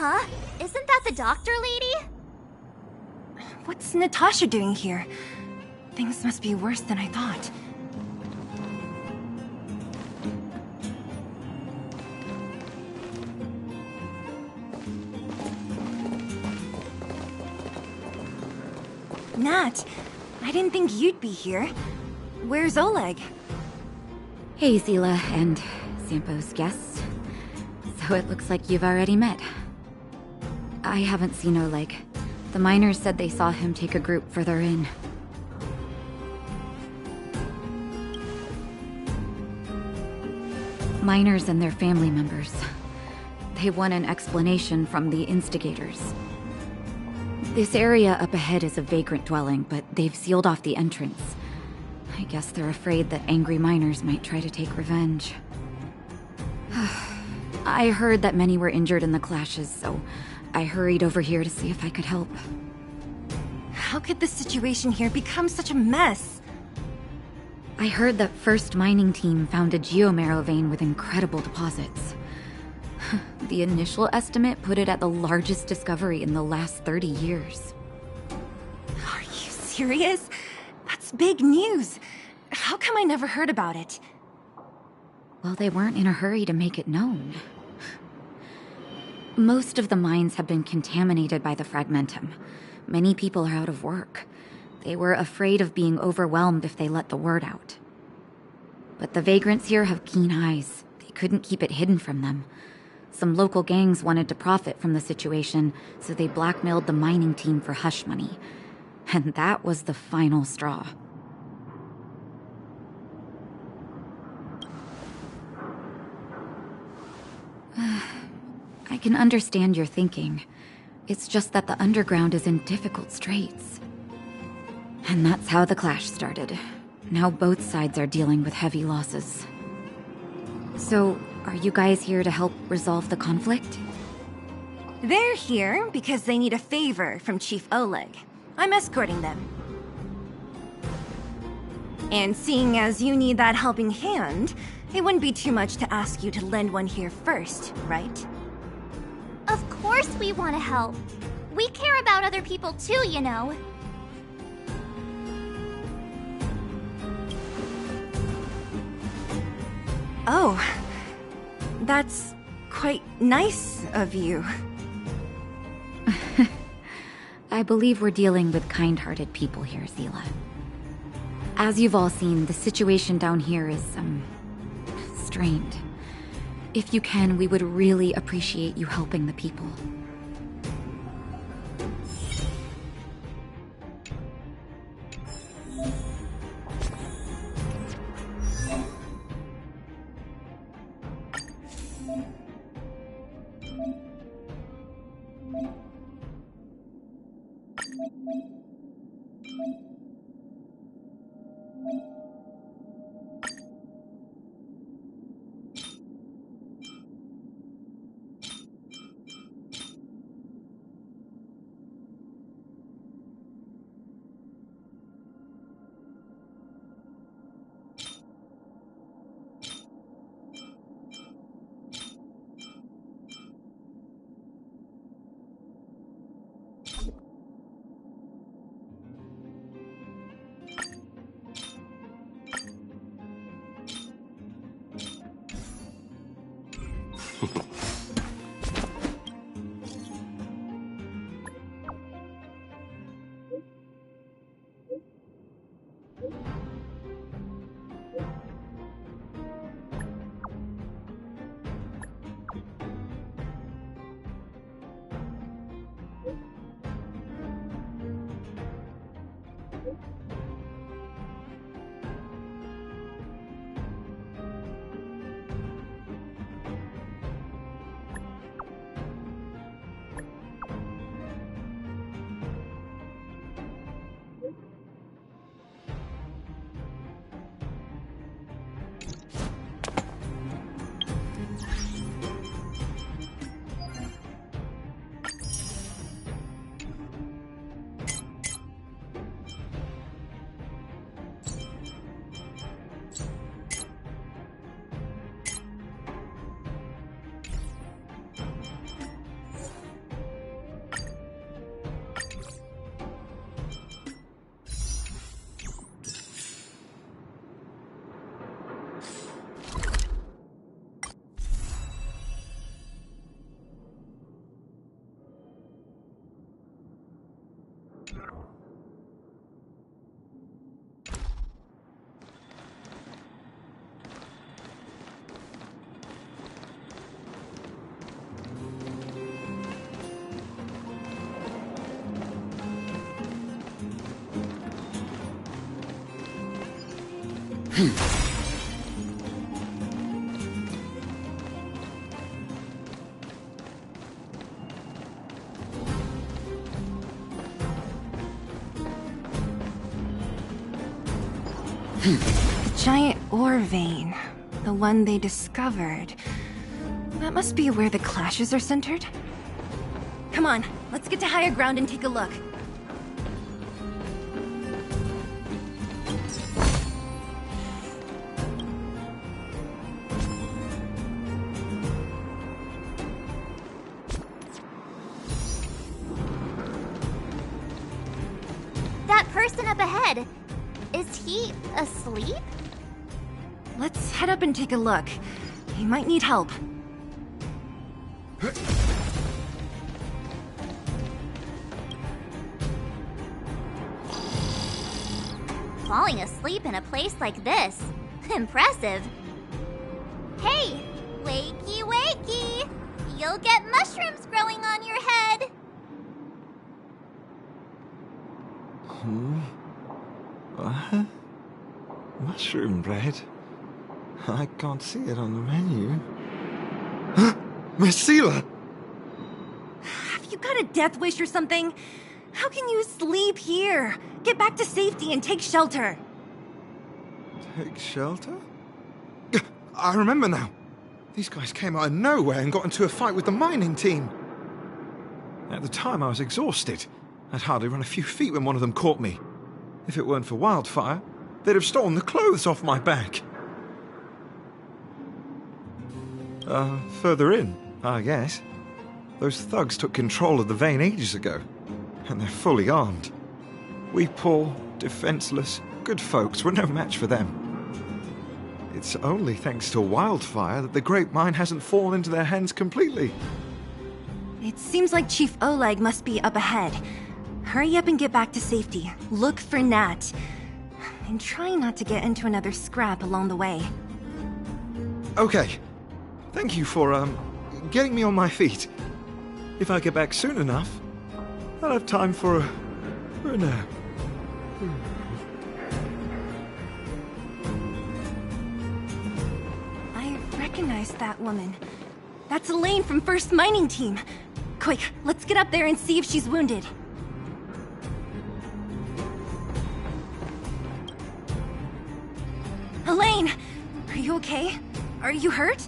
Huh? Isn't that the doctor lady? What's Natasha doing here? Things must be worse than I thought. Nat, I didn't think you'd be here. Where's Oleg? Hey, Zila and Sampo's guests. So it looks like you've already met. I haven't seen Oleg. The miners said they saw him take a group further in. Miners and their family members. They want an explanation from the instigators. This area up ahead is a vagrant dwelling, but they've sealed off the entrance. I guess they're afraid that angry miners might try to take revenge. I heard that many were injured in the clashes, so I hurried over here to see if I could help. How could the situation here become such a mess? I heard that First Mining Team found a geomarrow vein with incredible deposits. The initial estimate put it at the largest discovery in the last 30 years. Are you serious? That's big news. How come I never heard about it? Well, they weren't in a hurry to make it known. Most of the mines have been contaminated by the fragmentum. Many people are out of work. They were afraid of being overwhelmed if they let the word out. But the vagrants here have keen eyes. They couldn't keep it hidden from them. Some local gangs wanted to profit from the situation, so they blackmailed the mining team for hush money. And that was the final straw. I can understand your thinking. It's just that the underground is in difficult straits. And that's how the clash started. Now both sides are dealing with heavy losses. So, are you guys here to help resolve the conflict? They're here because they need a favor from Chief Oleg. I'm escorting them. And seeing as you need that helping hand, it wouldn't be too much to ask you to lend one here first, right? Of course we want to help. We care about other people too, you know. Oh, that's quite nice of you. I believe we're dealing with kind-hearted people here, Zila. As you've all seen, the situation down here is, strained. If you can, we would really appreciate you helping the people. The giant ore vein. The one they discovered. That must be where the clashes are centered. Come on, let's get to higher ground and take a look. That person up ahead, is he asleep? Let's head up and take a look. He might need help. Falling asleep in a place like this. Impressive. Hey, wakey wakey! You'll get mushrooms growing on your head! What? Mushroom bread? I can't see it on the menu. Miss Seela! Have you got a death wish or something? How can you sleep here? Get back to safety and take shelter. Take shelter? I remember now. These guys came out of nowhere and got into a fight with the mining team. At the time, I was exhausted. I'd hardly run a few feet when one of them caught me. If it weren't for Wildfire, they'd have stolen the clothes off my back. Further in, I guess. Those thugs took control of the vein ages ago, and they're fully armed. We poor, defenseless, good folks were no match for them. It's only thanks to Wildfire that the Great Mine hasn't fallen into their hands completely. It seems like Chief Oleg must be up ahead. Hurry up and get back to safety. Look for Nat. And try not to get into another scrap along the way. Okay. Thank you for, getting me on my feet. If I get back soon enough, I'll have time for a nap. I recognize that woman. That's Elaine from First Mining Team. Quick, let's get up there and see if she's wounded. Elaine! Are you okay? Are you hurt?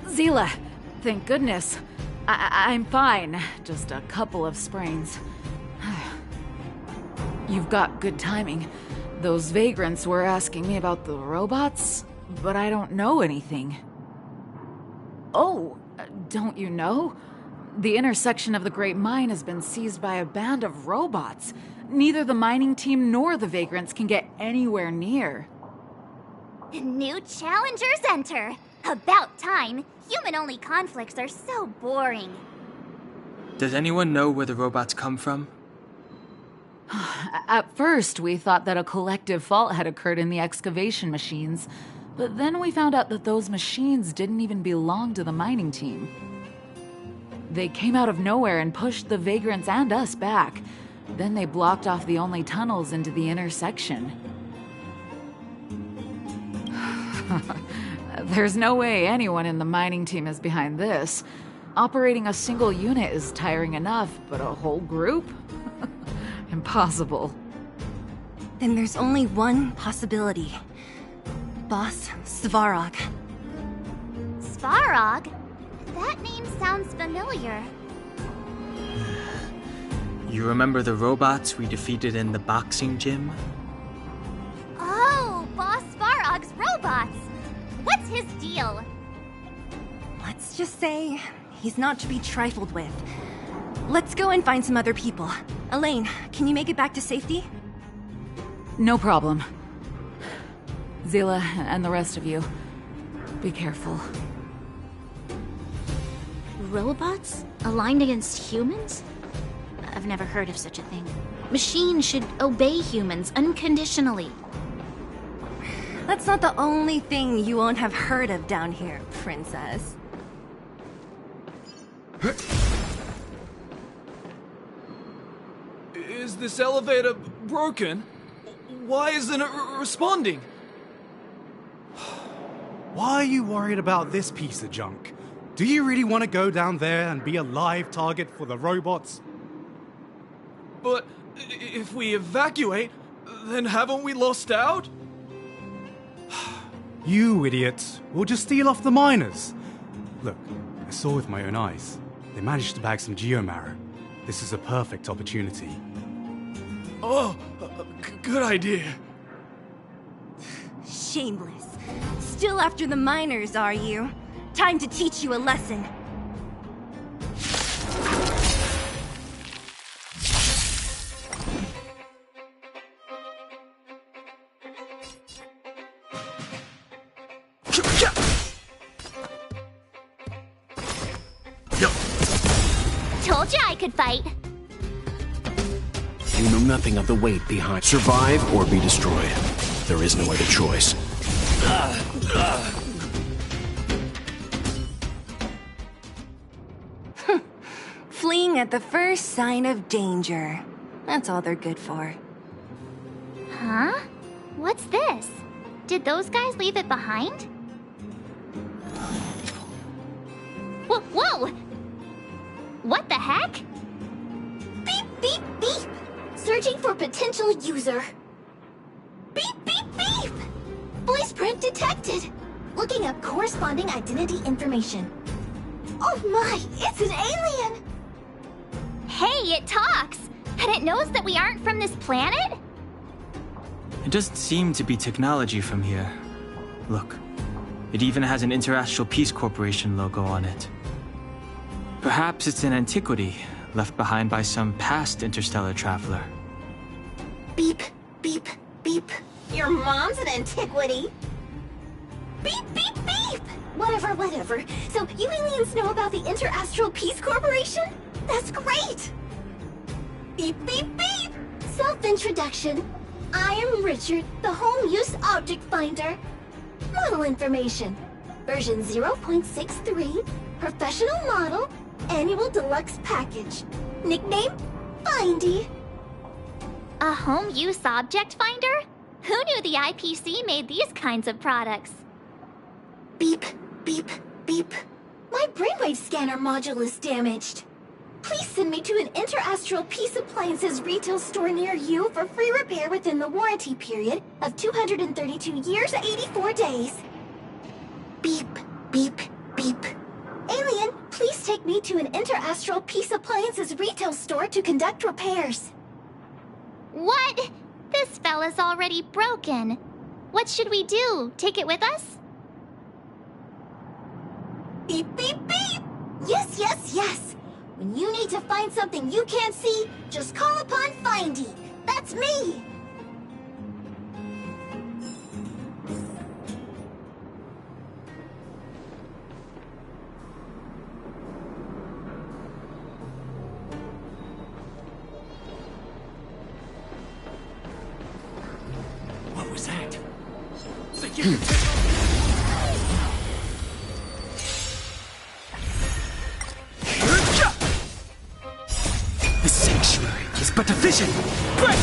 Seela, thank goodness. I'm fine. Just a couple of sprains. You've got good timing. Those vagrants were asking me about the robots, but I don't know anything. Oh, don't you know? The intersection of the Great Mine has been seized by a band of robots. Neither the mining team nor the vagrants can get anywhere near. New challengers enter! About time! Human-only conflicts are so boring. Does anyone know where the robots come from? At first, we thought that a collective fault had occurred in the excavation machines, but then we found out that those machines didn't even belong to the mining team. They came out of nowhere and pushed the vagrants and us back. Then they blocked off the only tunnels into the intersection. There's no way anyone in the mining team is behind this. Operating a single unit is tiring enough, but a whole group? Impossible. Then there's only one possibility. Boss Svarog. Svarog? That name sounds familiar. You remember the robots we defeated in the boxing gym? Oh, Boss Svarog's robots! What's his deal? Let's just say he's not to be trifled with. Let's go and find some other people. Elaine, can you make it back to safety? No problem. Seela and the rest of you, be careful. Robots? Aligned against humans? I've never heard of such a thing. Machines should obey humans unconditionally. That's not the only thing you won't have heard of down here, princess. Is this elevator broken? Why isn't it responding? Why are you worried about this piece of junk? Do you really want to go down there and be a live target for the robots? But if we evacuate, then haven't we lost out? You idiots. We'll just steal off the miners. Look, I saw with my own eyes. They managed to bag some geomarrow. This is a perfect opportunity. Oh, good idea. Shameless. Still after the miners, are you? Time to teach you a lesson. Told you I could fight. You know nothing of the weight behind. Survive or be destroyed. There is no other choice. Fleeing at the first sign of danger. That's all they're good for. Huh? What's this? Did those guys leave it behind? Whoa! What the heck? Beep, beep, beep! Searching for potential user. Beep, beep, beep! Voice print detected. Looking up corresponding identity information. Oh my, it's an alien! Hey, it talks! And it knows that we aren't from this planet? It doesn't seem to be technology from here. Look, it even has an Interastral Peace Corporation logo on it. Perhaps it's an antiquity, left behind by some past interstellar traveler. Beep, beep, beep. Your mom's an antiquity. Beep, beep, beep! Whatever. So you aliens know about the Interastral Peace Corporation? That's great! Beep, beep, beep! Self-introduction. I am Richard, the Home Use Object Finder. Model information. Version 0.63, professional model, annual deluxe package. Nickname, Findy. A home use object finder? Who knew the IPC made these kinds of products? Beep, beep, beep. My brainwave scanner module is damaged. Please send me to an Interastral Peace Appliances retail store near you for free repair within the warranty period of 232 years, 84 days. Beep, beep, beep. Alien, please take me to an Interastral Peace Appliances retail store to conduct repairs. What? This fella's already broken. What should we do? Take it with us? Beep, beep, beep! Yes, yes, yes! When you need to find something you can't see, just call upon Findy. That's me! What was that? The sanctuary is but a vision. Break!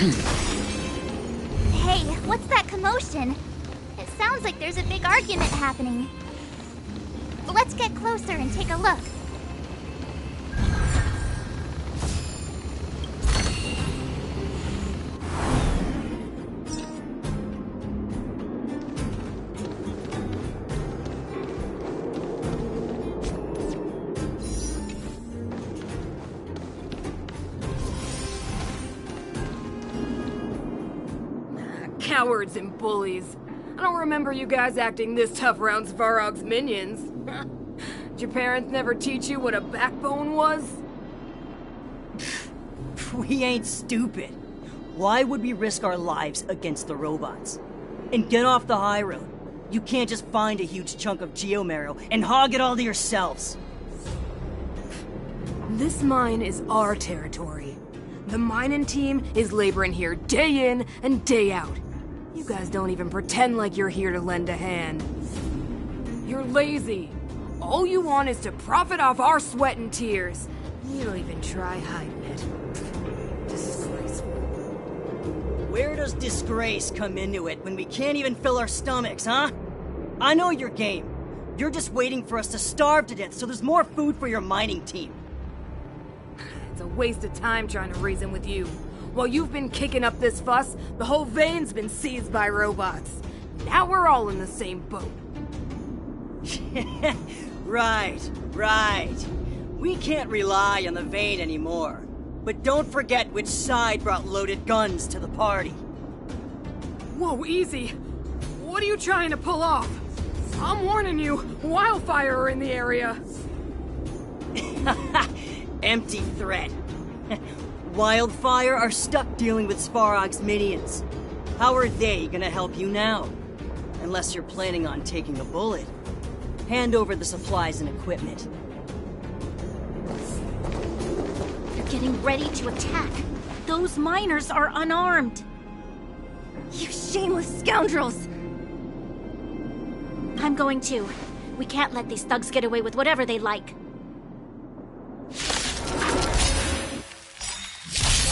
Hey, what's that commotion? It sounds like there's a big argument happening. Let's get closer and take a look. Cowards and bullies. I don't remember you guys acting this tough around Svarog's minions. Did your parents never teach you what a backbone was? We ain't stupid. Why would we risk our lives against the robots? And get off the high road. You can't just find a huge chunk of geomarrow and hog it all to yourselves. This mine is our territory. The mining team is laboring here day in and day out. You guys don't even pretend like you're here to lend a hand. You're lazy. All you want is to profit off our sweat and tears. You don't even try hiding it. Disgraceful. Where does disgrace come into it when we can't even fill our stomachs, huh? I know your game. You're just waiting for us to starve to death so there's more food for your mining team. It's a waste of time trying to reason with you. While you've been kicking up this fuss, the whole vein's been seized by robots. Now we're all in the same boat. Right. We can't rely on the vein anymore. But don't forget which side brought loaded guns to the party. Whoa, easy. What are you trying to pull off? I'm warning you, wildfire are in the area. Empty threat. Wildfire are stuck dealing with Svarog's minions. How are they gonna help you now? Unless you're planning on taking a bullet. Hand over the supplies and equipment. They're getting ready to attack. Those miners are unarmed. You shameless scoundrels! I'm going to. We can't let these thugs get away with whatever they like.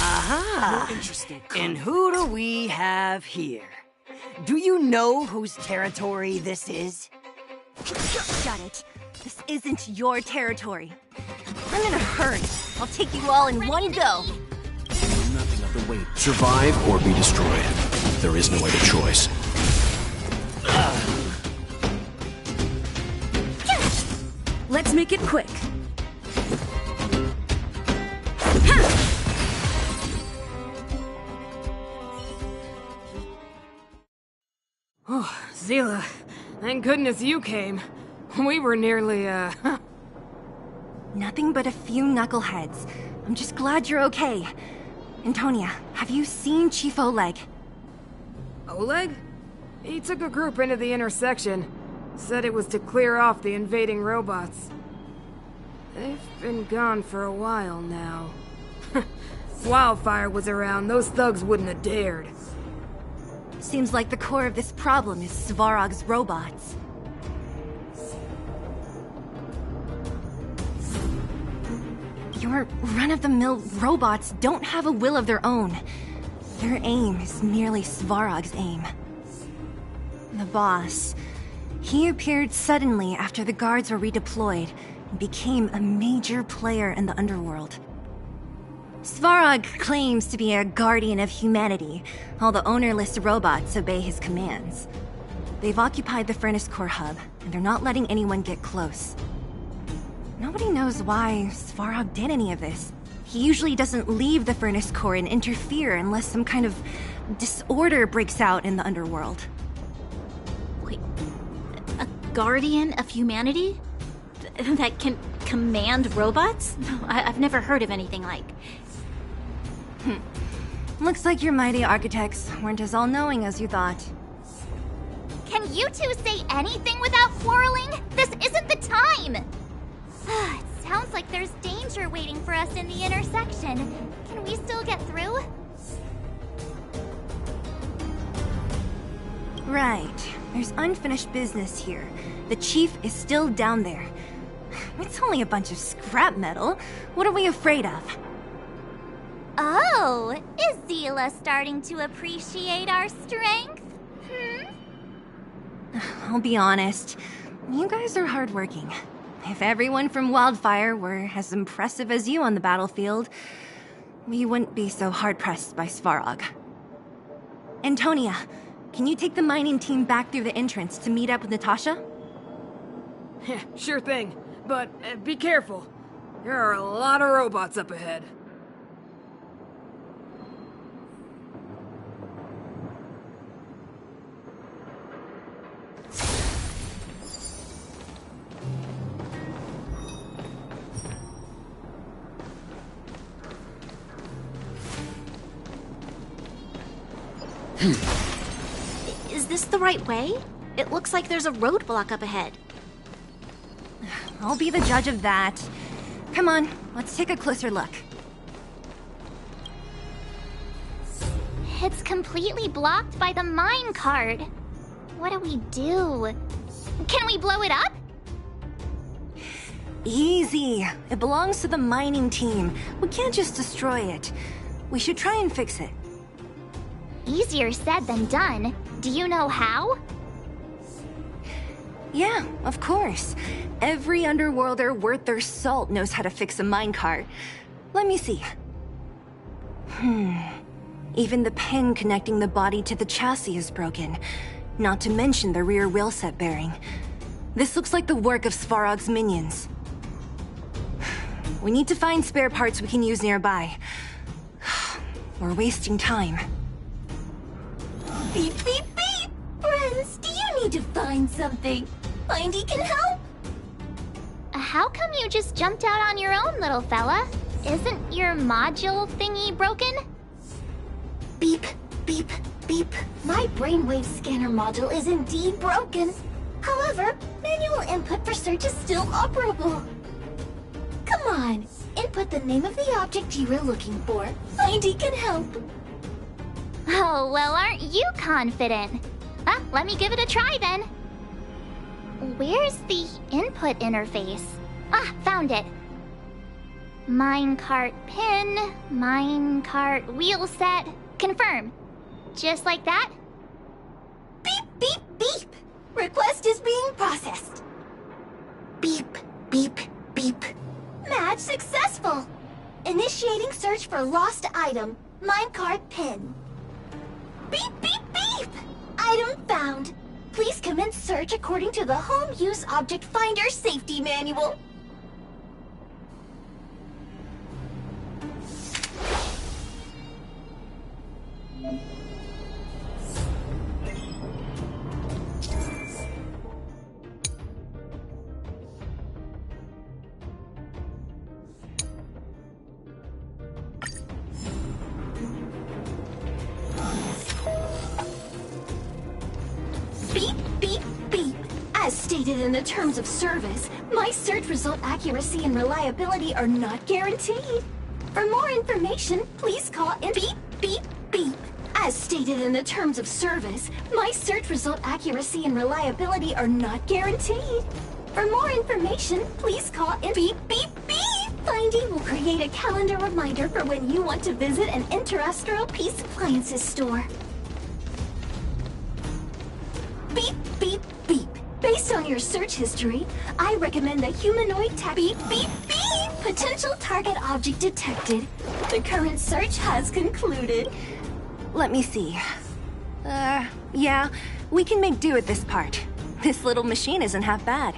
Aha! Interesting. And who do we have here? Do you know whose territory this is? Shut it. This isn't your territory. I'm in a hurry. I'll take you all in one go. Nothing of the weight. Survive or be destroyed. There is no other choice. Let's make it quick. Oh, Zila, thank goodness you came. We were nearly, Nothing but a few knuckleheads. I'm just glad you're okay. Antonia, have you seen Chief Oleg? Oleg? He took a group into the intersection. Said it was to clear off the invading robots. They've been gone for a while now. Wildfire was around, those thugs wouldn't have dared. Seems like the core of this problem is Svarog's robots. Your run-of-the-mill robots don't have a will of their own. Their aim is merely Svarog's aim. The boss, he appeared suddenly after the guards were redeployed and became a major player in the underworld. Svarog claims to be a guardian of humanity, while the ownerless robots obey his commands. They've occupied the Furnace Core hub, and they're not letting anyone get close. Nobody knows why Svarog did any of this. He usually doesn't leave the Furnace Core and interfere unless some kind of disorder breaks out in the underworld. Wait, a guardian of humanity? That can command robots? I've never heard of anything like. Looks like your mighty architects weren't as all-knowing as you thought. Can you two say anything without quarreling? This isn't the time! It sounds like there's danger waiting for us in the intersection. Can we still get through? Right. There's unfinished business here. The chief is still down there. It's only a bunch of scrap metal. What are we afraid of? Oh, Is Zila starting to appreciate our strength? I'll be honest. You guys are hardworking. If everyone from Wildfire were as impressive as you on the battlefield, we wouldn't be so hard-pressed by Svarog. Antonia, can you take the mining team back through the entrance to meet up with Natasha? Yeah, sure thing. But be careful. There are a lot of robots up ahead. Is this the right way? It looks like there's a roadblock up ahead. I'll be the judge of that. Come on, let's take a closer look. It's completely blocked by the mine cart. What do we do? Can we blow it up? Easy. It belongs to the mining team. We can't just destroy it. We should try and fix it. Easier said than done. Do you know how? Yeah, of course. Every underworlder worth their salt knows how to fix a minecart. Let me see. Even the pin connecting the body to the chassis is broken. Not to mention the rear wheel set bearing. This looks like the work of Svarog's minions. We need to find spare parts we can use nearby. We're wasting time. Beep, beep, beep! Friends, do you need to find something? Findy can help? How come you just jumped out on your own, little fella? Isn't your module thingy broken? Beep, beep, beep. My brainwave scanner module is indeed broken. However, manual input for search is still operable. Come on, input the name of the object you were looking for. Findy can help. Oh, well, aren't you confident? Let me give it a try then. Where's the input interface? Found it. Minecart pin, minecart wheel set, confirm. Just like that? Beep, beep, beep. Request is being processed. Beep, beep, beep. Match successful. Initiating search for lost item, minecart pin. Beep, beep, beep. Item found. Please commence search according to the Home Use Object Finder Safety Manual. Beep, beep, beep. As stated in the terms of service, my search result accuracy and reliability are not guaranteed. For more information, please call in. Beep, beep, beep. As stated in the terms of service, my search result accuracy and reliability are not guaranteed. For more information, please call in. Beep, beep, beep. Findy will create a calendar reminder for when you want to visit an Interastral Peace Appliances store. Beep, beep, beep. Based on your search history, I recommend the humanoid beep, beep, beep. Potential target object detected. The current search has concluded. Let me see. Yeah, we can make do with this part. This little machine isn't half bad.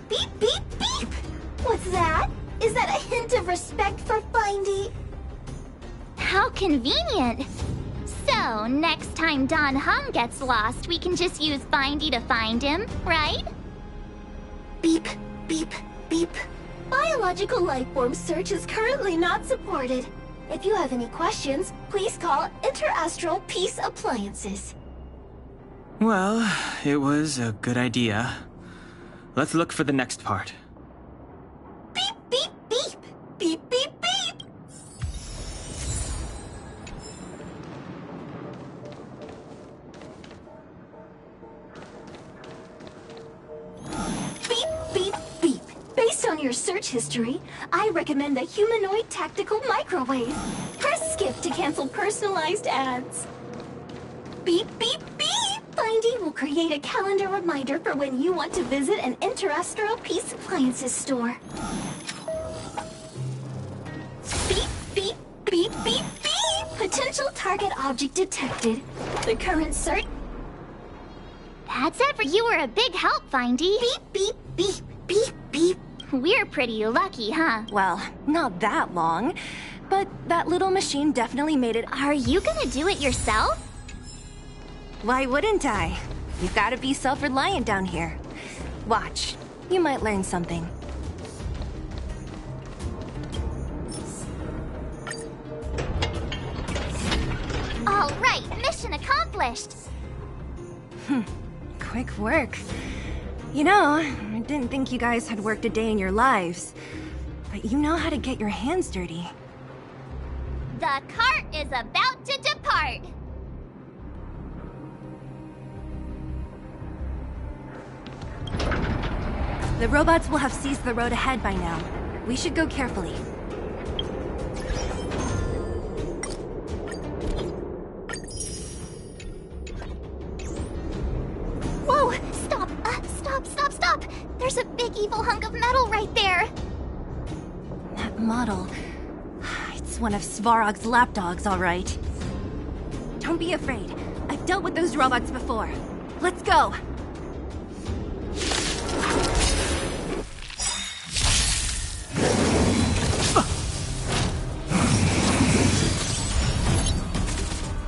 Beep, beep, beep. What's that? Is that a hint of respect for Findy? How convenient. So, next time Don Hum gets lost, we can just use Findy to find him, right? Beep, beep, beep. Biological life form search is currently not supported. If you have any questions, please call Interastral Peace Appliances. Well, it was a good idea. Let's look for the next part. Beep, beep, beep. Beep, beep, beep. Beep, beep, beep. Based on your search history, I recommend the humanoid tactical microwave. Press skip to cancel personalized ads. Beep, beep, beep! Findy will create a calendar reminder for when you want to visit an Interastral Peace Appliances store. Beep, beep, beep, beep, beep! Potential target object detected. The current search... That's it. You were a big help, Findy. Beep, beep, beep, beep, beep. We're pretty lucky, huh? Well, not that long. But that little machine definitely made it. Are you gonna do it yourself? Why wouldn't I? You've got to be self-reliant down here. Watch. You might learn something. All right, mission accomplished. Quick work. You know, I didn't think you guys had worked a day in your lives. But you know how to get your hands dirty. The cart is about to depart. The robots will have seized the road ahead by now. We should go carefully. Whoa! Stop! Stop! There's a big evil hunk of metal right there! That model... It's one of Svarog's lapdogs, all right. Don't be afraid. I've dealt with those robots before. Let's go!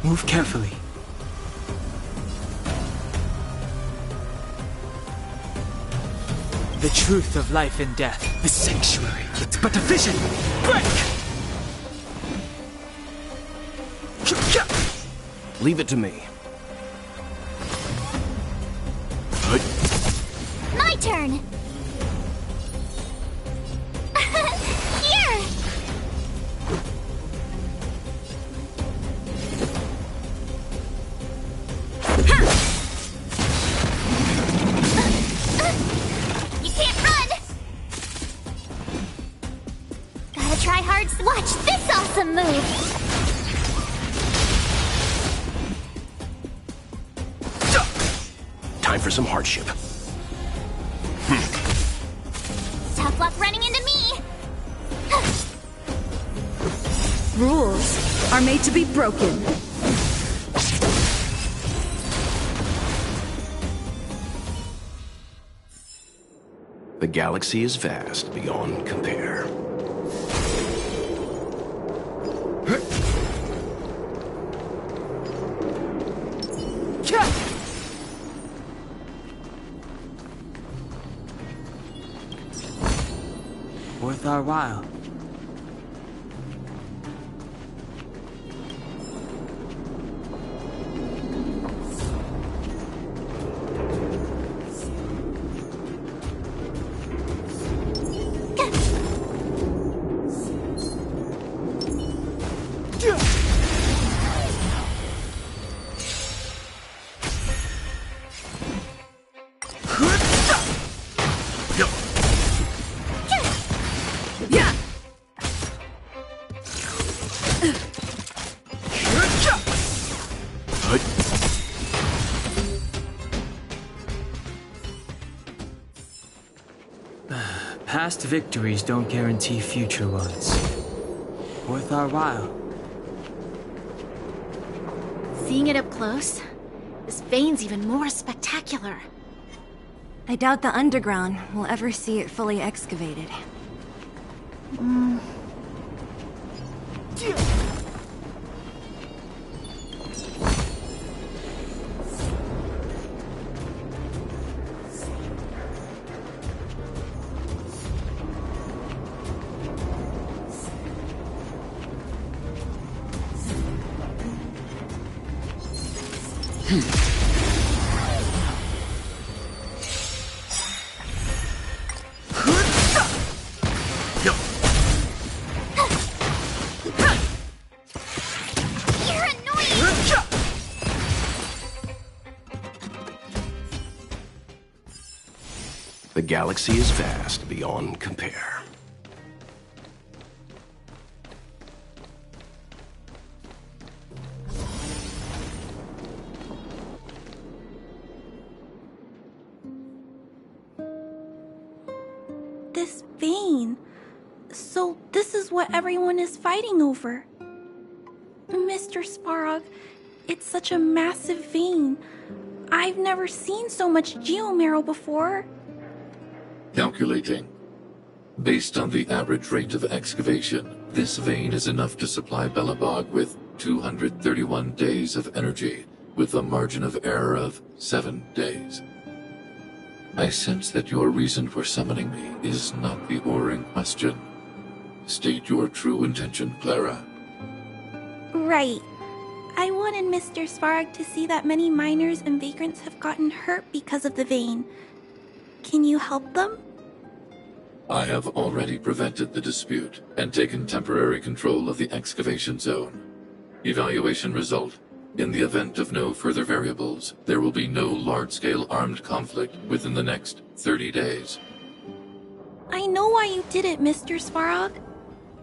Move carefully. The truth of life and death. The sanctuary. It's but a vision. Break! Leave it to me. My turn! Here! You can't run! Gotta try hard. Watch this awesome move! Time for some hardship. Tough luck running into me! Rules are made to be broken. The galaxy is vast beyond compare. Worth our while. Past victories don't guarantee future ones. Worth our while. Seeing it up close, this vein's even more spectacular. I doubt the underground will ever see it fully excavated. The galaxy is vast beyond compare. this vein. So this is what everyone is fighting over. Mr. Sparog, it's such a massive vein. I've never seen so much geomarrow before. Calculating. Based on the average rate of excavation, this vein is enough to supply Belobog with 231 days of energy, with a margin of error of 7 days. I sense that your reason for summoning me is not the ore in question. State your true intention, Clara. Right. I wanted Mr. Svarg to see that many miners and vagrants have gotten hurt because of the vein. Can you help them? I have already prevented the dispute and taken temporary control of the excavation zone. Evaluation result. In the event of no further variables, there will be no large-scale armed conflict within the next 30 days. I know why you did it, Mr. Svarog.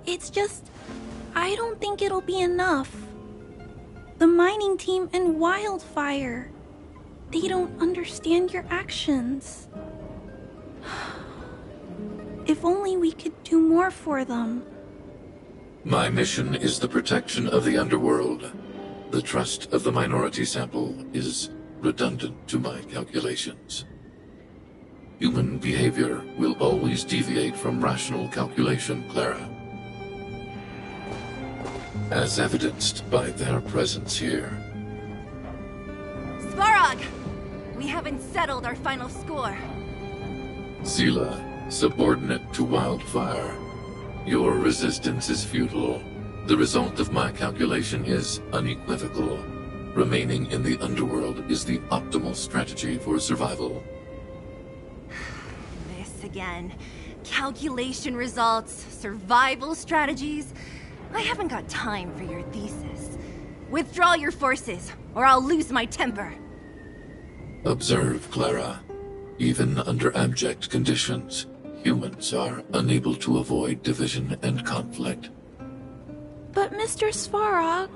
It's just, I don't think it'll be enough. The mining team and Wildfire, they don't understand your actions. If only we could do more for them. My mission is the protection of the underworld. The trust of the minority sample is redundant to my calculations. Human behavior will always deviate from rational calculation, Clara. As evidenced by their presence here. Sparog! We haven't settled our final score. Sela, subordinate to Wildfire. Your resistance is futile. The result of my calculation is unequivocal. Remaining in the underworld is the optimal strategy for survival. This again. Calculation results, survival strategies. I haven't got time for your thesis. Withdraw your forces, or I'll lose my temper. Observe, Clara. Even under abject conditions, humans are unable to avoid division and conflict. But Mr. Svarog...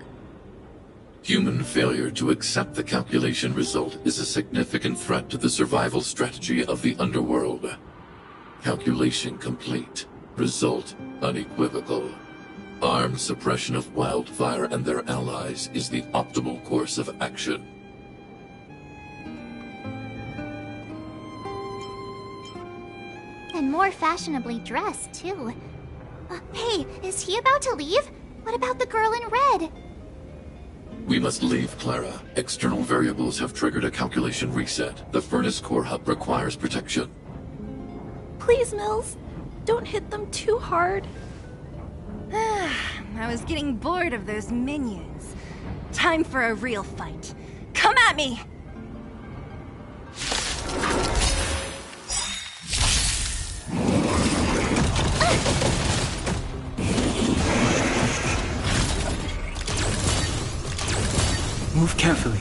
Human failure to accept the calculation result is a significant threat to the survival strategy of the underworld. Calculation complete. Result unequivocal. Armed suppression of Wildfire and their allies is the optimal course of action. And more fashionably dressed, too. Hey, is he about to leave? What about the girl in red? We must leave, Clara. External variables have triggered a calculation reset. The furnace core hub requires protection. Please, Mills. Don't hit them too hard. I was getting bored of those minions. Time for a real fight. Come at me! Move carefully.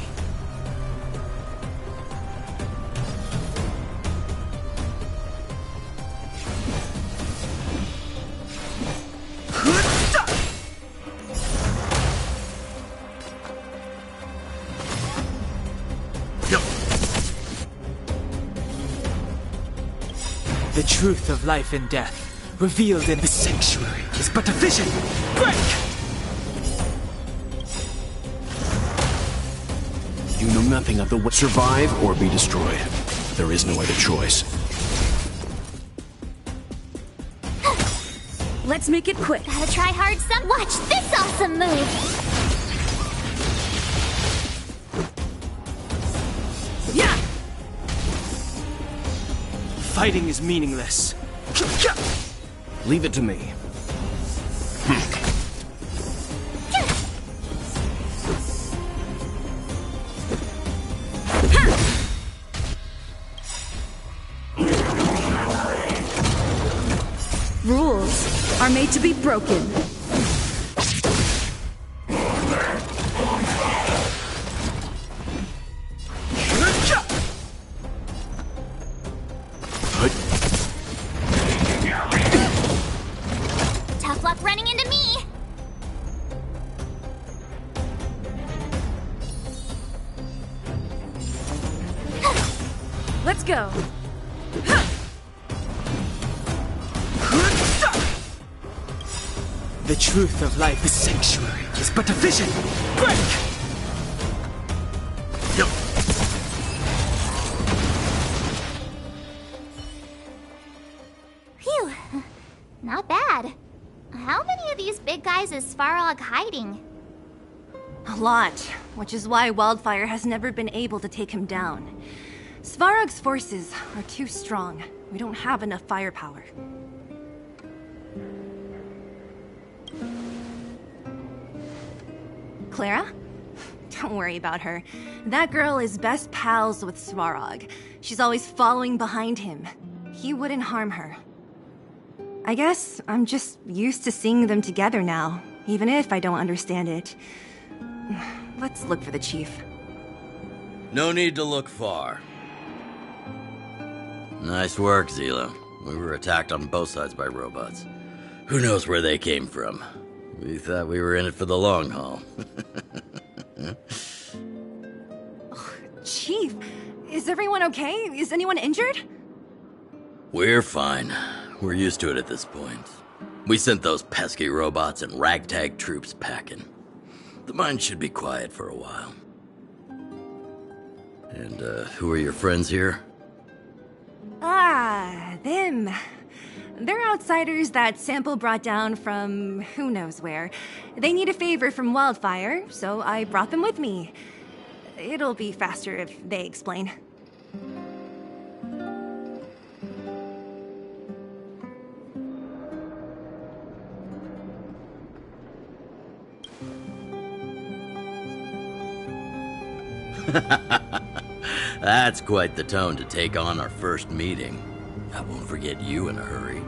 The truth of life and death, revealed in the sanctuary, is but a vision. Break! You know nothing of the way. Survive or be destroyed. There is no other choice. Let's make it quick. Gotta try hard some. Watch this awesome move! Yeah! Fighting is meaningless. Leave it to me. Rules are made to be broken. Tough luck running into me! Let's go. The truth of life. The sanctuary is but a vision. Break! No. Phew. Not bad. How many of these big guys is Svarog hiding? A lot, which is why Wildfire has never been able to take him down. Svarog's forces are too strong. We don't have enough firepower. Clara? Don't worry about her. That girl is best pals with Svarog. She's always following behind him. He wouldn't harm her. I guess I'm just used to seeing them together now, even if I don't understand it. Let's look for the chief. No need to look far. Nice work, Zila. We were attacked on both sides by robots. Who knows where they came from? We thought we were in it for the long haul. Chief, is everyone okay? Is anyone injured? We're fine. We're used to it at this point. We sent those pesky robots and ragtag troops packing. The mine should be quiet for a while. And, who are your friends here? Ah, them. They're outsiders that Sample brought down from who knows where. They need a favor from Wildfire, so I brought them with me. It'll be faster if they explain. That's quite the tone to take on our first meeting. I won't forget you in a hurry.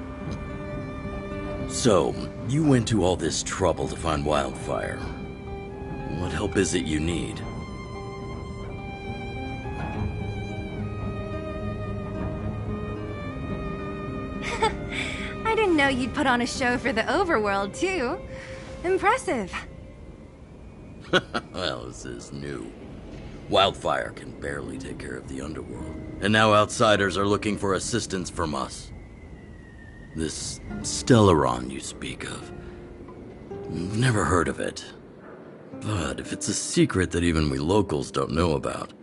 So, you went to all this trouble to find Wildfire. What help is it you need? I didn't know you'd put on a show for the overworld, too. Impressive. Well, this is new. Wildfire can barely take care of the underworld, and now outsiders are looking for assistance from us. This Stellaron you speak of. Never heard of it. But if it's a secret that even we locals don't know about,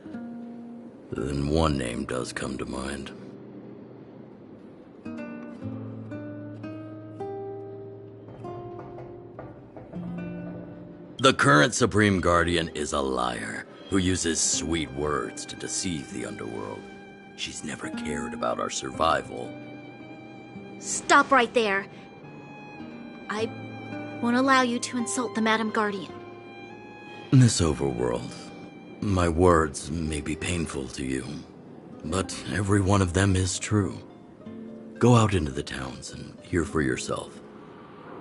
then one name does come to mind. The current Supreme Guardian is a liar who uses sweet words to deceive the underworld. She's never cared about our survival. Stop right there. I won't allow you to insult the Madam Guardian. In this overworld, my words may be painful to you, but every one of them is true. Go out into the towns and hear for yourself.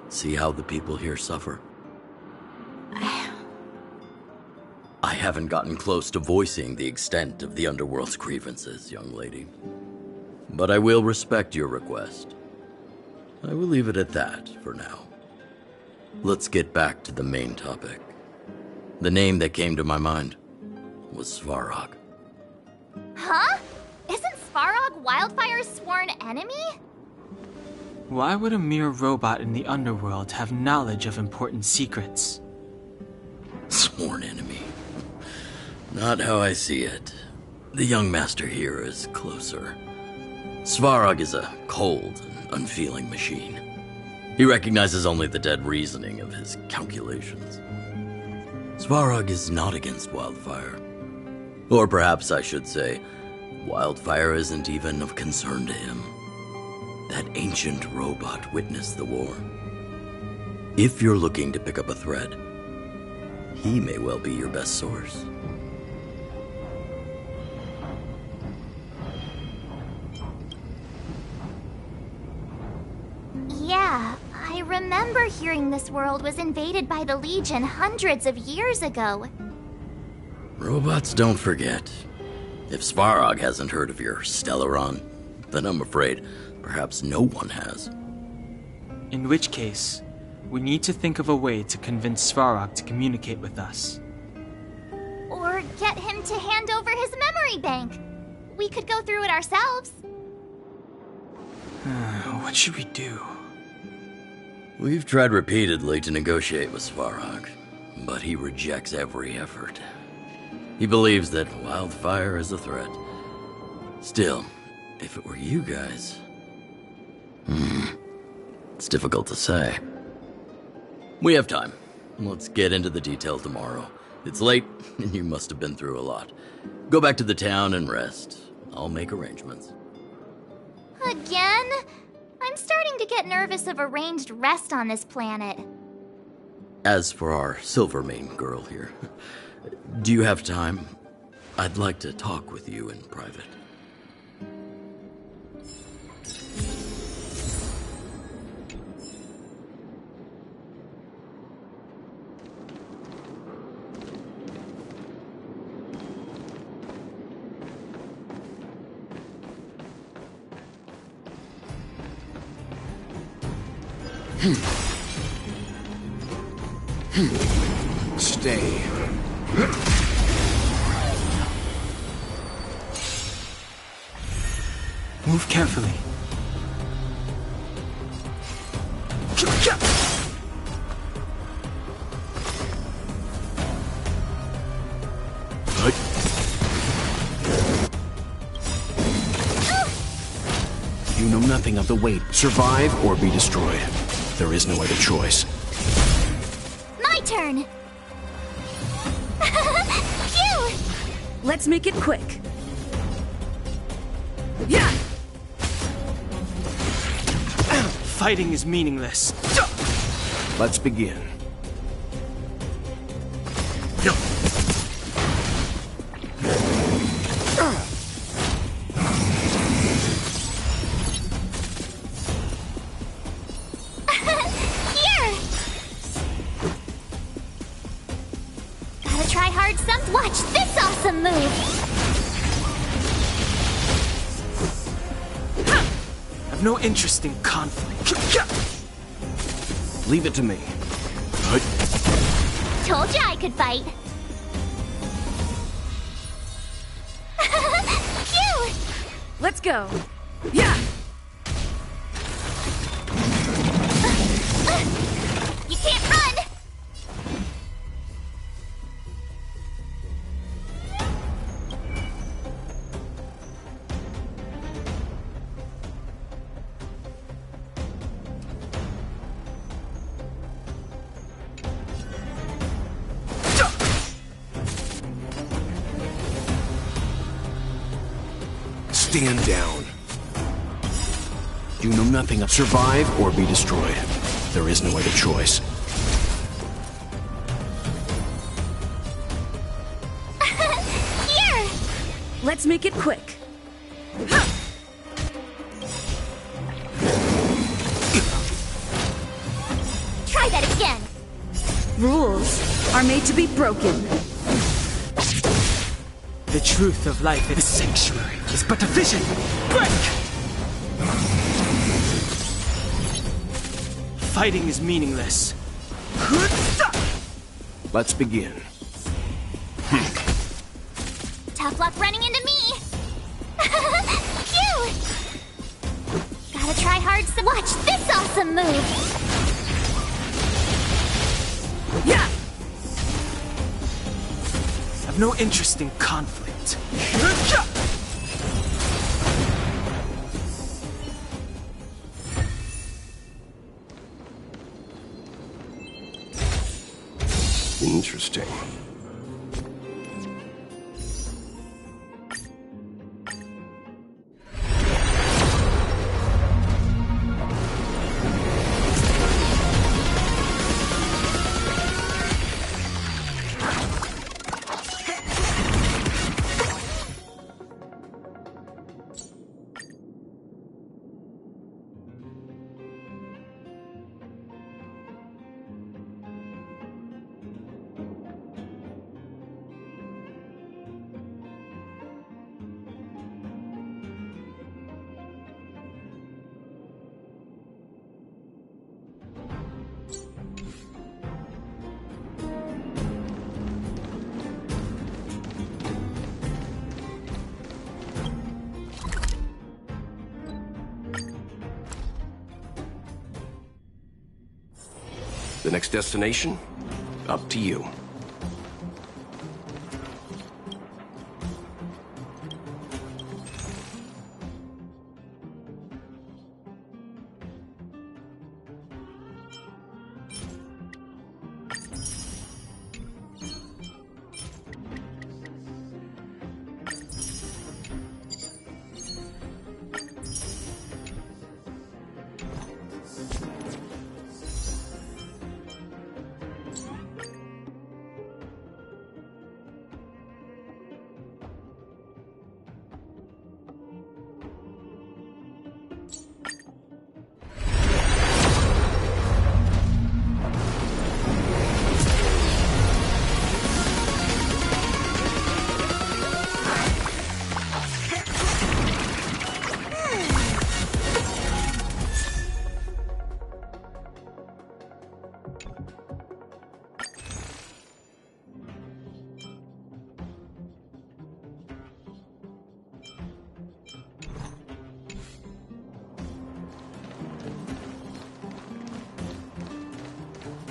See how the people here suffer. I haven't gotten close to voicing the extent of the underworld's grievances, young lady. But I will respect your request. I will leave it at that for now. Let's get back to the main topic. The name that came to my mind was Svarog. Huh? Isn't Svarog Wildfire's sworn enemy? Why would a mere robot in the underworld have knowledge of important secrets? Sworn enemy. Not how I see it. The young master here is closer. Svarog is a cold and unfeeling machine. He recognizes only the dead reasoning of his calculations. Svarog is not against Wildfire. Or perhaps I should say, Wildfire isn't even of concern to him. That ancient robot witnessed the war. If you're looking to pick up a thread, he may well be your best source. Yeah, I remember hearing this world was invaded by the Legion hundreds of years ago. Robots don't forget. If Svarog hasn't heard of your Stellaron, then I'm afraid perhaps no one has. In which case, we need to think of a way to convince Svarog to communicate with us. Or get him to hand over his memory bank. We could go through it ourselves. What should we do? We've tried repeatedly to negotiate with Svarog, but he rejects every effort. He believes that wildfire is a threat. Still, if it were you guys... it's difficult to say. We have time. Let's get into the details tomorrow. It's late, and you must have been through a lot. Go back to the town and rest. I'll make arrangements. Again? I'm starting to get nervous of arranged rest on this planet. As for our Silvermane girl here, do you have time? I'd like to talk with you in private. Stay. Move carefully. You know nothing of the weight. Survive or be destroyed. There is no other choice. My turn! Phew! Let's make it quick. Yeah! Fighting is meaningless. Let's begin. Try hard some. Watch this awesome move! I've no interest in conflict. Leave it to me. Told you I could fight. Phew! Let's go. Yeah! You can't run! Stand down. You know nothing of survive or be destroyed. There is no other choice. Here! Let's make it quick. Try that again! Rules are made to be broken. The truth of life in the sanctuary is but a vision. Break! Fighting is meaningless. Let's begin. Tough luck running into me! Phew! Gotta try hard some. Watch this awesome move! Yeah! I've no interest in conflict. Interesting. The next destination? Up to you.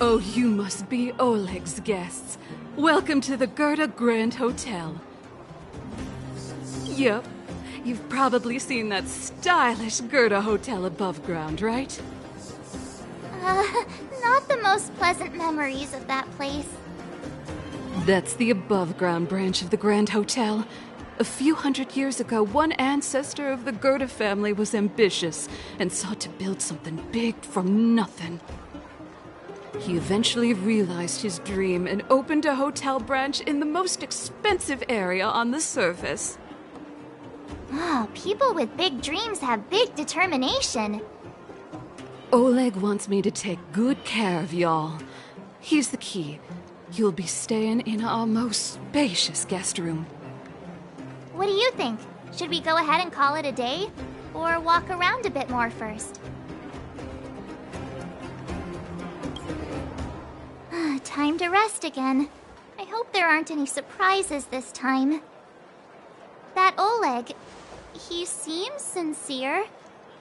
Oh, you must be Oleg's guests. Welcome to the Gerda Grand Hotel. Yep, you've probably seen that stylish Gerda Hotel above ground, right? Not the most pleasant memories of that place. That's the above-ground branch of the Grand Hotel. A few hundred years ago, one ancestor of the Gerda family was ambitious and sought to build something big from nothing. He eventually realized his dream and opened a hotel branch in the most expensive area on the surface. Oh, people with big dreams have big determination. Oleg wants me to take good care of y'all. Here's the key. You'll be staying in our most spacious guest room. What do you think? Should we go ahead and call it a day? Or walk around a bit more first? Time to rest again. I hope there aren't any surprises this time. That Oleg, he seems sincere.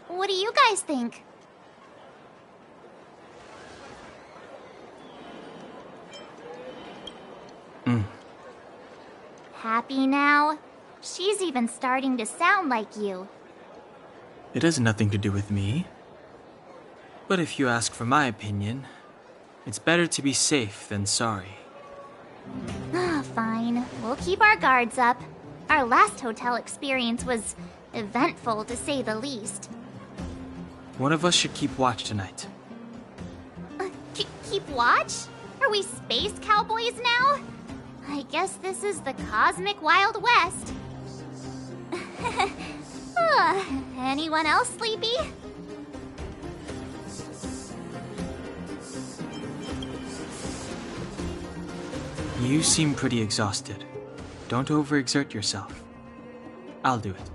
What do you guys think? Happy now? She's even starting to sound like you. It has nothing to do with me. But if you ask for my opinion, it's better to be safe than sorry. Fine. We'll keep our guards up. Our last hotel experience was eventful, to say the least. One of us should keep watch tonight. Keep watch? Are we space cowboys now? I guess this is the cosmic Wild West. Anyone else sleepy? You seem pretty exhausted. Don't overexert yourself. I'll do it.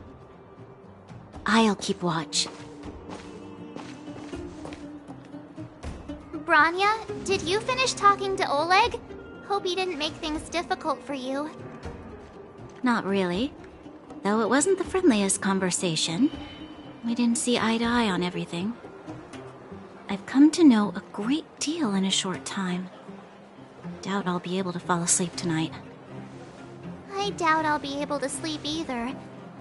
I'll keep watch. Branya, did you finish talking to Oleg? Hope he didn't make things difficult for you. Not really. Though it wasn't the friendliest conversation. We didn't see eye to eye on everything. I've come to know a great deal in a short time. Doubt I'll be able to fall asleep tonight. I doubt I'll be able to sleep either.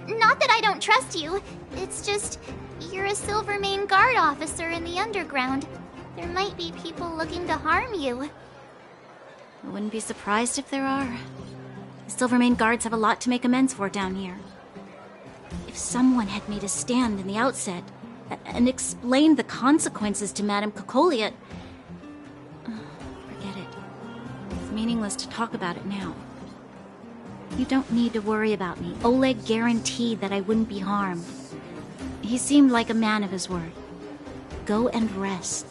Not that I don't trust you. It's just, you're a Silvermane Guard officer in the underground. There might be people looking to harm you. I wouldn't be surprised if there are. The Silvermane Guards have a lot to make amends for down here. If someone had made a stand in the outset and explained the consequences to Madame Cocolia, forget it. It's meaningless to talk about it now. You don't need to worry about me. Oleg guaranteed that I wouldn't be harmed. He seemed like a man of his word. Go and rest.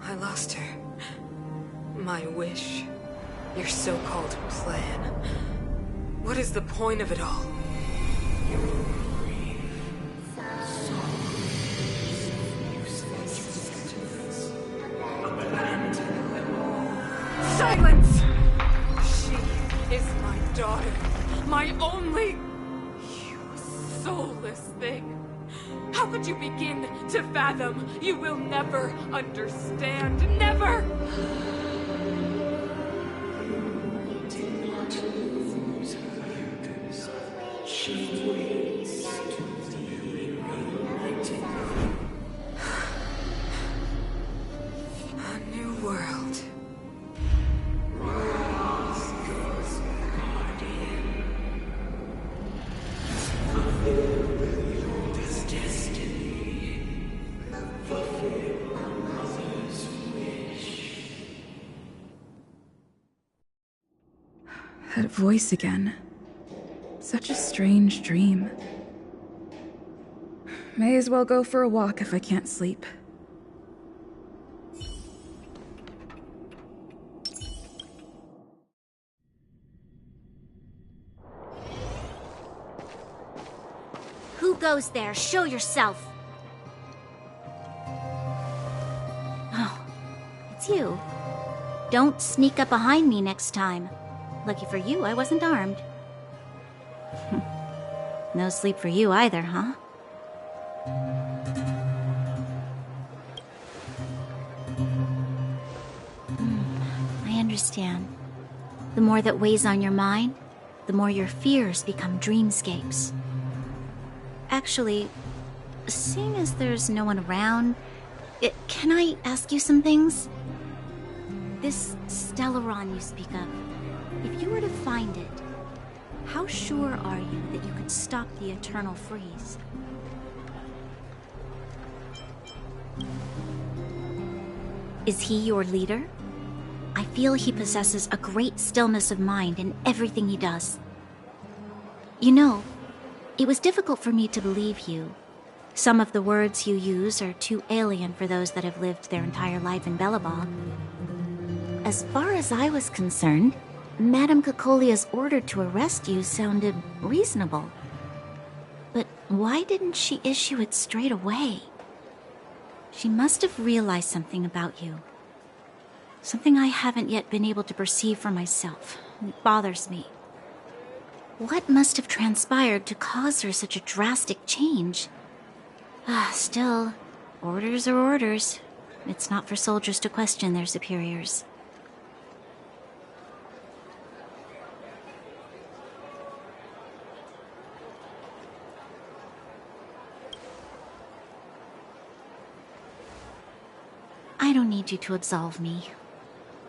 I lost her. My wish. Your so-called plan. What is the point of it all? Silence! She is my daughter. My only... You soulless thing. How could you begin to fathom? You will never understand. Never! A new world. That voice again. Such a strange dream. May as well go for a walk if I can't sleep. Who goes there? Show yourself! Oh, it's you. Don't sneak up behind me next time. Lucky for you, I wasn't armed. No sleep for you either, huh? I understand. The more that weighs on your mind, the more your fears become dreamscapes. Actually, seeing as there's no one around, can I ask you some things? This Stellaron you speak of, if you were to find it, how sure are you that you could stop the eternal freeze? Is he your leader? I feel he possesses a great stillness of mind in everything he does. You know, it was difficult for me to believe you. Some of the words you use are too alien for those that have lived their entire life in Belobog. As far as I was concerned, Madame Cocolia's order to arrest you sounded reasonable. But why didn't she issue it straight away? She must have realized something about you. Something I haven't yet been able to perceive for myself. It bothers me. What must have transpired to cause her such a drastic change? Still, orders are orders. It's not for soldiers to question their superiors. I don't need you to absolve me.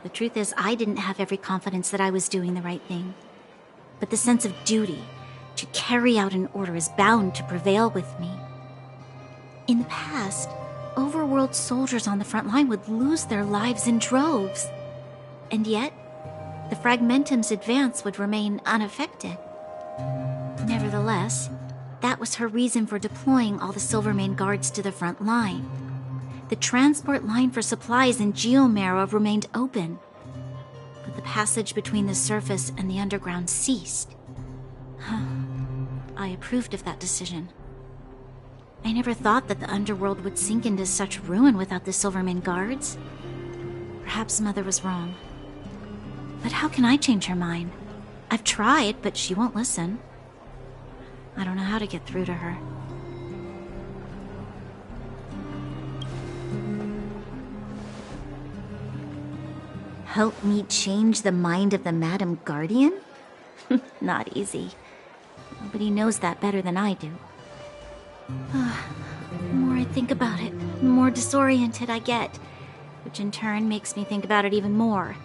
The truth is, I didn't have every confidence that I was doing the right thing. But the sense of duty to carry out an order is bound to prevail with me. In the past, overworld soldiers on the front line would lose their lives in droves. And yet, the Fragmentum's advance would remain unaffected. Nevertheless, that was her reason for deploying all the Silvermane guards to the front line. The transport line for supplies in Geomarrow remained open, but the passage between the surface and the underground ceased. I approved of that decision. I never thought that the underworld would sink into such ruin without the Silvermane guards. Perhaps Mother was wrong. But how can I change her mind? I've tried, but she won't listen. I don't know how to get through to her. Help me change the mind of the Madam Guardian? Not easy. Nobody knows that better than I do. The more I think about it, the more disoriented I get, which in turn makes me think about it even more.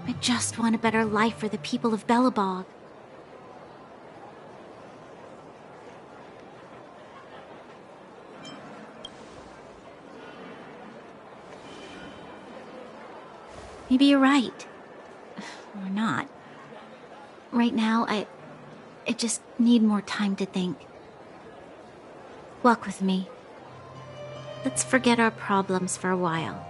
I just want a better life for the people of Belobog. Maybe you're right. Or not. Right now, I just need more time to think. Walk with me. Let's forget our problems for a while.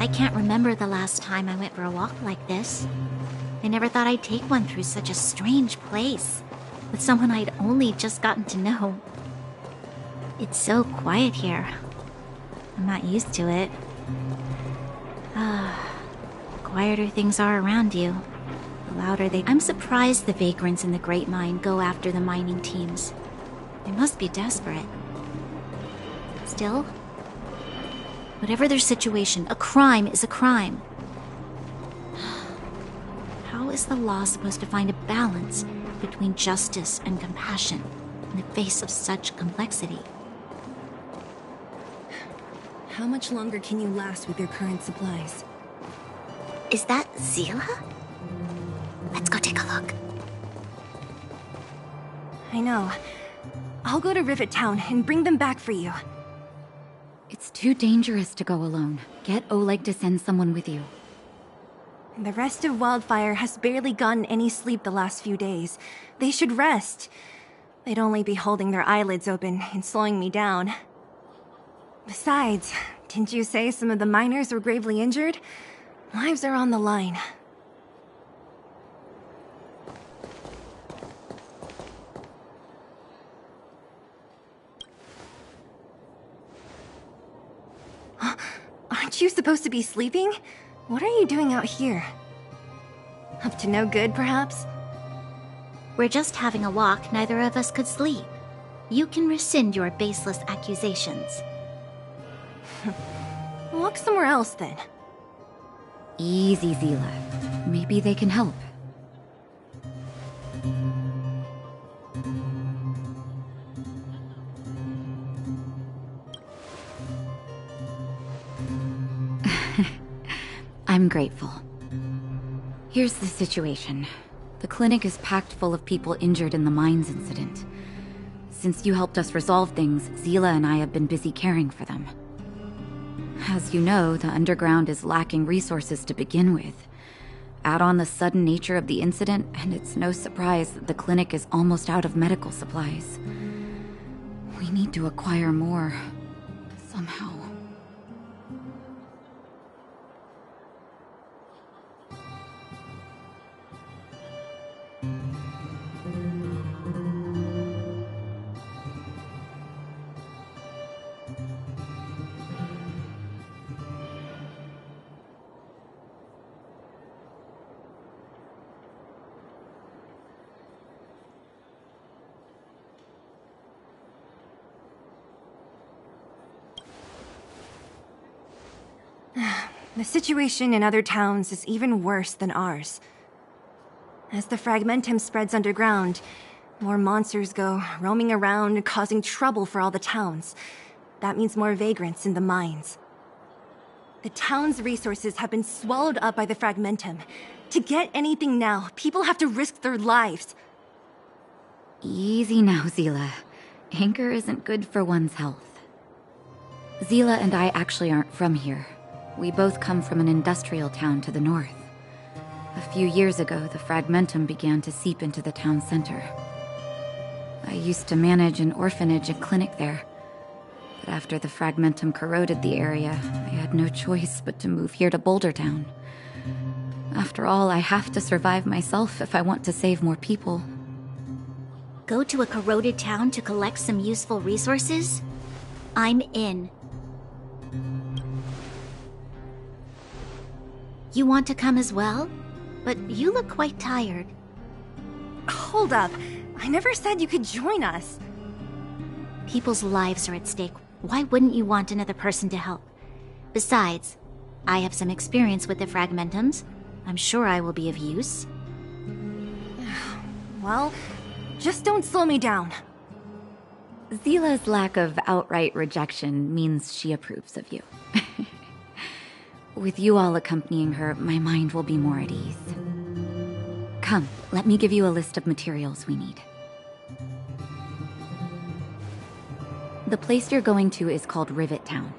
I can't remember the last time I went for a walk like this. I never thought I'd take one through such a strange place, with someone I'd only just gotten to know. It's so quiet here. I'm not used to it. The quieter things are around you, the louder they... I'm surprised the vagrants in the Great Mine go after the mining teams. They must be desperate. Still, whatever their situation, a crime is a crime. How is the law supposed to find a balance between justice and compassion in the face of such complexity? How much longer can you last with your current supplies? Is that Zila? Let's go take a look. I know. I'll go to Rivet Town and bring them back for you. It's too dangerous to go alone. Get Oleg to send someone with you. The rest of Wildfire has barely gotten any sleep the last few days. They should rest. They'd only be holding their eyelids open and slowing me down. Besides, didn't you say some of the miners were gravely injured? Lives are on the line. Aren't you supposed to be sleeping? What are you doing out here? Up to no good, perhaps? We're just having a walk. Neither of us could sleep. You can rescind your baseless accusations. Walk somewhere else, then. Easy, Zila. Maybe they can help. I'm grateful. Here's the situation. The clinic is packed full of people injured in the mines incident. Since you helped us resolve things, Zila and I have been busy caring for them. As you know, the underground is lacking resources to begin with. Add on the sudden nature of the incident, and it's no surprise that the clinic is almost out of medical supplies. We need to acquire more, somehow. The situation in other towns is even worse than ours. As the fragmentum spreads underground, more monsters go roaming around, causing trouble for all the towns. That means more vagrants in the mines. The town's resources have been swallowed up by the fragmentum. To get anything now, people have to risk their lives. Easy now, Zila. Anger isn't good for one's health. Zila and I actually aren't from here. We both come from an industrial town to the north. A few years ago, the fragmentum began to seep into the town center. I used to manage an orphanage and clinic there. But after the fragmentum corroded the area, I had no choice but to move here to Boulder Town. After all, I have to survive myself if I want to save more people. Go to a corroded town to collect some useful resources? I'm in. You want to come as well? But you look quite tired. Hold up. I never said you could join us. People's lives are at stake. Why wouldn't you want another person to help? Besides, I have some experience with the fragmentums. I'm sure I will be of use. Well, just don't slow me down. Zila's lack of outright rejection means she approves of you. With you all accompanying her, my mind will be more at ease. Come, let me give you a list of materials we need. The place you're going to is called Rivet Town.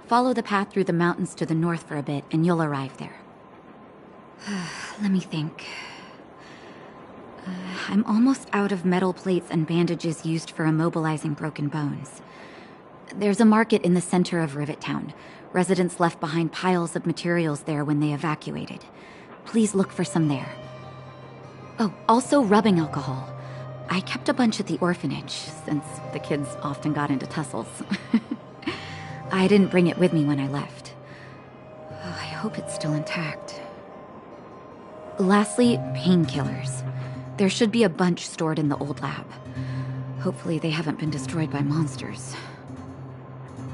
Follow the path through the mountains to the north for a bit, and you'll arrive there. Let me think. I'm almost out of metal plates and bandages used for immobilizing broken bones. There's a market in the center of Rivet Town. Residents left behind piles of materials there when they evacuated. Please look for some there. Oh, also rubbing alcohol. I kept a bunch at the orphanage, since the kids often got into tussles. I didn't bring it with me when I left. Oh, I hope it's still intact. Lastly, painkillers. There should be a bunch stored in the old lab. Hopefully they haven't been destroyed by monsters.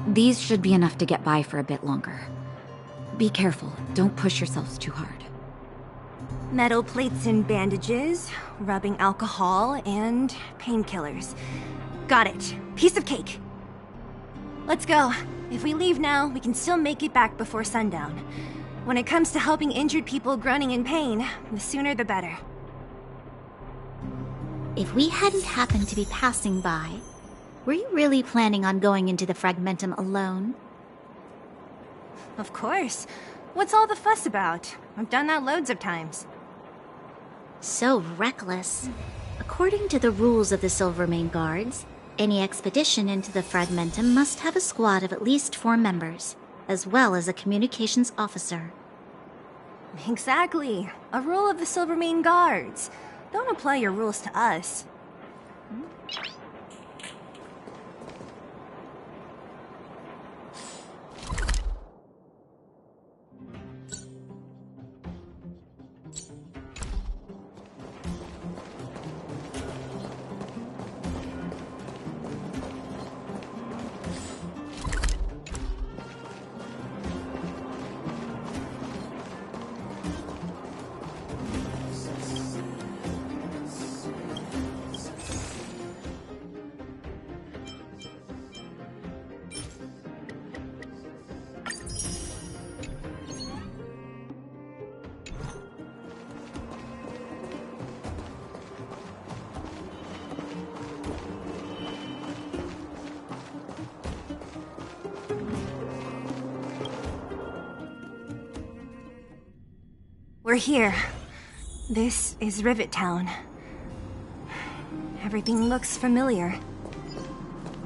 These should be enough to get by for a bit longer. Be careful, don't push yourselves too hard. Metal plates and bandages, rubbing alcohol, and painkillers. Got it. Piece of cake. Let's go. If we leave now, we can still make it back before sundown. When it comes to helping injured people groaning in pain, the sooner the better. If we hadn't happened to be passing by, were you really planning on going into the Fragmentum alone? Of course. What's all the fuss about? I've done that loads of times. So reckless. According to the rules of the Silvermane Guards, any expedition into the Fragmentum must have a squad of at least 4 members, as well as a communications officer. Exactly. A rule of the Silvermane Guards. Don't apply your rules to us. We're here. This is Rivet Town. Everything looks familiar.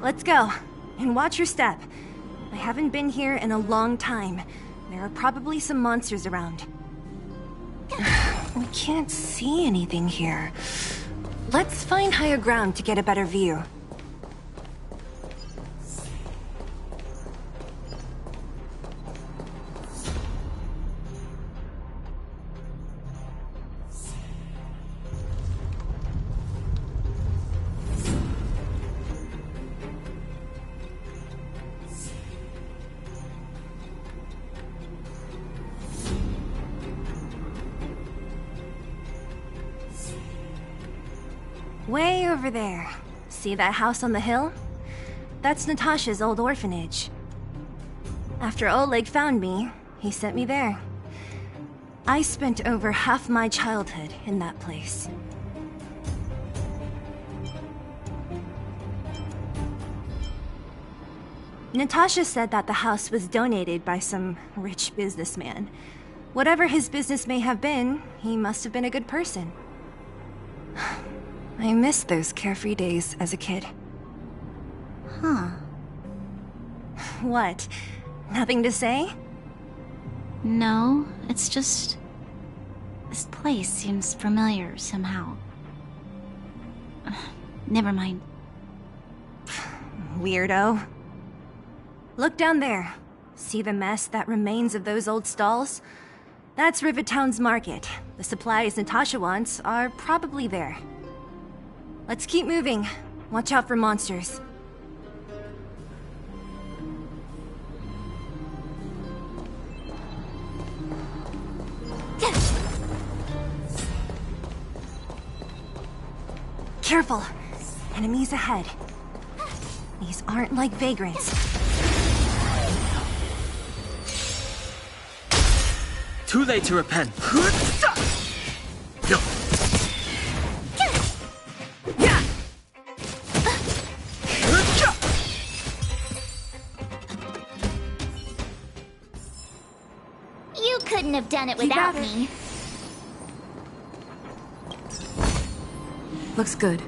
Let's go, and watch your step. I haven't been here in a long time. There are probably some monsters around. We can't see anything here. Let's find higher ground to get a better view. Way over there. See that house on the hill? That's Natasha's old orphanage. After Oleg found me, he sent me there. I spent over half my childhood in that place. Natasha said that the house was donated by some rich businessman. Whatever his business may have been, he must have been a good person. I miss those carefree days as a kid. Huh. What? Nothing to say? No, it's just... this place seems familiar somehow. Never mind. Weirdo. Look down there. See the mess that remains of those old stalls? That's Rivet Town's market. The supplies Natasha wants are probably there. Let's keep moving. Watch out for monsters. Careful! Enemies ahead. These aren't like vagrants. Too late to repent. You couldn't have done it without me. Looks good.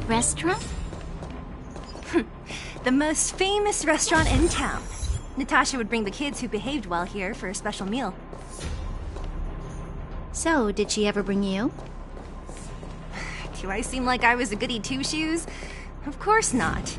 Restaurant? The most famous restaurant in town. Natasha would bring the kids who behaved well here for a special meal. So, did she ever bring you? Do I seem like I was a goody two-shoes? Of course not.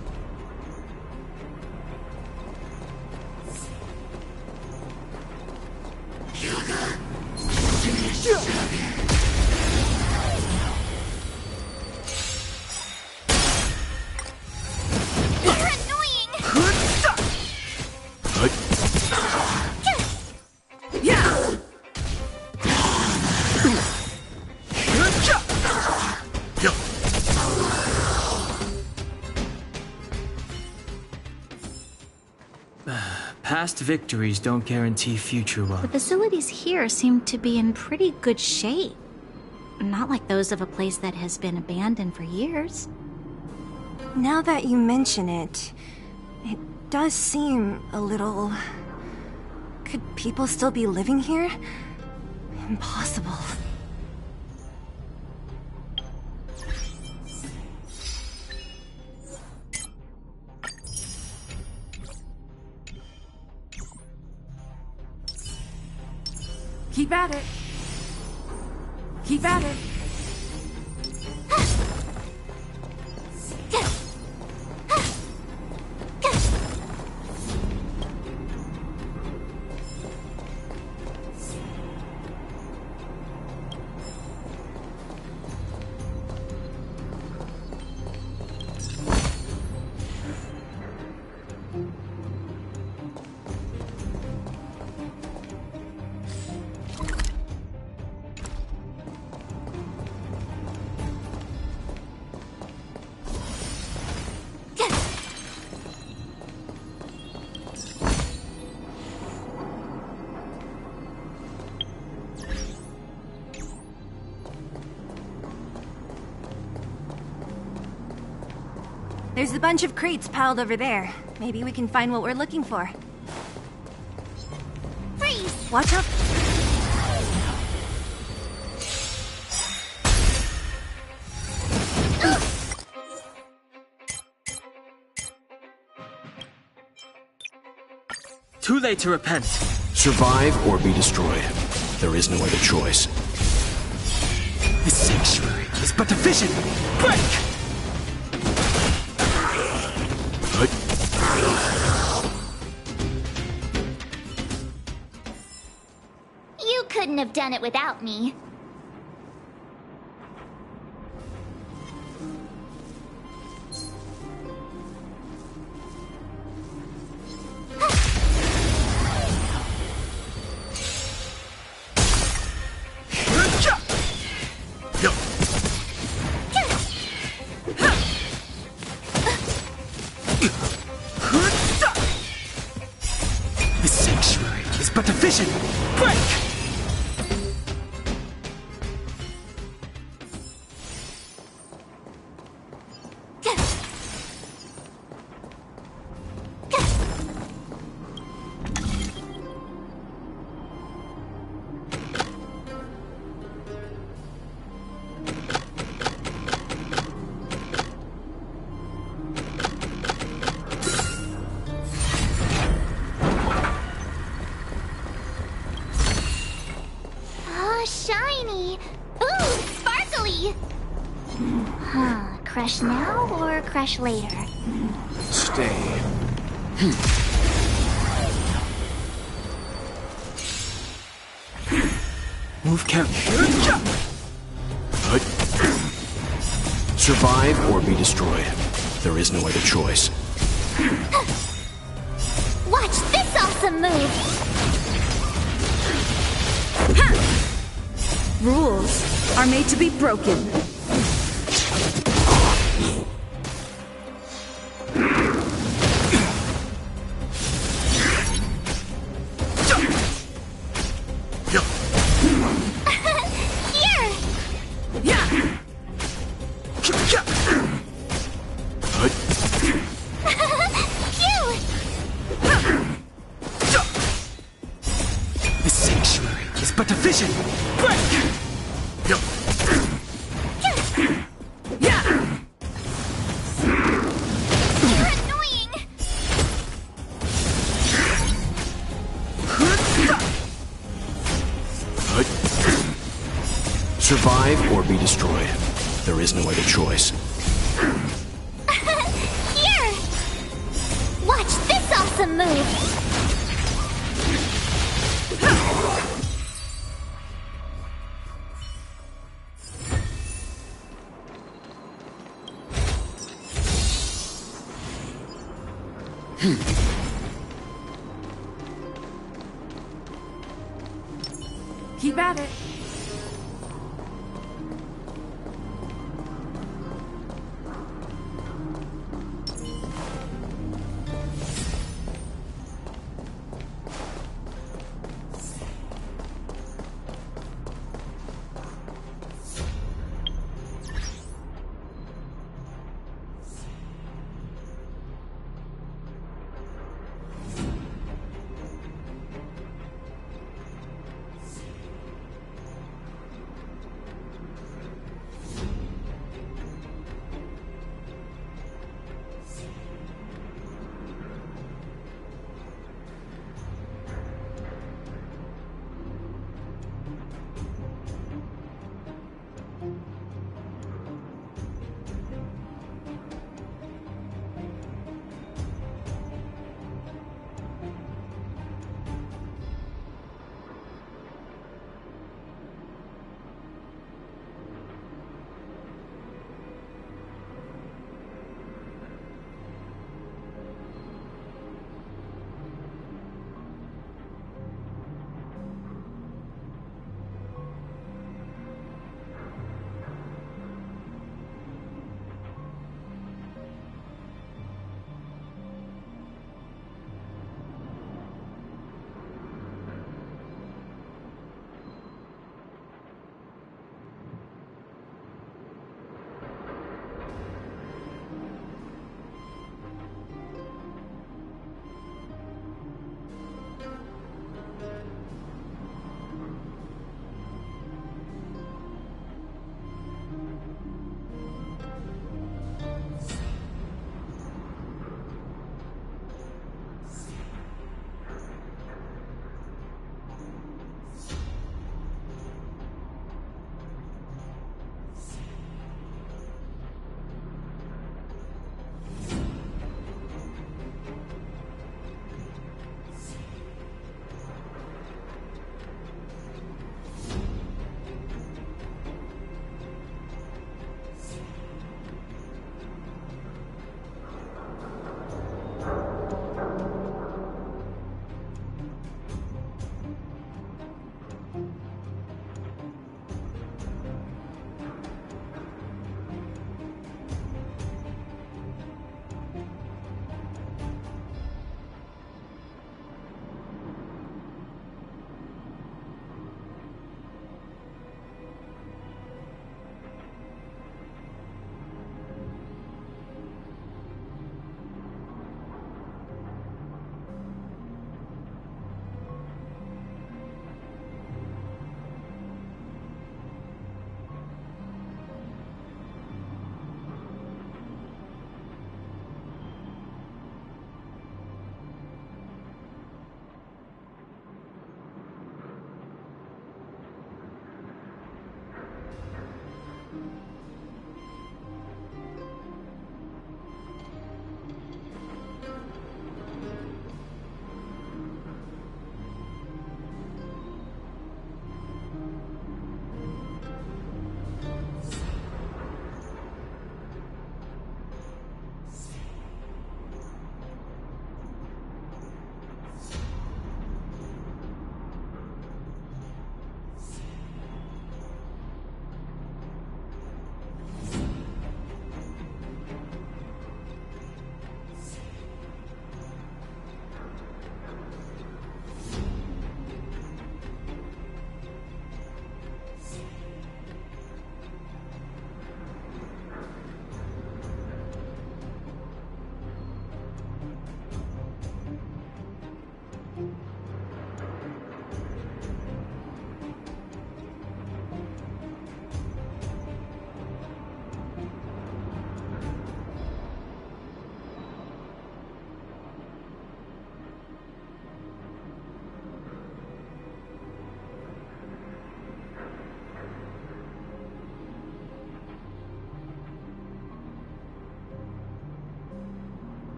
Past victories don't guarantee future ones. The facilities here seem to be in pretty good shape. Not like those of a place that has been abandoned for years. Now that you mention it, it does seem a little... Could people still be living here? Impossible. Keep at it. Keep at it. There's a bunch of crates piled over there. Maybe we can find what we're looking for. Freeze! Watch out! Too late to repent. Survive or be destroyed. There is no other choice. This sanctuary is but a vision. Break! You couldn't have done it without me. This sanctuary is but a vision. Break! Shiny! Ooh, sparkly! Huh, crush now or crush later? Stay. Move carefully. Survive or be destroyed. There is no other choice. Watch this awesome move! Rules are made to be broken. Vision! Break! You're annoying! Survive or be destroyed. There is no other choice. Here! Watch this awesome move! Keep at it.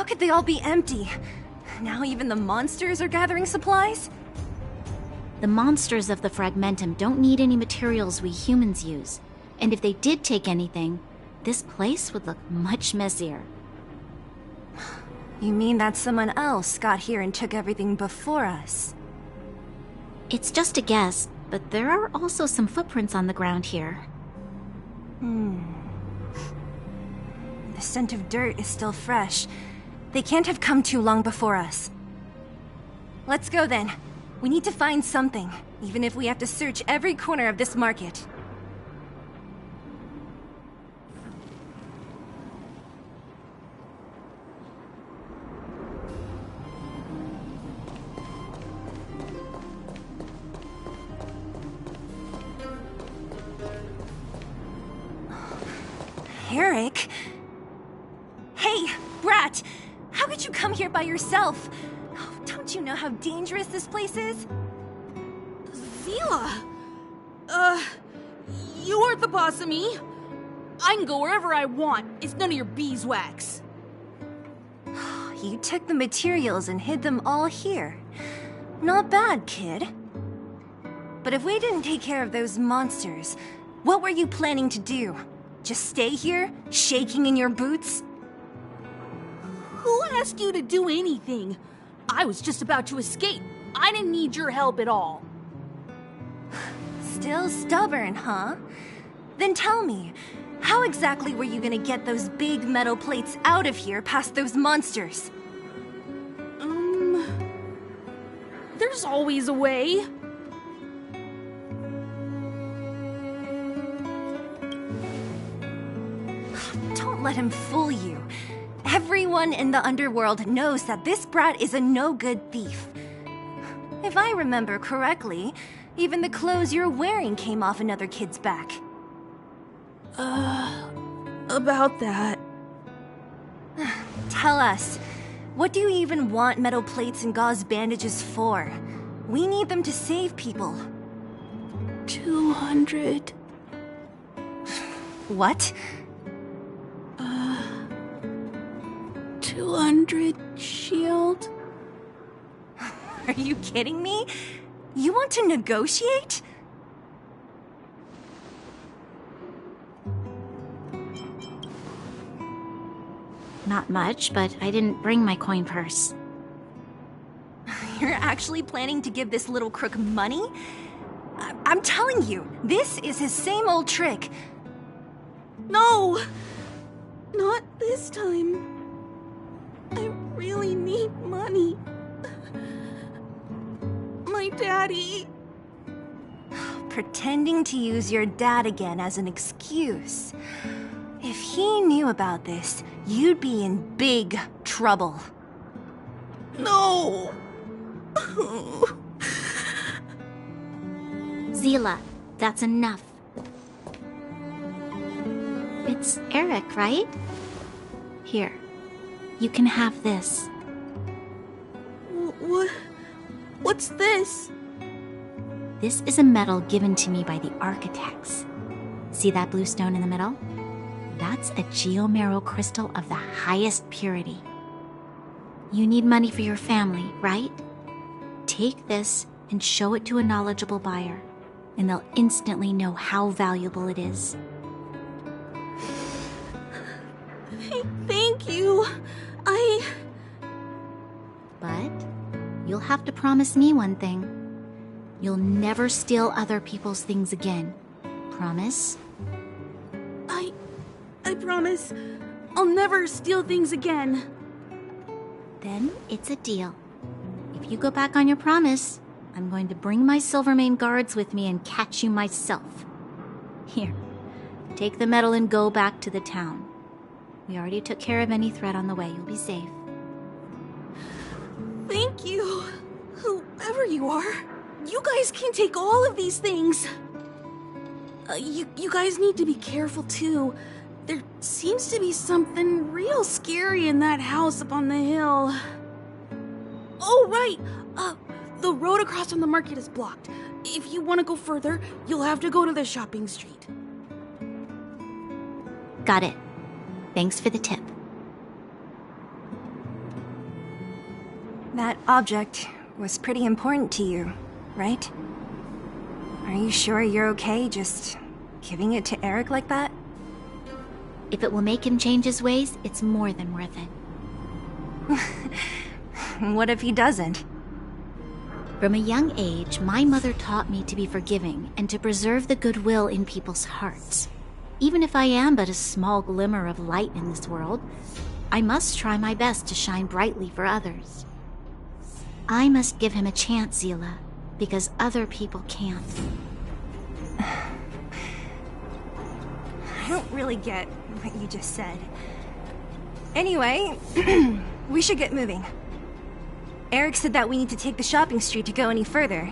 How could they all be empty? Now even the monsters are gathering supplies? The monsters of the Fragmentum don't need any materials we humans use. And if they did take anything, this place would look much messier. You mean that someone else got here and took everything before us? It's just a guess, but there are also some footprints on the ground here. The scent of dirt is still fresh. They can't have come too long before us. Let's go then. We need to find something, even if we have to search every corner of this market. Eric? Hey, Brat! How could you come here by yourself? Oh, don't you know how dangerous this place is? Zila! You aren't the boss of me. I can go wherever I want. It's none of your beeswax. You took the materials and hid them all here. Not bad, kid. But if we didn't take care of those monsters, what were you planning to do? Just stay here, shaking in your boots? Who asked you to do anything? I was just about to escape. I didn't need your help at all. Still stubborn, huh? Then tell me, how exactly were you gonna get those big metal plates out of here past those monsters? There's always a way. Don't let him fool you. Everyone in the underworld knows that this brat is a no-good thief. If I remember correctly, even the clothes you're wearing came off another kid's back. About that. Tell us, what do you even want metal plates and gauze bandages for? We need them to save people. 200. What? 200 shield. Are you kidding me? You want to negotiate? Not much, but I didn't bring my coin purse. You're actually planning to give this little crook money? I'm telling you, this is his same old trick. No! Not this time. I really need money. My daddy. Pretending to use your dad again as an excuse. If he knew about this, you'd be in big trouble. No! Zila, that's enough. It's Eric, right? Here, you can have this. What's this? This is a medal given to me by the architects. See that blue stone in the middle? That's a geomarrow crystal of the highest purity. You need money for your family, right? Take this and show it to a knowledgeable buyer, and they'll instantly know how valuable it is. Thank you. But you'll have to promise me one thing. You'll never steal other people's things again. Promise? I promise. I'll never steal things again. Then it's a deal. If you go back on your promise, I'm going to bring my Silvermane guards with me and catch you myself. Here, take the medal and go back to the town. We already took care of any threat on the way. You'll be safe. Thank you. Whoever you are, you guys can take all of these things. You guys need to be careful too. There seems to be something real scary in that house up on the hill. Oh, right. The road across from the market is blocked. If you want to go further, you'll have to go to the shopping street. Got it. Thanks for the tip. That object was pretty important to you, right? Are you sure you're okay just giving it to Eric like that? If it will make him change his ways, it's more than worth it. What if he doesn't? From a young age, my mother taught me to be forgiving and to preserve the goodwill in people's hearts. Even if I am but a small glimmer of light in this world, I must try my best to shine brightly for others. I must give him a chance, Zila, because other people can't. I don't really get what you just said. Anyway, we should get moving. Eric said that we need to take the shopping street to go any further.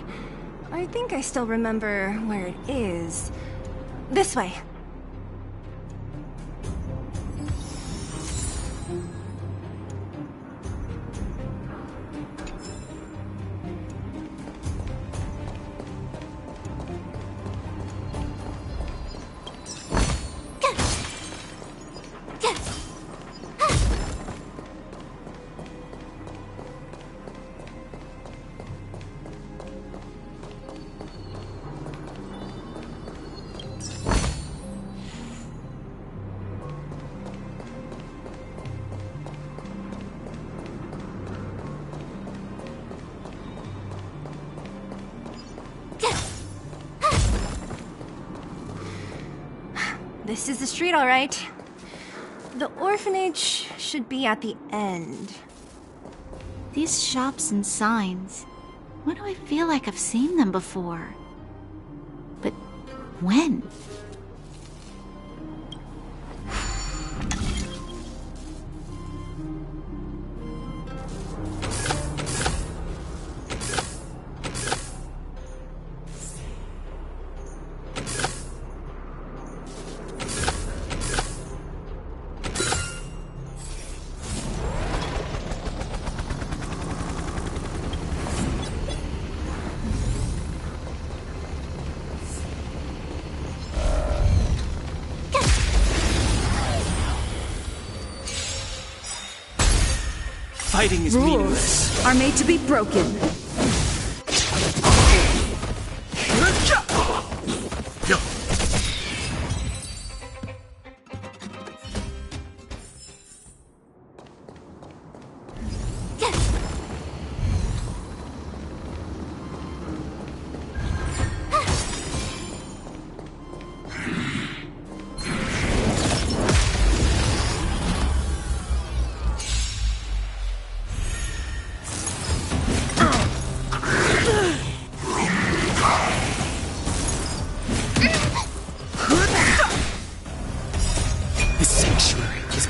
I think I still remember where it is. This way. This is the street, all right. The orphanage should be at the end. These shops and signs, why do I feel like I've seen them before? But when? Fighting is meaningless. Rules are made to be broken.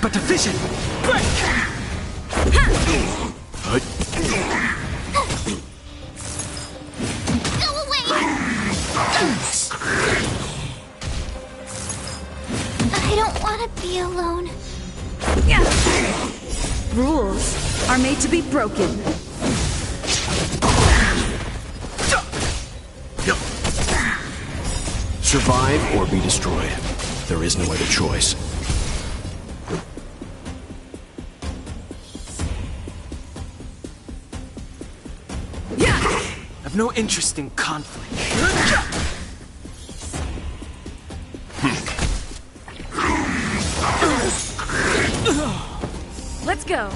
But a vision! Break! Go away! I don't want to be alone. Rules are made to be broken. Survive or be destroyed. There is no other choice. I've no interest in conflict. Let's go.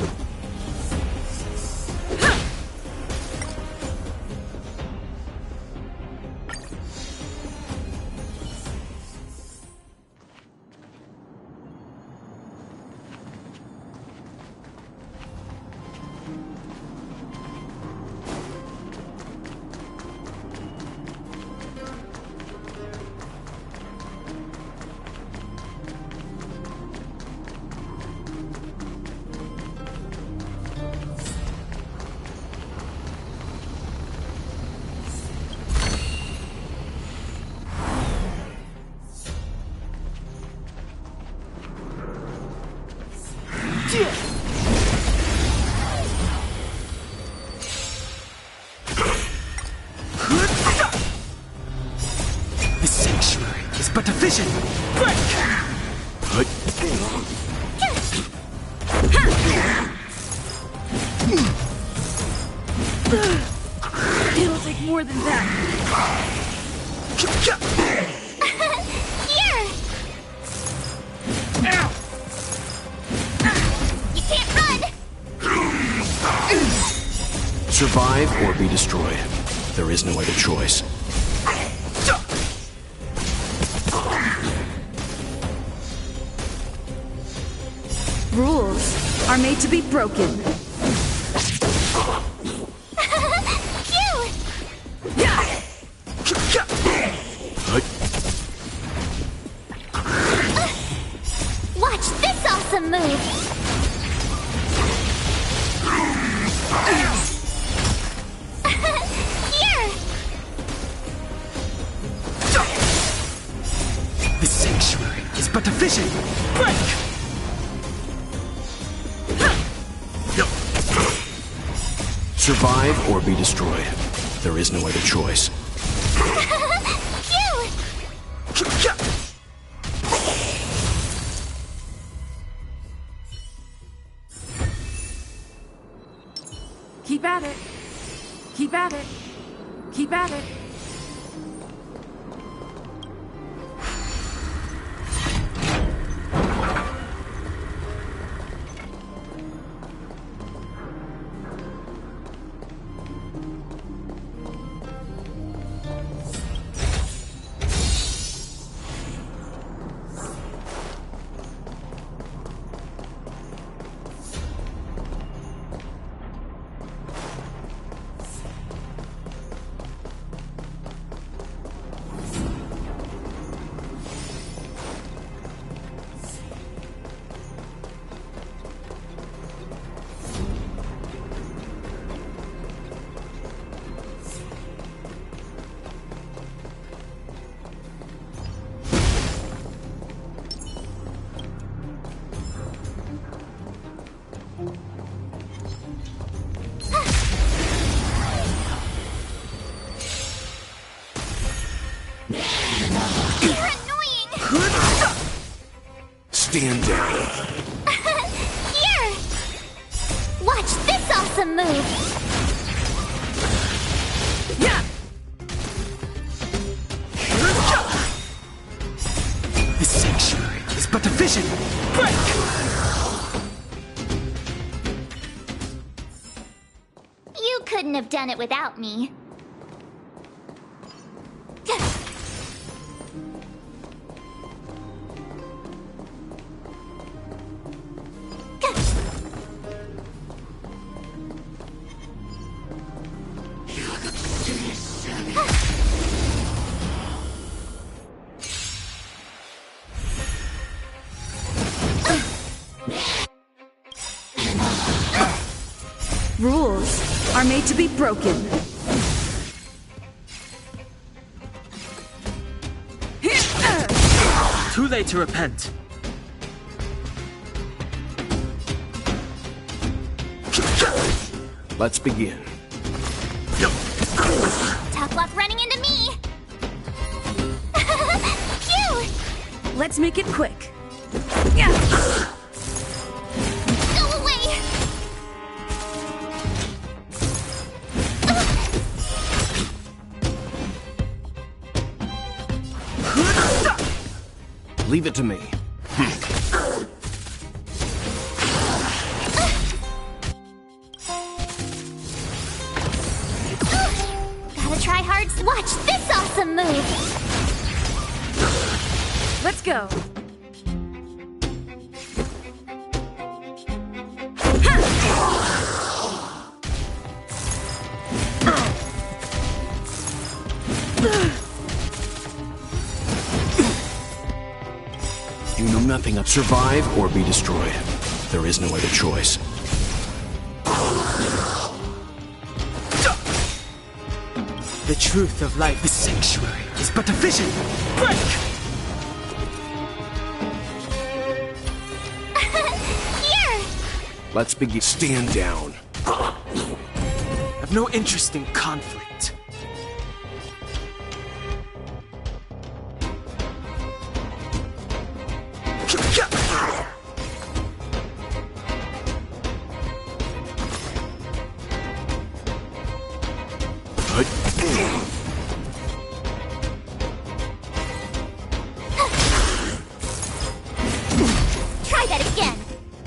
The sanctuary is but a vision. Break! It'll take more than that. Here! You can't run! Survive or be destroyed. There is no other choice. Rules are made to be broken. Watch this awesome move! Here! The sanctuary is but a vision. Break! Survive or be destroyed. There is no other choice. Keep at it. Keep at it. Keep at it. Stand down. Here! Watch this awesome move! The sanctuary is but a vision. Break! You couldn't have done it without me. Rules are made to be broken. Too late to repent. Let's begin. Tough luck running into me! Phew! Let's make it quick. Go away! Leave it to me. Gotta try hard. Watch this awesome move! Let's go. You know nothing of survive or be destroyed. There is no other choice. The truth of life, the sanctuary, is but a vision. Break! Here! Let's begin. Stand down. I've no interest in conflict.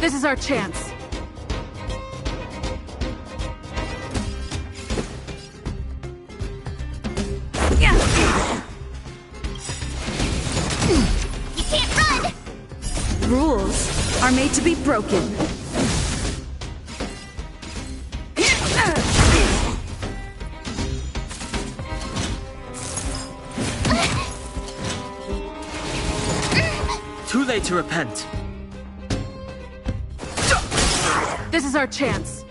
This is our chance. You can't run! Rules are made to be broken. Too late to repent. This is our chance.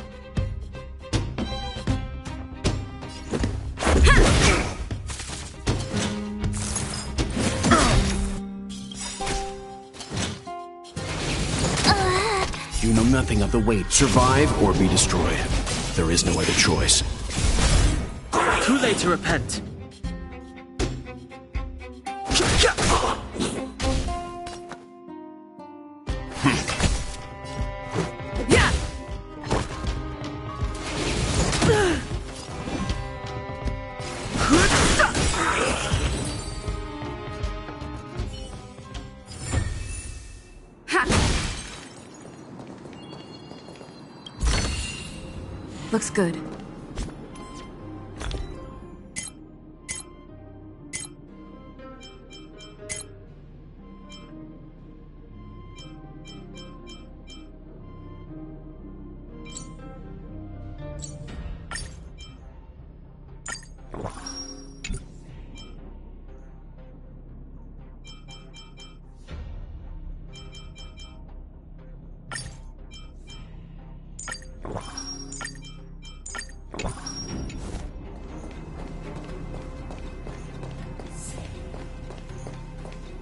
You know nothing of the weight. Survive or be destroyed. There is no other choice. Too late to repent. Looks good.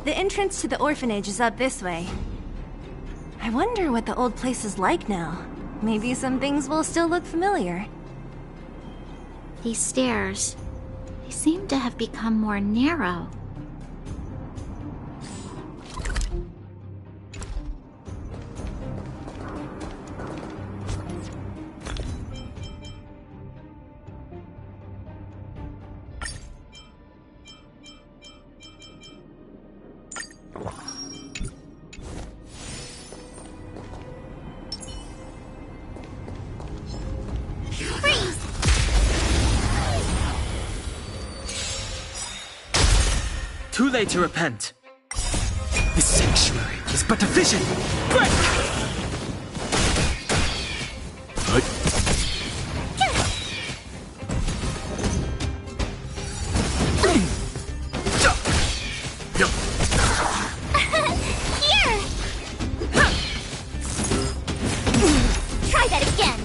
The entrance to the orphanage is up this way. I wonder what the old place is like now. Maybe some things will still look familiar. These stairs, they seem to have become more narrow. Too late to repent. This sanctuary is but a vision. Break! Here! Try that again.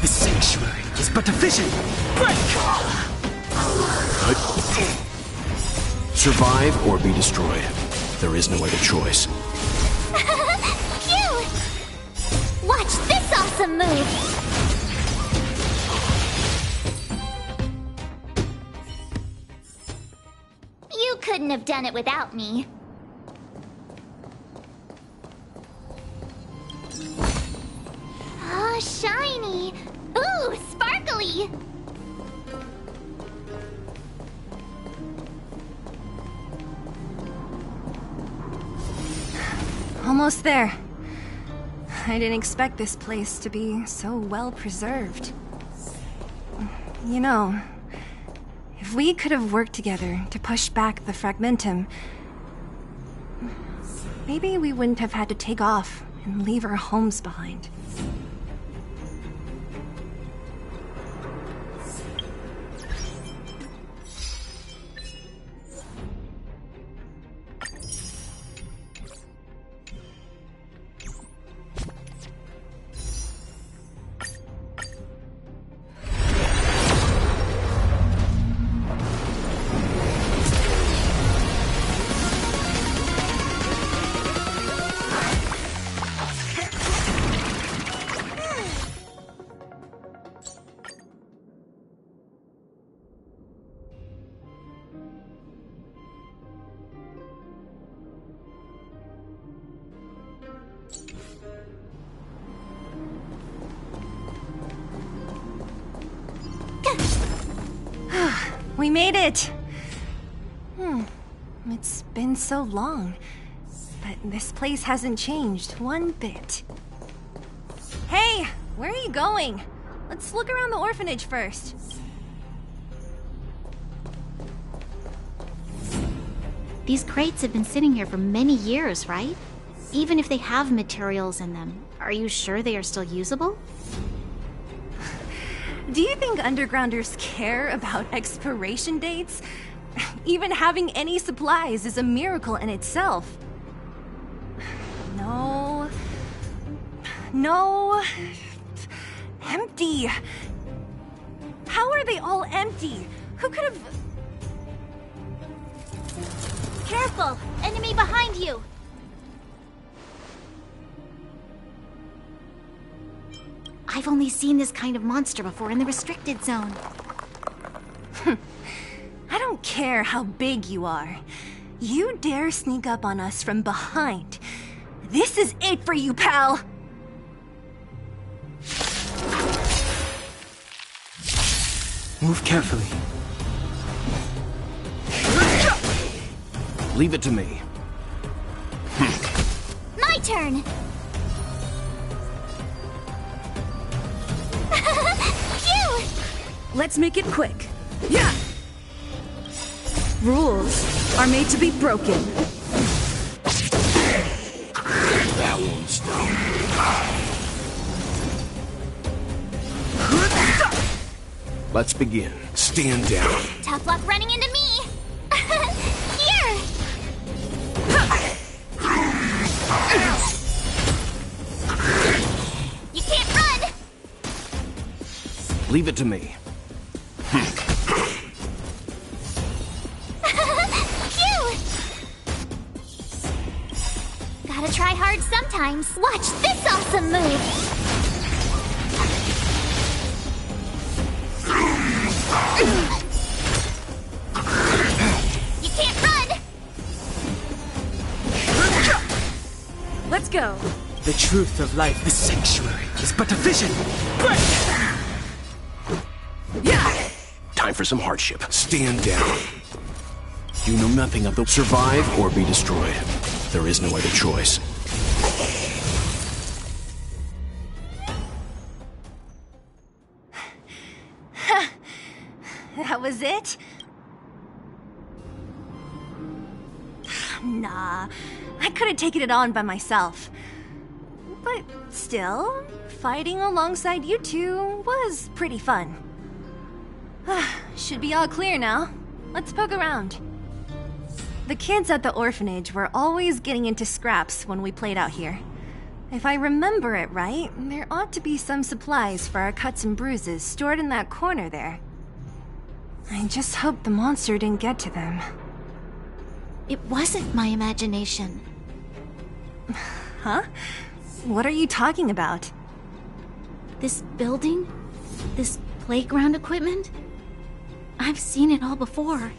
This sanctuary is but a vision. Break! Survive or be destroyed. There is no other choice. Phew! Watch this awesome move! You couldn't have done it without me. Oh, shiny! Ooh, sparkly! Almost there. I didn't expect this place to be so well preserved. You know, if we could have worked together to push back the Fragmentum, maybe we wouldn't have had to take off and leave our homes behind. We made it! It's been so long. but this place hasn't changed one bit. Hey, where are you going? Let's look around the orphanage first. These crates have been sitting here for many years, right? Even if they have materials in them, are you sure they are still usable? Do you think undergrounders care about expiration dates? Even having any supplies is a miracle in itself. No. No. Empty. How are they all empty? Who could have... Careful! Enemy behind you! I've only seen this kind of monster before in the restricted zone. I don't care how big you are. You dare sneak up on us from behind. This is it for you, pal! Move carefully. Leave it to me. My turn! Phew! Let's make it quick. Yeah! Rules are made to be broken. That won't stop. Let's begin. Stand down. Tough luck running into me! Here! You can't run! Leave it to me. Phew! Gotta try hard sometimes. Watch this awesome move! You can't run! Let's go. The truth of life, the sanctuary, is but a vision. Yeah! Time for some hardship. Stand down. You know nothing of the survive or be destroyed. There is no other choice. That was it? Nah, I could have taken it on by myself. But still, fighting alongside you two was pretty fun. Should be all clear now. Let's poke around. The kids at the orphanage were always getting into scraps when we played out here. If I remember it right, there ought to be some supplies for our cuts and bruises stored in that corner there. I just hope the monster didn't get to them. It wasn't my imagination. Huh? What are you talking about? This building? This playground equipment? I've seen it all before.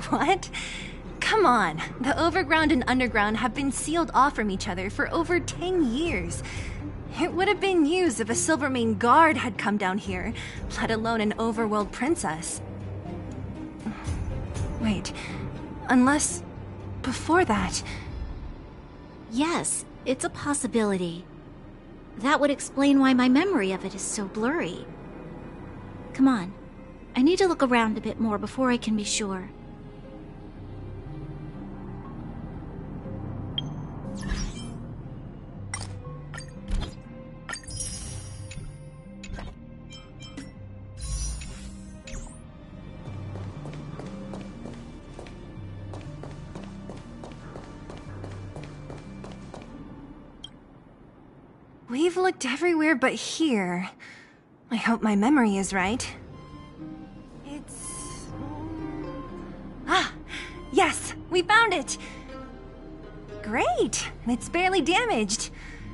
What? Come on. The overground and underground have been sealed off from each other for over 10 years. It would have been used if a Silvermane guard had come down here, let alone an overworld princess. Wait, unless... before that... Yes, it's a possibility. That would explain why my memory of it is so blurry. Come on. I need to look around a bit more before I can be sure. We've looked everywhere but here. I hope my memory is right. It's... Ah! Yes! We found it! Great! It's barely damaged.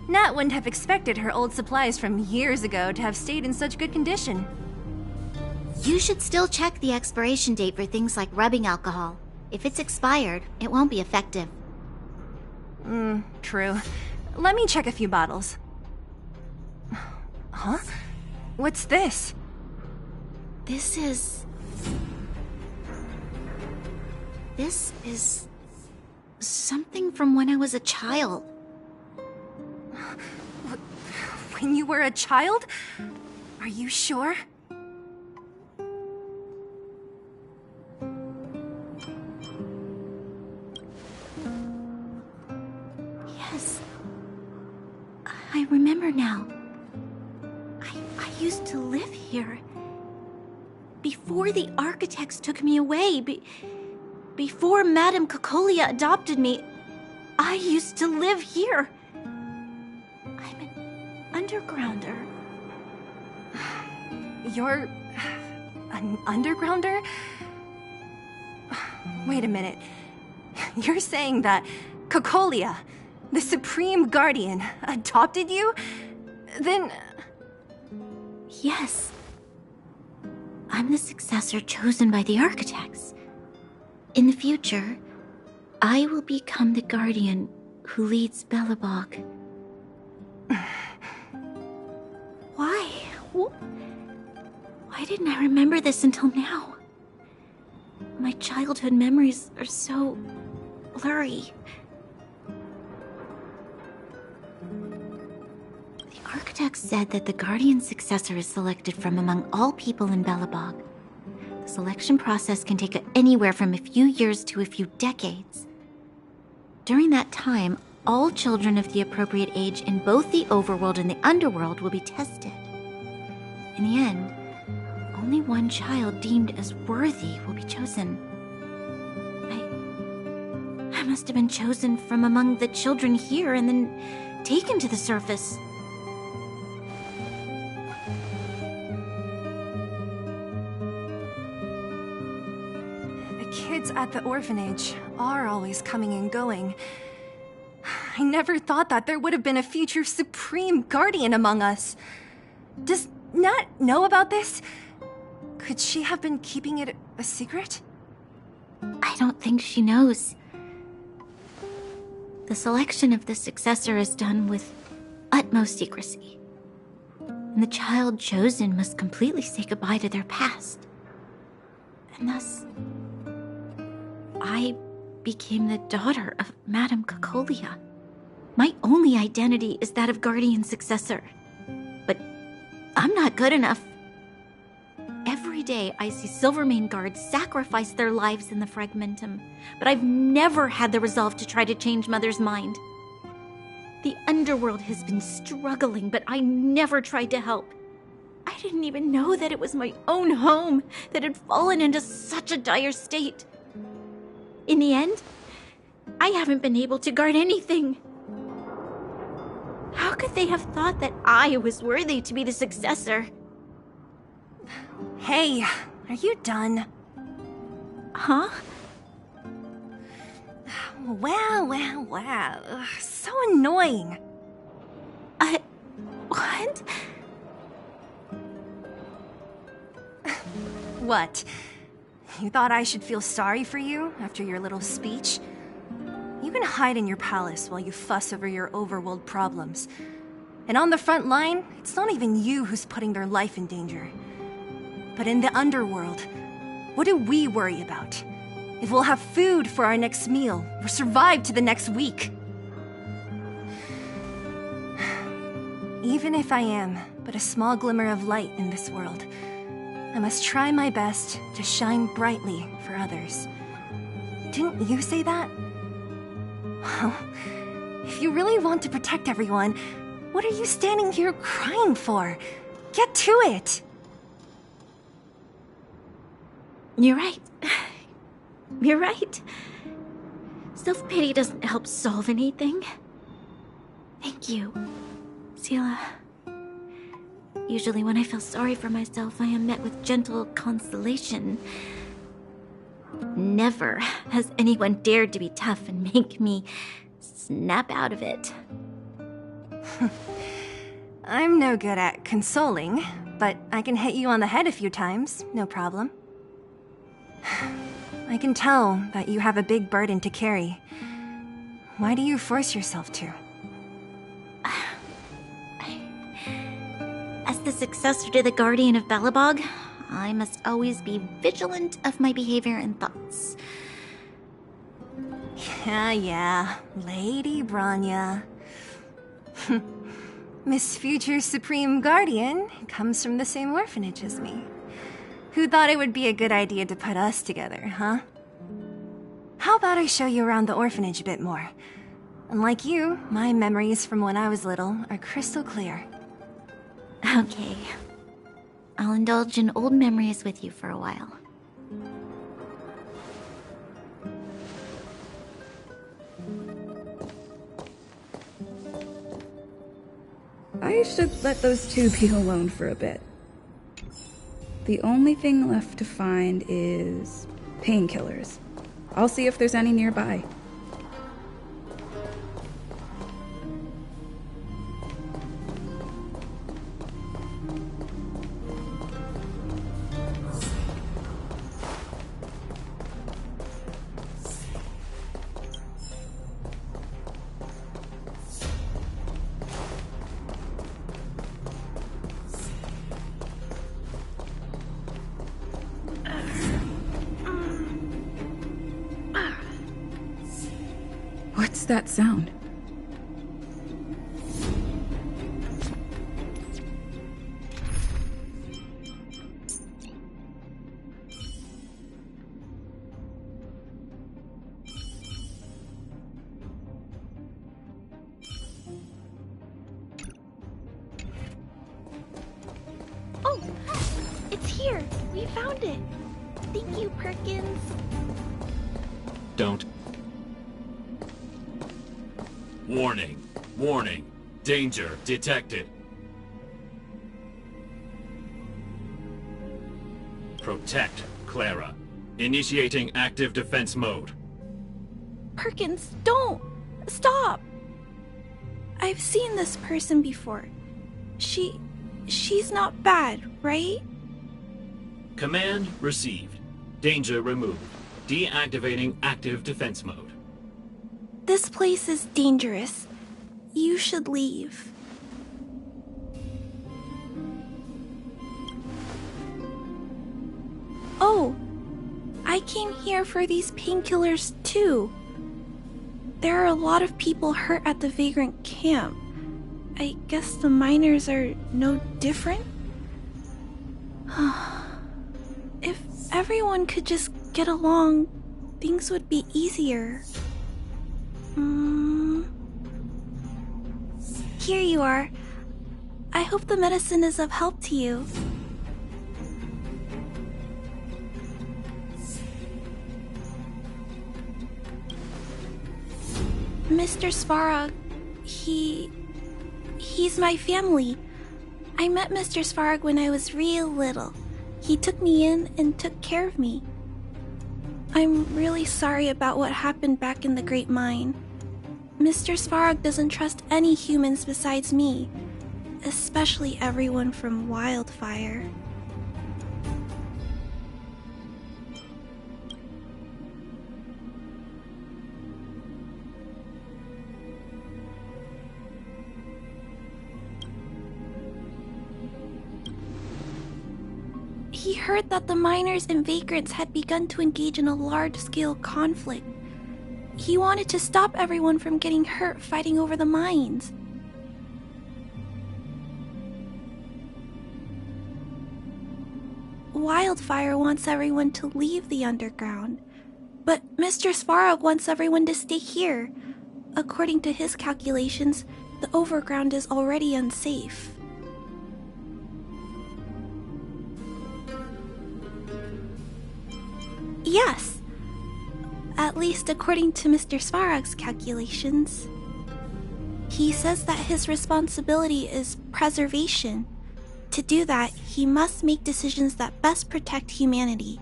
Nat wouldn't have expected her old supplies from years ago to have stayed in such good condition. You should still check the expiration date for things like rubbing alcohol. If it's expired, it won't be effective. True. Let me check a few bottles. Huh? What's this? This is Something from when I was a child. When you were a child? Are you sure? Yes. I remember now. I used to live here. Before the architects took me away, before Madame Cocolia adopted me, I used to live here. I'm an undergrounder. You're an undergrounder? Wait a minute. You're saying that Cocolia, the Supreme Guardian, adopted you? Then... Yes. I'm the successor chosen by the architects. In the future, I will become the guardian who leads Belobog. Why? Why didn't I remember this until now? My childhood memories are so blurry. The architects said that the guardian successor is selected from among all people in Belobog. The selection process can take anywhere from a few years to a few decades. During that time, all children of the appropriate age in both the overworld and the underworld will be tested. In the end, only one child deemed as worthy will be chosen. I must have been chosen from among the children here and then taken to the surface. The kids at the orphanage are always coming and going. I never thought that there would have been a future Supreme Guardian among us. Does Nat know about this? Could she have been keeping it a secret? I don't think she knows. The selection of the successor is done with utmost secrecy. And the child chosen must completely say goodbye to their past. And thus, I became the daughter of Madame Cocolia. My only identity is that of guardian successor. But I'm not good enough. Every day I see Silvermane guards sacrifice their lives in the Fragmentum, but I've never had the resolve to try to change Mother's mind. The underworld has been struggling, but I never tried to help. I didn't even know that it was my own home that had fallen into such a dire state. In the end, I haven't been able to guard anything. How could they have thought that I was worthy to be the successor? Hey, are you done? Huh? Wow. Ugh, so annoying. What? What? You thought I should feel sorry for you after your little speech? You can hide in your palace while you fuss over your overworld problems. And on the front line, it's not even you who's putting their life in danger. But in the underworld, what do we worry about? If we'll have food for our next meal, or survive to the next week. Even if I am but a small glimmer of light in this world, I must try my best to shine brightly for others. Didn't you say that? Well, if you really want to protect everyone, what are you standing here crying for? Get to it! You're right. You're right. Self-pity doesn't help solve anything. Thank you, Sela. Usually when I feel sorry for myself, I am met with gentle consolation. Never has anyone dared to be tough and make me snap out of it. I'm no good at consoling, but I can hit you on the head a few times, no problem. I can tell that you have a big burden to carry. Why do you force yourself to? As the successor to the Guardian of Belobog, I must always be vigilant of my behavior and thoughts. Yeah, Lady Branya. Miss Future's Supreme Guardian comes from the same orphanage as me. Who thought it would be a good idea to put us together, huh? How about I show you around the orphanage a bit more? Unlike you, my memories from when I was little are crystal clear. Okay. I'll indulge in old memories with you for a while. I should let those two be alone for a bit. The only thing left to find is painkillers. I'll see if there's any nearby. What's that sound? Oh, it's here. We found it. Thank you, Perkins. Don't. Warning. Warning. Danger detected. Protect Clara. Initiating active defense mode. Perkins, don't! Stop! I've seen this person before. She's not bad, right? Command received. Danger removed. Deactivating active defense mode. This place is dangerous. You should leave. Oh, I came here for these painkillers too. There are a lot of people hurt at the Vagrant camp. I guess the miners are no different? If everyone could just get along, things would be easier. Here you are. I hope the medicine is of help to you. Mr. Svarog, he's my family. I met Mr. Svarog when I was real little. He took me in and took care of me. I'm really sorry about what happened back in the Great Mine. Mr. Svarog doesn't trust any humans besides me, especially everyone from Wildfire. He heard that the miners and vagrants had begun to engage in a large-scale conflict. He wanted to stop everyone from getting hurt fighting over the mines. Wildfire wants everyone to leave the underground, but Mr. Svarog wants everyone to stay here. According to his calculations, the overground is already unsafe. Yes. At least according to Mr. Svarog's calculations. He says that his responsibility is preservation. To do that, he must make decisions that best protect humanity.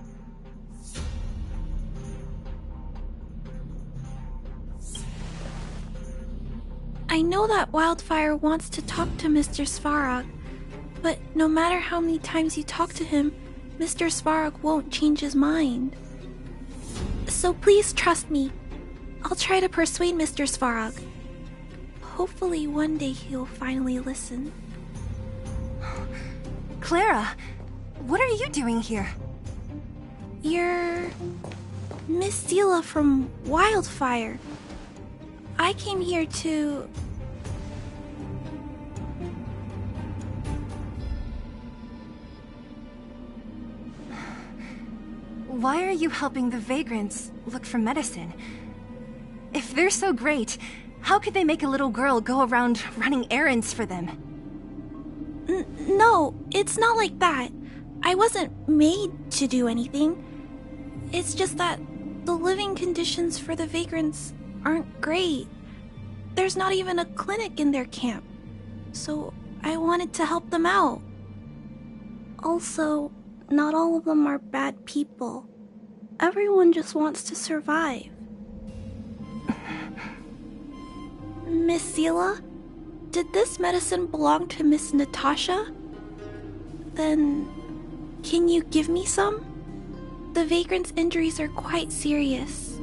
I know that Wildfire wants to talk to Mr. Svarog, but no matter how many times you talk to him, Mr. Svarog won't change his mind. So please trust me. I'll try to persuade Mr. Svarog. Hopefully one day he'll finally listen. Clara, what are you doing here? You're Miss Sela from Wildfire. I came here to... Why are you helping the vagrants look for medicine? If they're so great, how could they make a little girl go around running errands for them? No, it's not like that. I wasn't made to do anything. It's just that the living conditions for the vagrants aren't great. There's not even a clinic in their camp. So I wanted to help them out. Also, not all of them are bad people. Everyone just wants to survive. Miss Sela, did this medicine belong to Miss Natasha? Then, can you give me some? The vagrant's injuries are quite serious.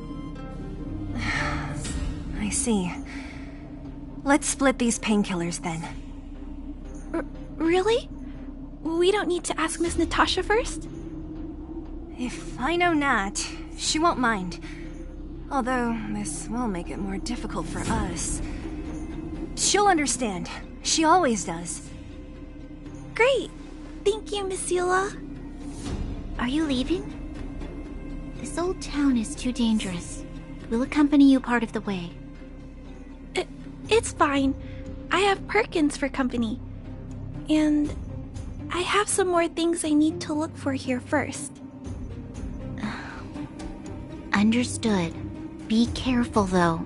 I see. Let's split these painkillers then. Really? We don't need to ask Miss Natasha first? If I know Nat, she won't mind. Although, this will make it more difficult for us. She'll understand. She always does. Great! Thank you, Miss Sela. Are you leaving? This old town is too dangerous. We'll accompany you part of the way. It's fine. I have Perkins for company. And I have some more things I need to look for here first. Understood. Be careful, though.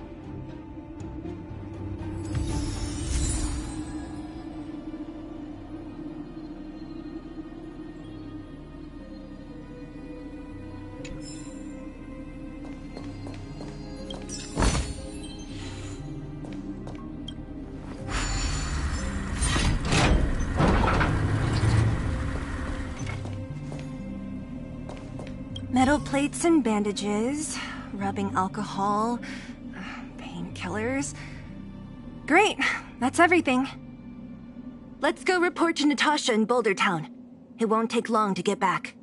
Metal plates and bandages, rubbing alcohol, painkillers. Great, that's everything. Let's go report to Natasha in Boulder Town. It won't take long to get back.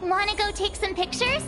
Wanna go take some pictures?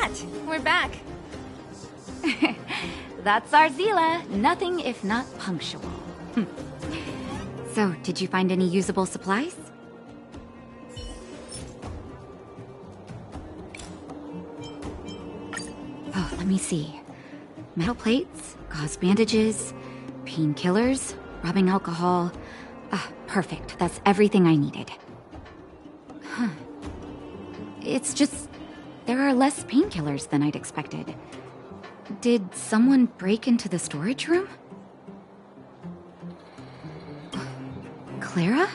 Nat, we're back. That's our Zila. Nothing if not punctual. So, did you find any usable supplies? Oh, let me see. Metal plates, gauze bandages, painkillers, rubbing alcohol. Ah, perfect. That's everything I needed. Huh. It's just... there are less painkillers than I'd expected. Did someone break into the storage room? Clara?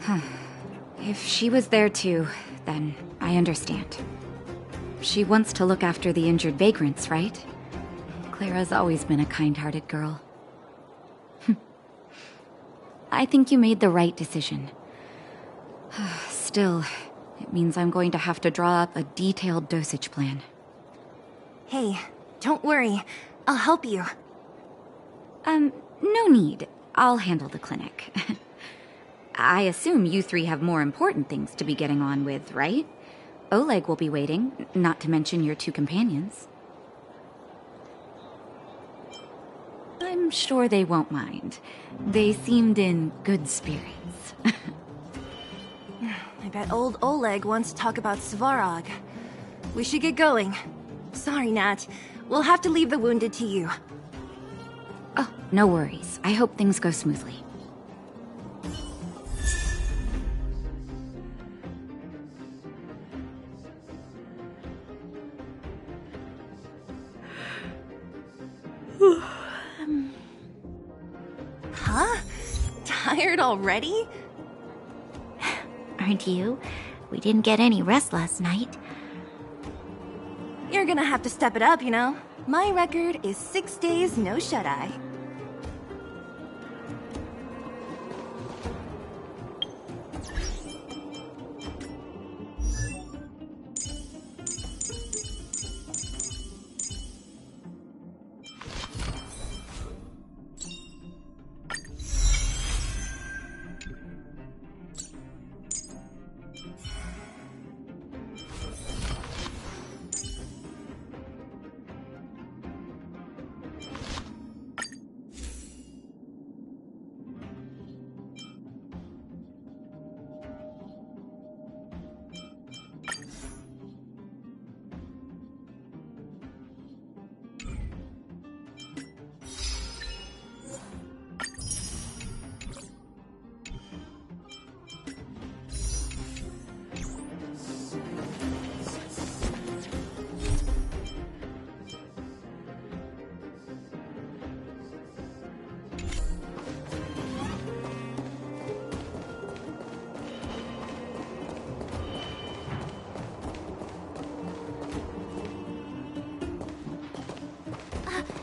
Huh. If she was there too, then I understand. She wants to look after the injured vagrants, right? Clara's always been a kind-hearted girl. I think you made the right decision. Still, it means I'm going to have to draw up a detailed dosage plan. Hey, don't worry. I'll help you. No need. I'll handle the clinic. I assume you three have more important things to be getting on with, right? Oleg will be waiting, not to mention your two companions. I'm sure they won't mind. They seemed in good spirits. I bet old Oleg wants to talk about Svarog. We should get going. Sorry, Nat. We'll have to leave the wounded to you. Oh, no worries. I hope things go smoothly. Huh? Tired already? Aren't you? We didn't get any rest last night. You're gonna have to step it up, you know? My record is 6 days no shut-eye.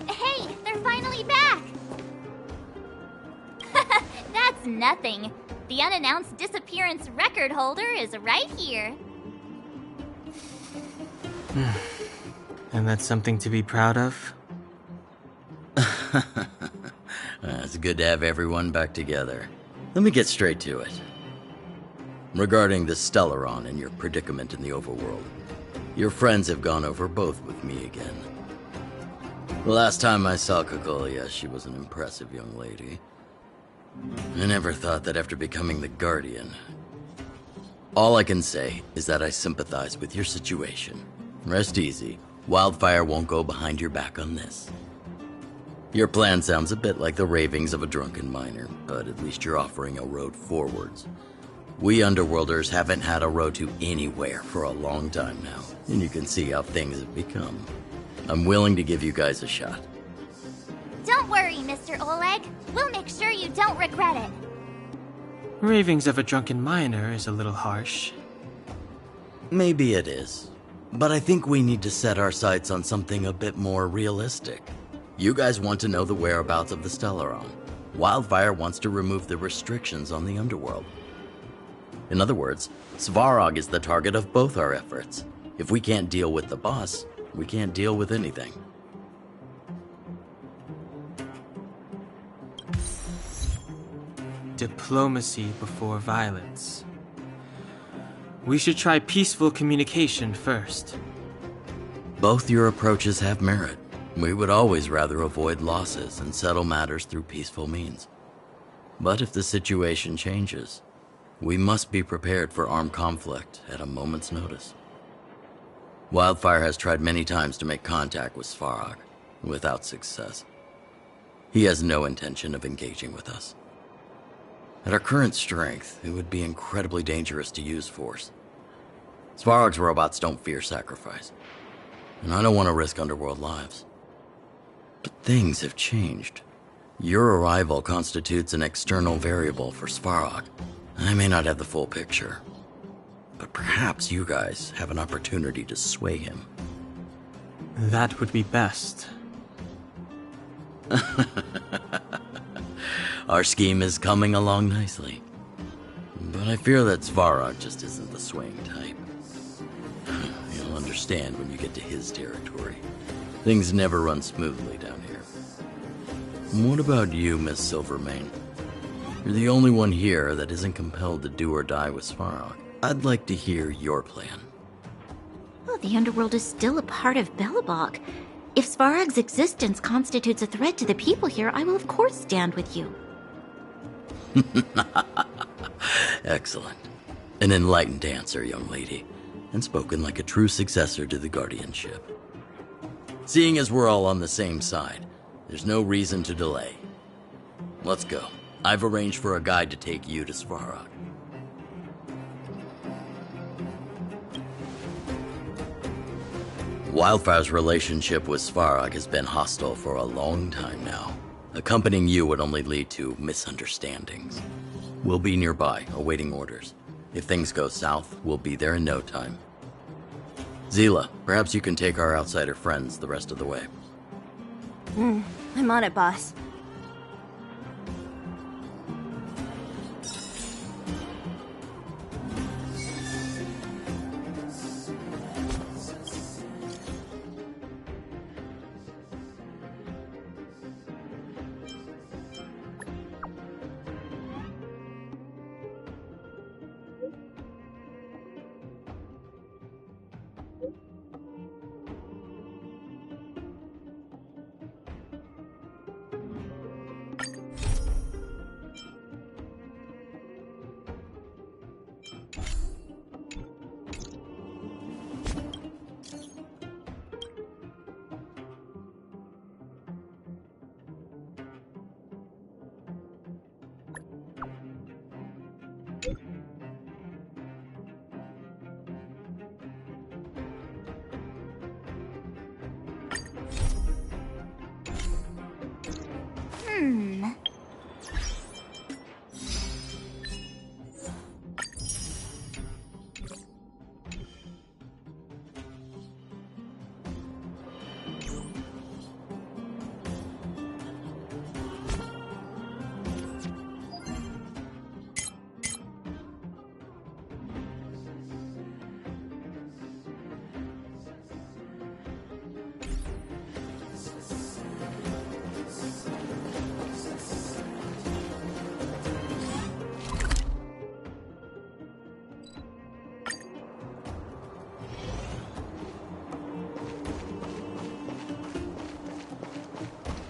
Hey, they're finally back! That's nothing. The unannounced disappearance record holder is right here. And that's something to be proud of? It's good to have everyone back together. Let me get straight to it. Regarding the Stellaron and your predicament in the overworld, your friends have gone over both with me again. The last time I saw Kokolia, she was an impressive young lady. I never thought that after becoming the Guardian. All I can say is that I sympathize with your situation. Rest easy. Wildfire won't go behind your back on this. Your plan sounds a bit like the ravings of a drunken miner, but at least you're offering a road forwards. We Underworlders haven't had a road to anywhere for a long time now, and you can see how things have become. I'm willing to give you guys a shot. Don't worry, Mr. Oleg. We'll make sure you don't regret it. Ravings of a drunken miner is a little harsh. Maybe it is, but I think we need to set our sights on something a bit more realistic. You guys want to know the whereabouts of the Stellaron. Wildfire wants to remove the restrictions on the Underworld. In other words, Svarog is the target of both our efforts. If we can't deal with the boss, we can't deal with anything. Diplomacy before violence. We should try peaceful communication first. Both your approaches have merit. We would always rather avoid losses and settle matters through peaceful means. But if the situation changes, we must be prepared for armed conflict at a moment's notice. Wildfire has tried many times to make contact with Svarog, without success. He has no intention of engaging with us. At our current strength, it would be incredibly dangerous to use force. Svarog's robots don't fear sacrifice, and I don't want to risk underworld lives. But things have changed. Your arrival constitutes an external variable for Svarog. I may not have the full picture, but perhaps you guys have an opportunity to sway him. That would be best. Our scheme is coming along nicely. But I fear that Svarog just isn't the swaying type. You'll understand when you get to his territory. Things never run smoothly down here. What about you, Miss Silvermane? You're the only one here that isn't compelled to do or die with Svarog. I'd like to hear your plan. Well, the underworld is still a part of Belobog. If Svarog's existence constitutes a threat to the people here, I will of course stand with you. Excellent. An enlightened answer, young lady, and spoken like a true successor to the guardianship. Seeing as we're all on the same side, there's no reason to delay. Let's go. I've arranged for a guide to take you to Svarog. Wildfire's relationship with Svarog has been hostile for a long time now. Accompanying you would only lead to misunderstandings. We'll be nearby, awaiting orders. If things go south, we'll be there in no time. Zila, perhaps you can take our outsider friends the rest of the way. I'm on it, boss.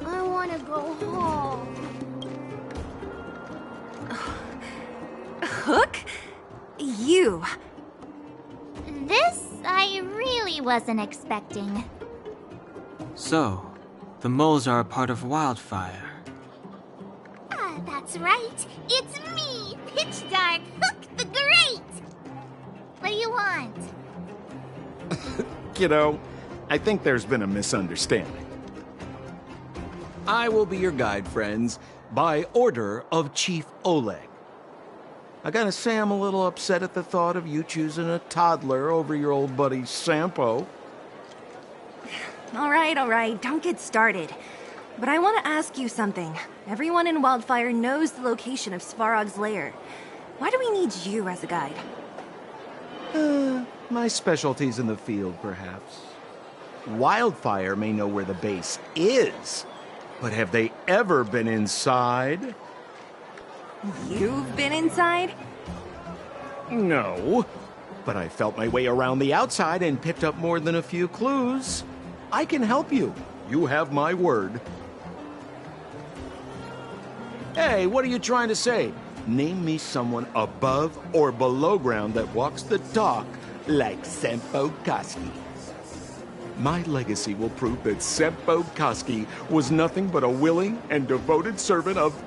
I want to go home. Hook? You. This I really wasn't expecting. So, the moles are a part of Wildfire. Ah, that's right. It's me, Pitch Dark Hook the Great. What do you want? Kiddo, I think there's been a misunderstanding. I will be your guide, friends, by order of Chief Oleg. I gotta say I'm a little upset at the thought of you choosing a toddler over your old buddy Sampo. All right, don't get started. But I want to ask you something. Everyone in Wildfire knows the location of Svarog's lair. Why do we need you as a guide? My specialty's in the field, perhaps. Wildfire may know where the base is, but have they ever been inside? You've been inside? No, but I felt my way around the outside and picked up more than a few clues. I can help you. You have my word. Hey, what are you trying to say? Name me someone above or below ground that walks the talk like Sempo Koski. My legacy will prove that Sempo Koski was nothing but a willing and devoted servant of...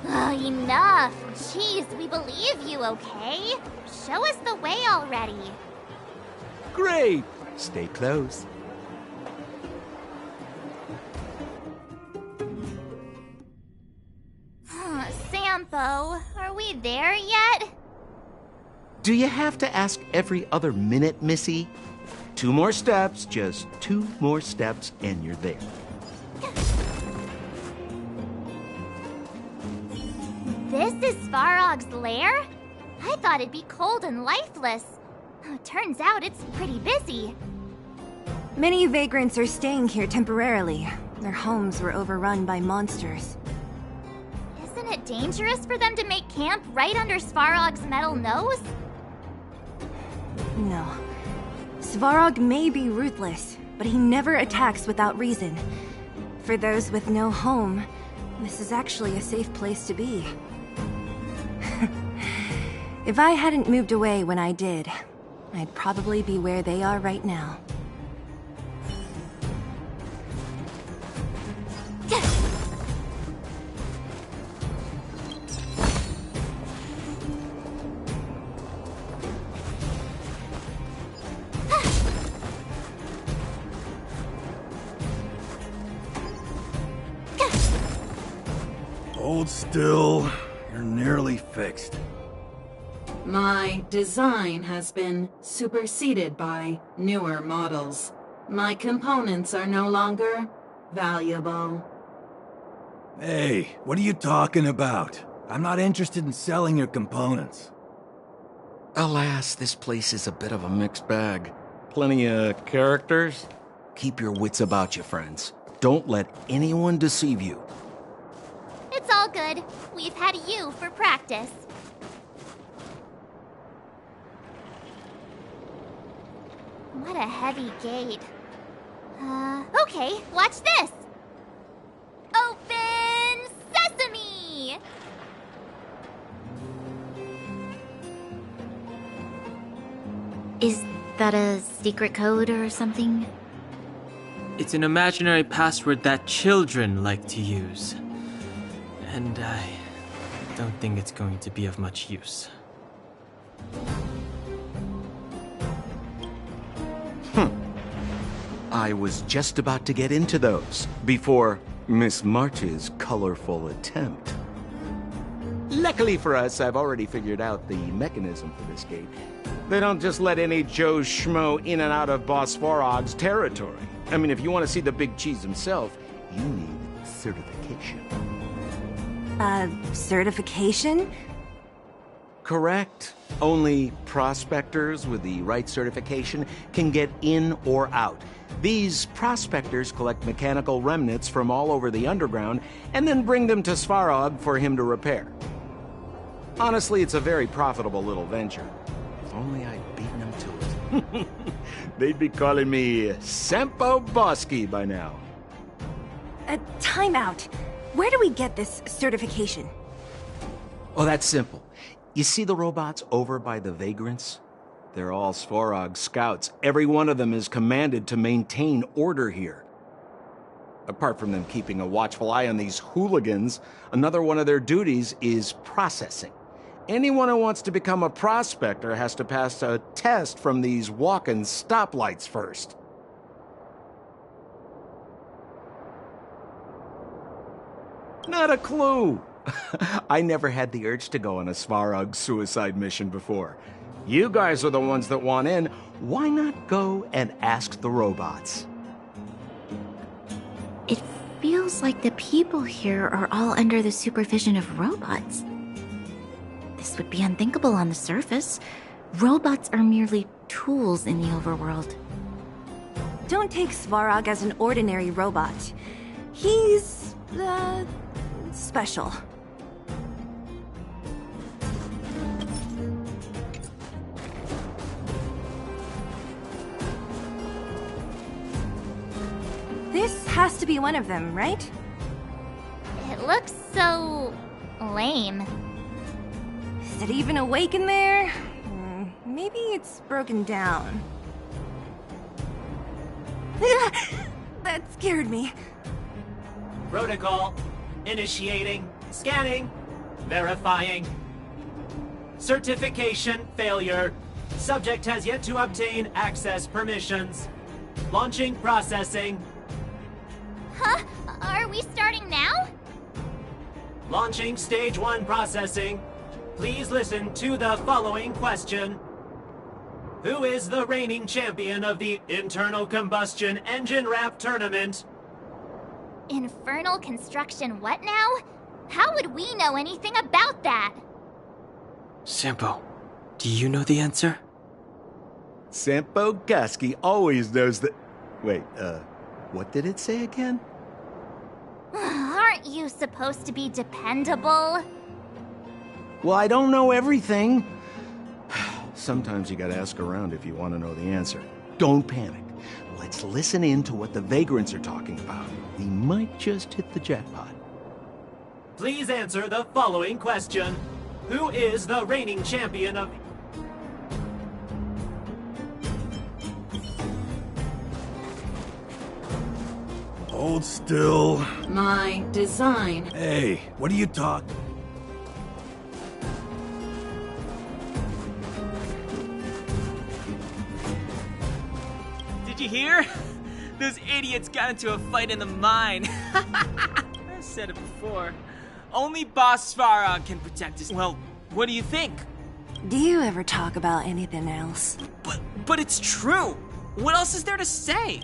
Enough! Jeez, we believe you, okay? Show us the way already. Great! Stay close. Sampo, are we there yet? Do you have to ask every other minute, Missy? 2 more steps, just 2 more steps, and you're there. This is Svarog's lair? I thought it'd be cold and lifeless. Turns out it's pretty busy. Many vagrants are staying here temporarily. Their homes were overrun by monsters. Isn't it dangerous for them to make camp right under Svarog's metal nose? No. Svarog may be ruthless, but he never attacks without reason. For those with no home, this is actually a safe place to be. If I hadn't moved away when I did, I'd probably be where they are right now. Hold still. You're nearly fixed. My design has been superseded by newer models. My components are no longer valuable. Hey, what are you talking about? I'm not interested in selling your components. Alas, this place is a bit of a mixed bag. Plenty of characters. Keep your wits about you, friends. Don't let anyone deceive you. It's all good. We've had you for practice. What a heavy gate. Okay, watch this! Open sesame! Is that a secret code or something? It's an imaginary password that children like to use. And I don't think it's going to be of much use. I was just about to get into those before Miss March's colorful attempt. Luckily for us, I've already figured out the mechanism for this gate. They don't just let any Joe Schmo in and out of Boss Svarog's territory. I mean, if you want to see the big cheese himself, you need certification. Certification? Correct. Only prospectors with the right certification can get in or out. These prospectors collect mechanical remnants from all over the underground and then bring them to Svarog for him to repair. Honestly, it's a very profitable little venture. If only I'd beaten them to it. They'd be calling me Sempo Koski by now. Time out. Where do we get this certification? Oh, that's simple. You see the robots over by the vagrants? They're all Svarog scouts. Every one of them is commanded to maintain order here. Apart from them keeping a watchful eye on these hooligans, another one of their duties is processing. Anyone who wants to become a prospector has to pass a test from these walk-in stoplights first. Not a clue. I never had the urge to go on a Svarog suicide mission before. You guys are the ones that want in. Why not go and ask the robots? It feels like the people here are all under the supervision of robots. This would be unthinkable on the surface. Robots are merely tools in the overworld. Don't take Svarog as an ordinary robot. He's, special. has to be one of them, right? It looks so... lame. Is it even awake in there? Maybe it's broken down. That scared me. Protocol. Initiating. Scanning. Verifying. Certification failure. Subject has yet to obtain access permissions. Launching processing. Huh? Are we starting now? Launching stage 1 processing. Please listen to the following question. Who is the reigning champion of the Internal Combustion Engine Wrap Tournament? Infernal construction what now? How would we know anything about that? Sampo, do you know the answer? Sampo Gaski always knows that... Wait, what did it say again? Aren't you supposed to be dependable? Well, I don't know everything. Sometimes you gotta ask around if you want to know the answer. Don't panic. Let's listen in to what the vagrants are talking about. We might just hit the jackpot. Please answer the following question. Who is the reigning champion of... Hold still. My design. Hey, what are you talking? Did you hear? Those idiots got into a fight in the mine. I said it before. Only Boss Svarog can protect us. Well, what do you think? Do you ever talk about anything else? But it's true. What else is there to say?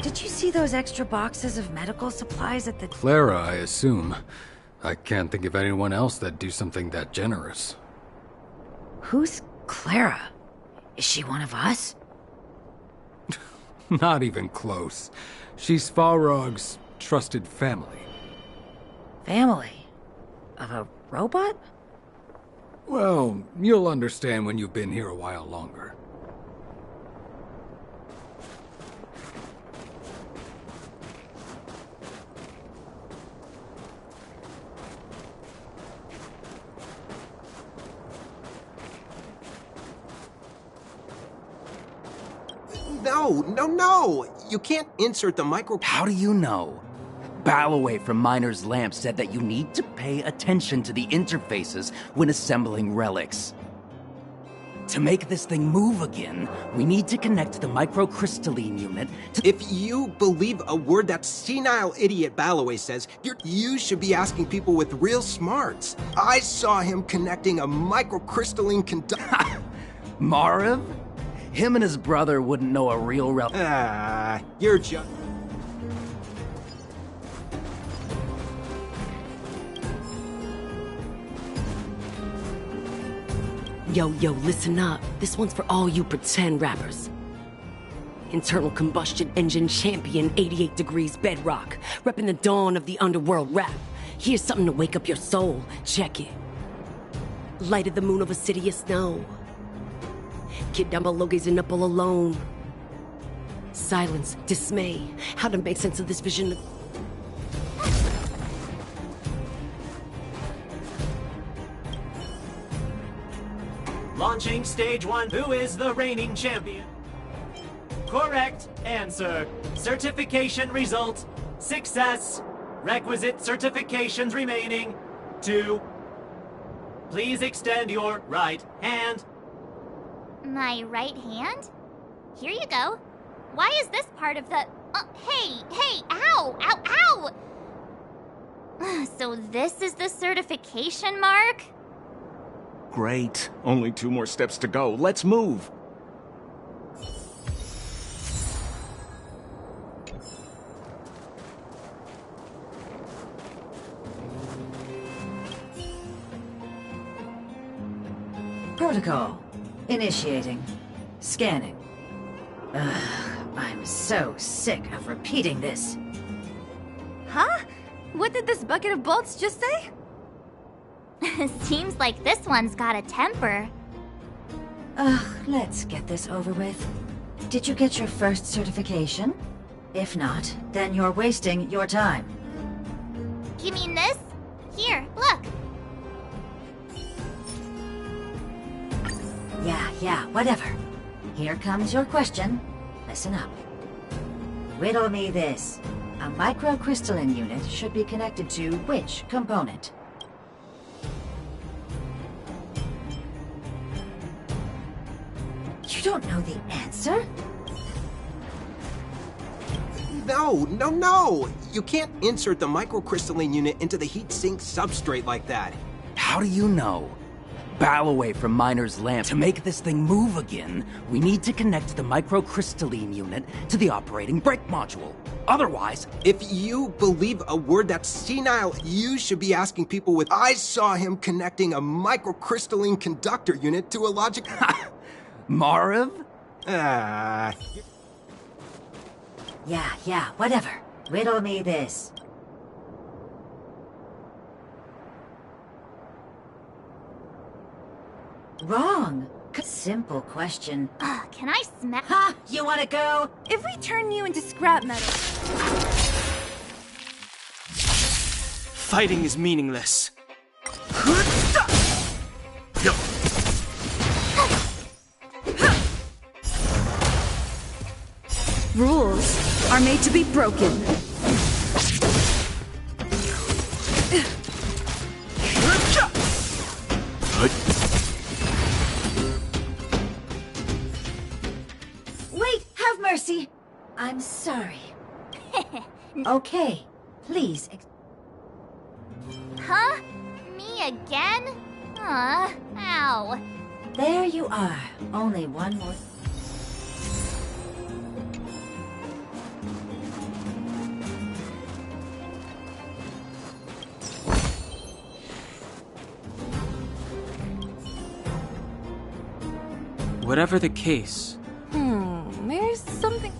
Did you see those extra boxes of medical supplies at the... Clara, I assume. I can't think of anyone else that'd do something that generous. Who's Clara? Is she one of us? Not even close. She's Svarog's trusted family. Family? Of a robot? Well, you'll understand when you've been here a while longer. No! You can't insert the micro... How do you know? Balloway from Miner's Lamp said that you need to pay attention to the interfaces when assembling relics. To make this thing move again, we need to connect the microcrystalline unit to... If you believe a word that senile idiot Balloway says, you should be asking people with real smarts. I saw him connecting a microcrystalline Marv? Him and his brother wouldn't know a real you're just... Yo, listen up. This one's for all you pretend rappers. Internal combustion engine champion, 88 degrees bedrock, repping the dawn of the underworld rap. Here's something to wake up your soul. Check it. Lighted the moon of a city of snow. Kid down below gazing up all alone. Silence, dismay. How to make sense of this vision? Launching stage 1. Who is the reigning champion? Correct answer. Certification result. Success. Requisite certifications remaining. 2. Please extend your right hand. My right hand? Here you go. Why is this part of the... hey, ow! So this is the certification mark? Great. Only 2 more steps to go. Let's move. Protocol. Initiating. Scanning. Ugh, I'm so sick of repeating this. Huh? What did this bucket of bolts just say? Seems like this one's got a temper. Ugh, let's get this over with. Did you get your first certification? If not, then you're wasting your time. You mean this? Here, look. Yeah, whatever. Here comes your question. Listen up. Riddle me this. A microcrystalline unit should be connected to which component? You don't know the answer? No! You can't insert the microcrystalline unit into the heat-sink substrate like that. How do you know? Bow away from Miner's lamp. To make this thing move again, we need to connect the microcrystalline unit to the operating brake module. Otherwise... If you believe a word that's senile, you should be asking people with... I saw him connecting a microcrystalline conductor unit to a logic... Marv? Yeah, whatever. Riddle me this. Wrong. Simple question. Can I smell? Ha! You wanna go? If we turn you into scrap metal... Fighting is meaningless. Rules are made to be broken. Wait, have mercy. I'm sorry. Okay, please. Huh? Me again? Ow. There you are. Only one more. Whatever the case. There's something...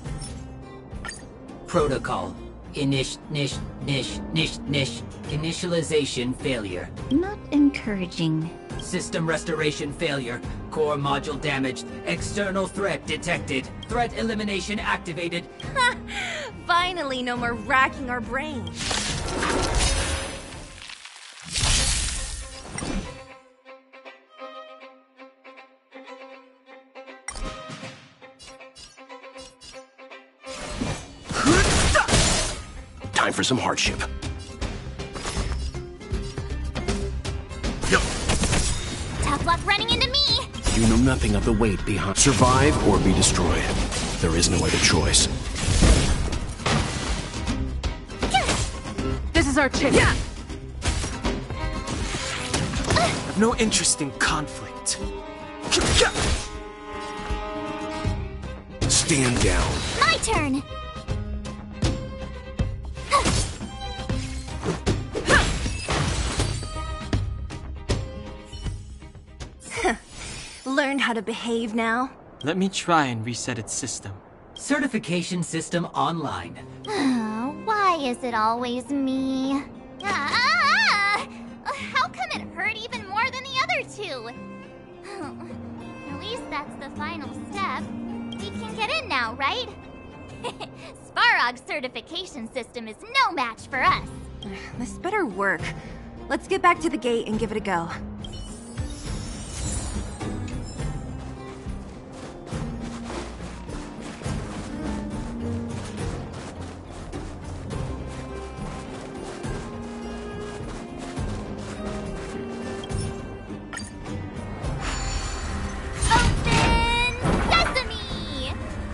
Protocol. Initialization failure. Not encouraging. System restoration failure. Core module damaged. External threat detected. Threat elimination activated. Finally, no more racking our brains. Time for some hardship. Tough luck running into me. You know nothing of the weight behind. Survive or be destroyed. There is no other choice. This is our chance. Yeah. I've no interest in conflict. Stand down. My turn. Learned how to behave now. Let me try and reset its system. Certification system online. Why is it always me? How come it hurt even more than the other two? At least that's the final step. We can get in now, right? Svarog's certification system is no match for us. This better work. Let's get back to the gate and give it a go.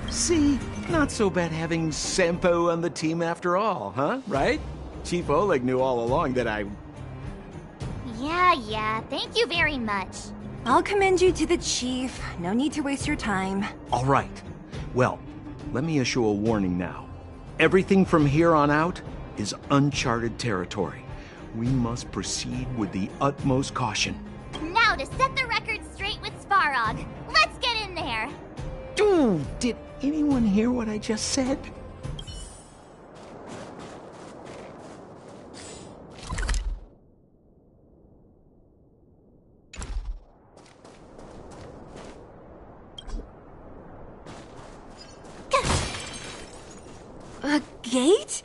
See? Not so bad having Sampo on the team after all, huh? Right? Chief Oleg knew all along that I... Yeah, thank you very much. I'll commend you to the chief. No need to waste your time. All right. Well, let me issue a warning now. Everything from here on out is uncharted territory. We must proceed with the utmost caution. Now to set the record straight with Svarog. Let's get in there. Dude, did anyone hear what I just said? A gate?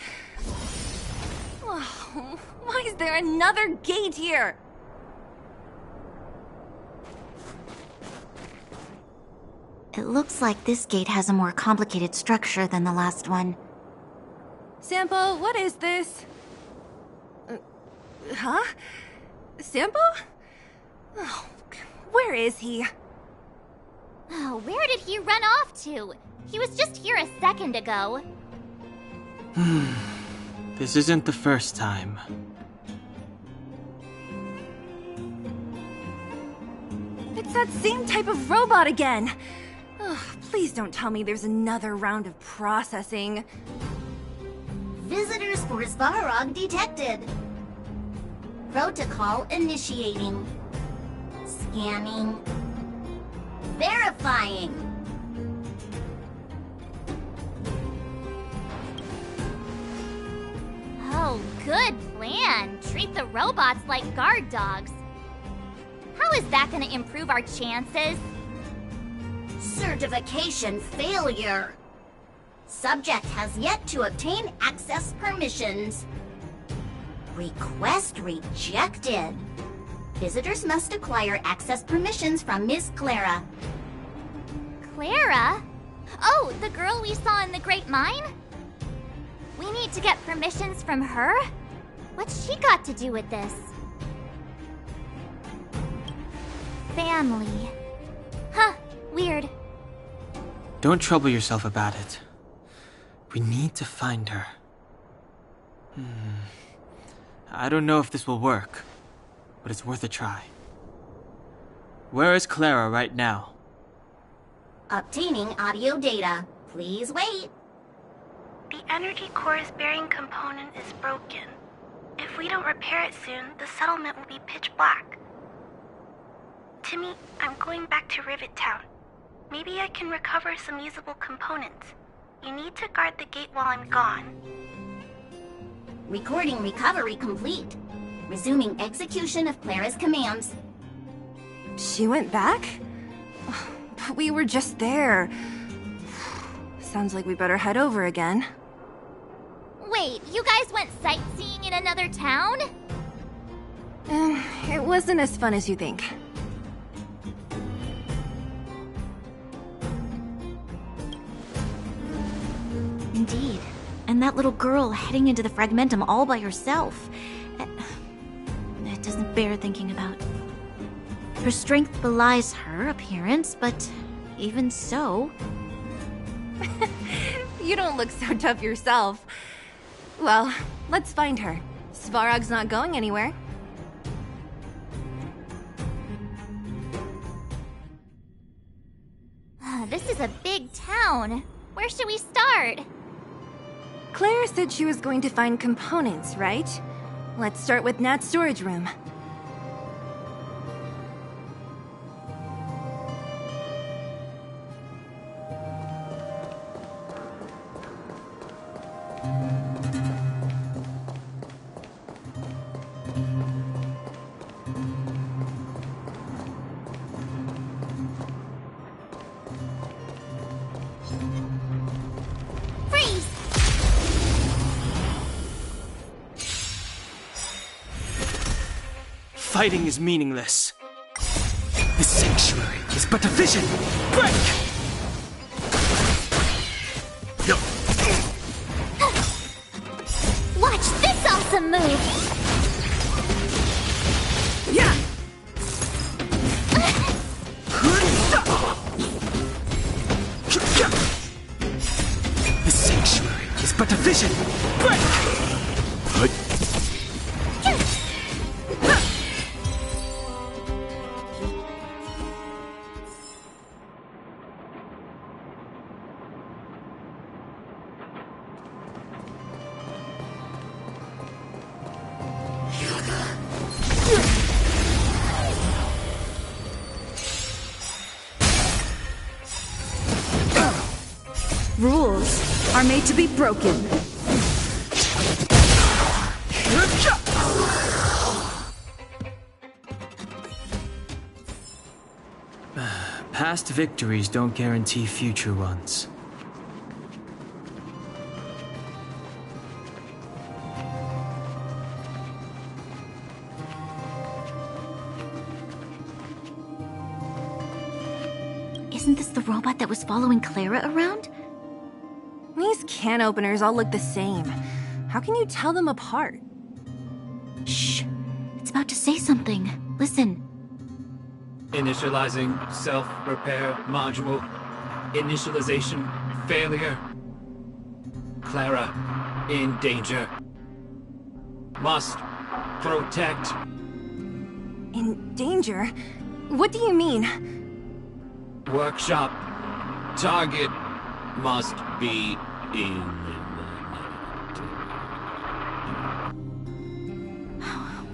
Oh, why is there another gate here? It looks like this gate has a more complicated structure than the last one. Sampo, what is this? Huh? Sampo? Oh, where is he? Oh, where did he run off to? He was just here a second ago. This isn't the first time. It's that same type of robot again. Ugh, please don't tell me there's another round of processing. Visitors for Svarog detected. Protocol initiating. Scanning. Verifying. Oh, good plan. Treat the robots like guard dogs. How is that gonna improve our chances? Certification failure. Subject has yet to obtain access permissions. Request rejected. Visitors must acquire access permissions from Miss Clara. Clara? Oh, the girl we saw in the Great Mine? We need to get permissions from her? What's she got to do with this? Family. Huh, weird. Don't trouble yourself about it. We need to find her. I don't know if this will work, but it's worth a try. Where is Clara right now? Obtaining audio data. Please wait. The energy core's bearing component is broken. If we don't repair it soon, the settlement will be pitch black. Timmy, I'm going back to Rivet Town. Maybe I can recover some usable components. You need to guard the gate while I'm gone. Recording recovery complete. Resuming execution of Clara's commands. She went back? But we were just there. Sounds like we better head over again. Wait, you guys went sightseeing in another town? It wasn't as fun as you think. Indeed. And that little girl heading into the Fragmentum all by herself. It doesn't bear thinking about. Her strength belies her appearance, but even so... You don't look so tough yourself. Well, let's find her. Svarog's not going anywhere. This is a big town. Where should we start? Claire said she was going to find components, right? Let's start with Nat's storage room. Fighting is meaningless. The sanctuary is but a vision. Break! Watch this awesome move! Yeah! The sanctuary is but a vision. Break! Rules are made to be broken. Past victories don't guarantee future ones. Isn't this the robot that was following Clara around? These can openers all look the same. How can you tell them apart? Shh. It's about to say something. Listen. Initializing self-repair module. Initialization failure. Clara in danger. Must protect. In danger? What do you mean? Workshop. Target must be eliminated.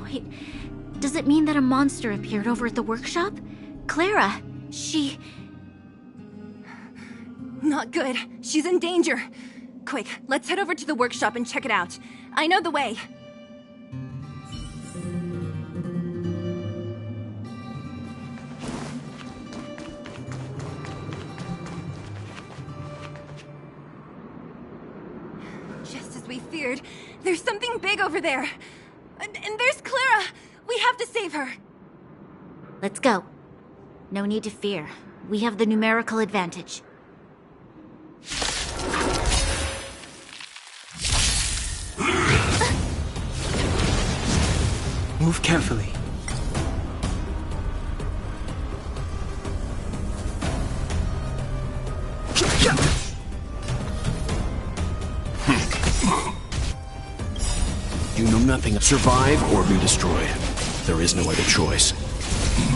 Wait, does it mean that a monster appeared over at the workshop? Clara, she... Not good. She's in danger. Quick, let's head over to the workshop and check it out. I know the way. Just as we feared, there's something big over there. And there's Clara! We have to save her! Let's go. No need to fear. We have the numerical advantage. Move carefully. You know nothing. Survive or be destroyed. There is no other choice.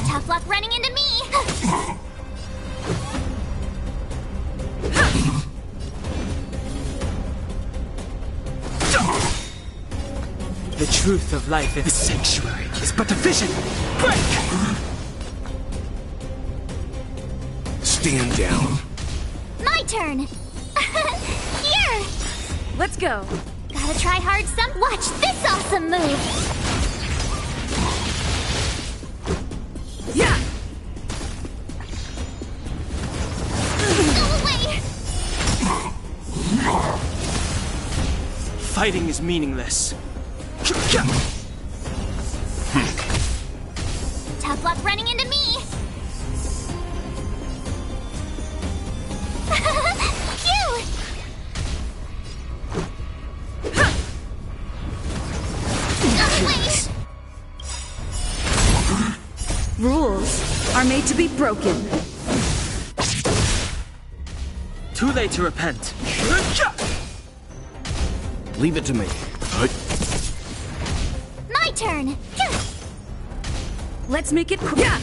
Tough luck running into me! The truth of life in the sanctuary is but a vision. Break! Stand down. My turn! Here! Let's go. Gotta try hard some. Watch this awesome move! Yeah! Go away! Fighting is meaningless. Tough luck running into me! Phew! Wait! Rules are made to be broken. Too late to repent. Leave it to me. My turn! Let's make it quick. Yeah.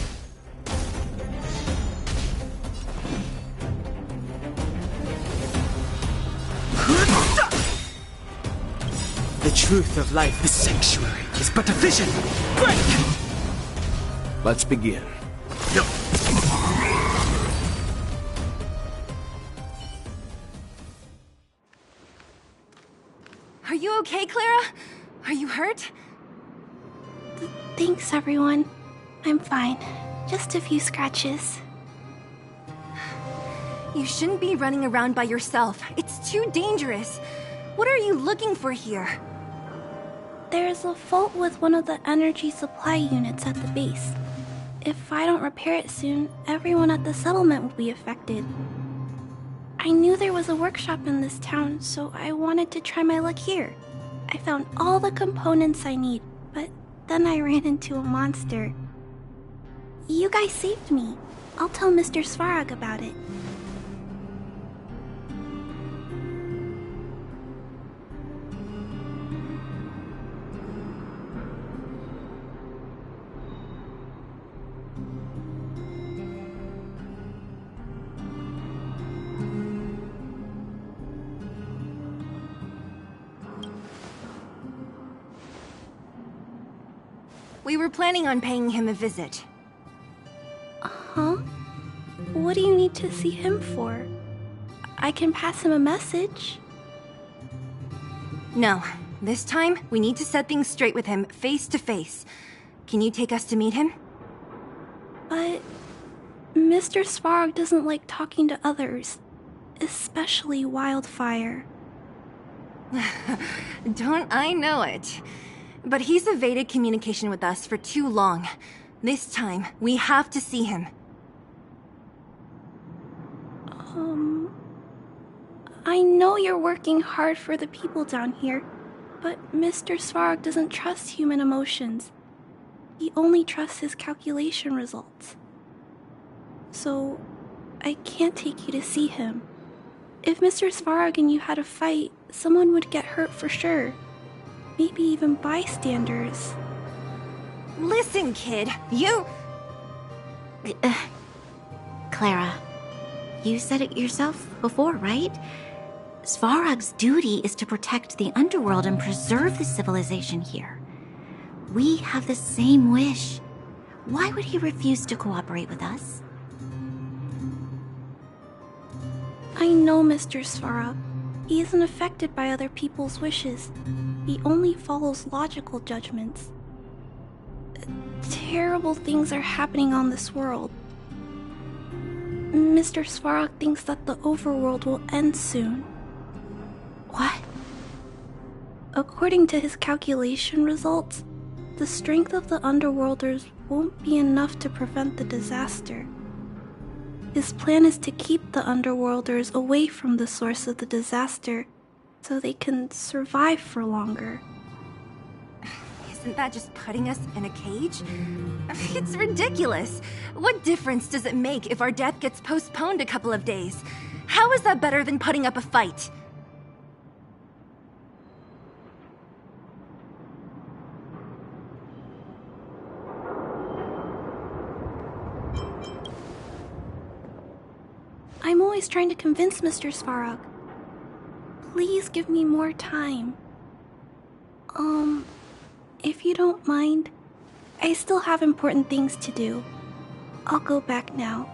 The truth of life, the sanctuary, is but a vision. Break! Let's begin. Are you okay, Clara? Are you hurt? Thanks, everyone. I'm fine. Just a few scratches. You shouldn't be running around by yourself. It's too dangerous. What are you looking for here? There's a fault with one of the energy supply units at the base. If I don't repair it soon, everyone at the settlement will be affected. I knew there was a workshop in this town, so I wanted to try my luck here. I found all the components I need, but then I ran into a monster. You guys saved me. I'll tell Mr. Svarog about it. We were planning on paying him a visit. Huh? What do you need to see him for? I can pass him a message. No. This time, we need to set things straight with him, face to face. Can you take us to meet him? But Mr. Svarog doesn't like talking to others, especially Wildfire. Don't I know it? But he's evaded communication with us for too long. This time, we have to see him. I know you're working hard for the people down here, but Mr. Svarog doesn't trust human emotions. He only trusts his calculation results. So, I can't take you to see him. If Mr. Svarog and you had a fight, someone would get hurt for sure. Maybe even bystanders. Listen, kid, you... Clara, you said it yourself before, right? Svarog's duty is to protect the underworld and preserve the civilization here. We have the same wish. Why would he refuse to cooperate with us? I know Mr. Svarog. He isn't affected by other people's wishes. He only follows logical judgments. Terrible things are happening on this world. Mr. Svarog thinks that the overworld will end soon. What? According to his calculation results, the strength of the Underworlders won't be enough to prevent the disaster. His plan is to keep the Underworlders away from the source of the disaster so they can survive for longer. Isn't that just putting us in a cage? It's ridiculous. What difference does it make if our death gets postponed a couple of days? How is that better than putting up a fight? I'm always trying to convince Mr. Svarog. Please give me more time. If you don't mind, I still have important things to do. I'll go back now.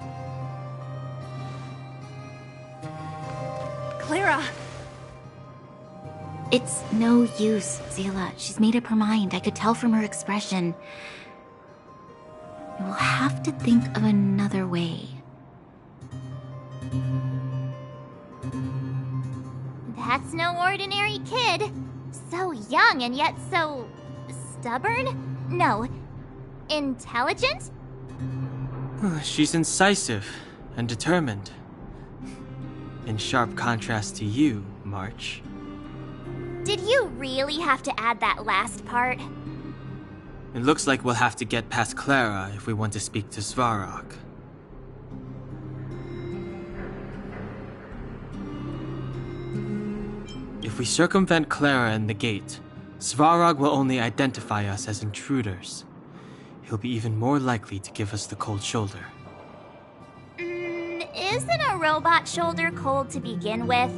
Clara! It's no use, Zila. She's made up her mind. I could tell from her expression. We'll have to think of another way. That's no ordinary kid. So young and yet so... stubborn? No. Intelligent? She's incisive and determined. In sharp contrast to you, March. Did you really have to add that last part? It looks like we'll have to get past Clara if we want to speak to Svarog. If we circumvent Clara and the gate, Svarog will only identify us as intruders. He'll be even more likely to give us the cold shoulder. Isn't a robot shoulder cold to begin with?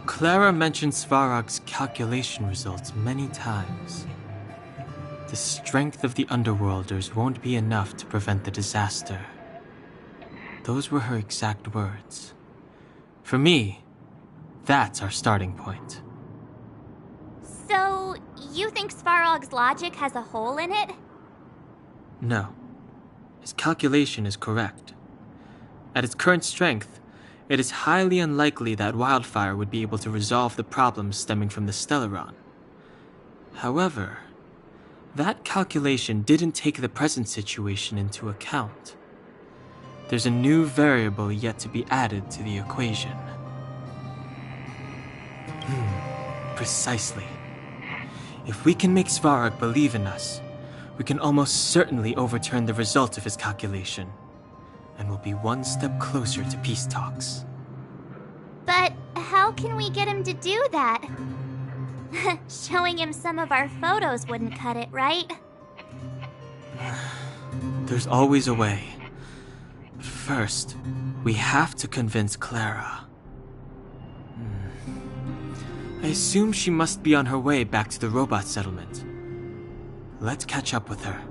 Clara mentioned Svarog's calculation results many times. The strength of the Underworlders won't be enough to prevent the disaster. Those were her exact words. For me, that's our starting point. So, you think Svarog's logic has a hole in it? No. His calculation is correct. At its current strength, it is highly unlikely that Wildfire would be able to resolve the problems stemming from the Stellaron. However, that calculation didn't take the present situation into account. There's a new variable yet to be added to the equation. Precisely. If we can make Svarog believe in us, we can almost certainly overturn the result of his calculation, and we'll be one step closer to peace talks. But how can we get him to do that? Showing him some of our photos wouldn't cut it, right? There's always a way. But first, we have to convince Clara. I assume she must be on her way back to the robot settlement. Let's catch up with her.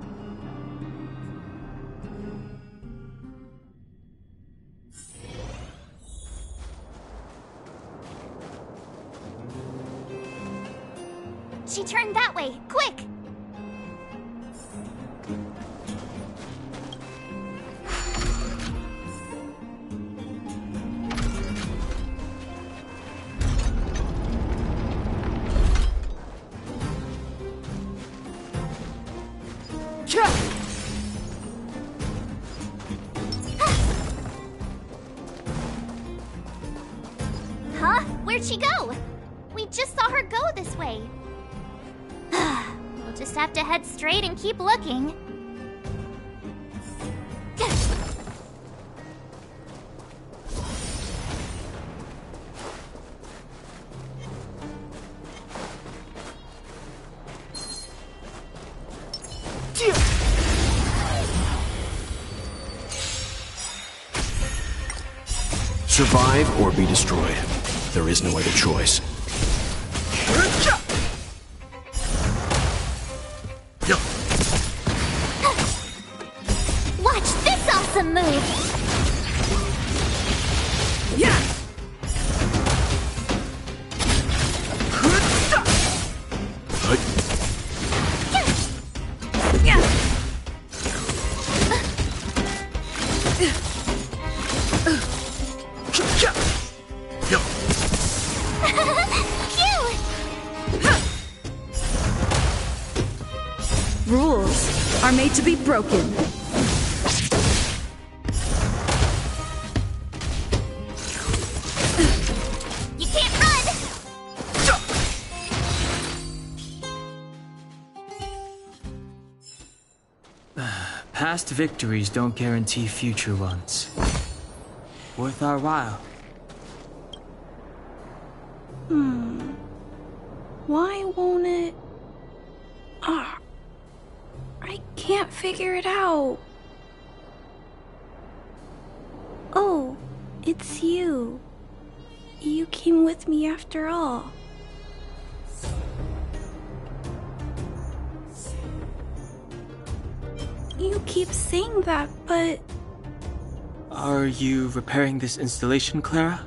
She turned that way! Quick! Huh? Where'd she go? We just saw her go this way. We'll just have to head straight and keep looking. Survive or be destroyed. There is no other choice. Watch this awesome move! Yeah! Rules are made to be broken. You can't run! Past victories don't guarantee future ones. Worth our while. Why won't it... Ah, I can't figure it out. Oh, it's you. You came with me after all. You keep saying that, but... Are you repairing this installation, Clara?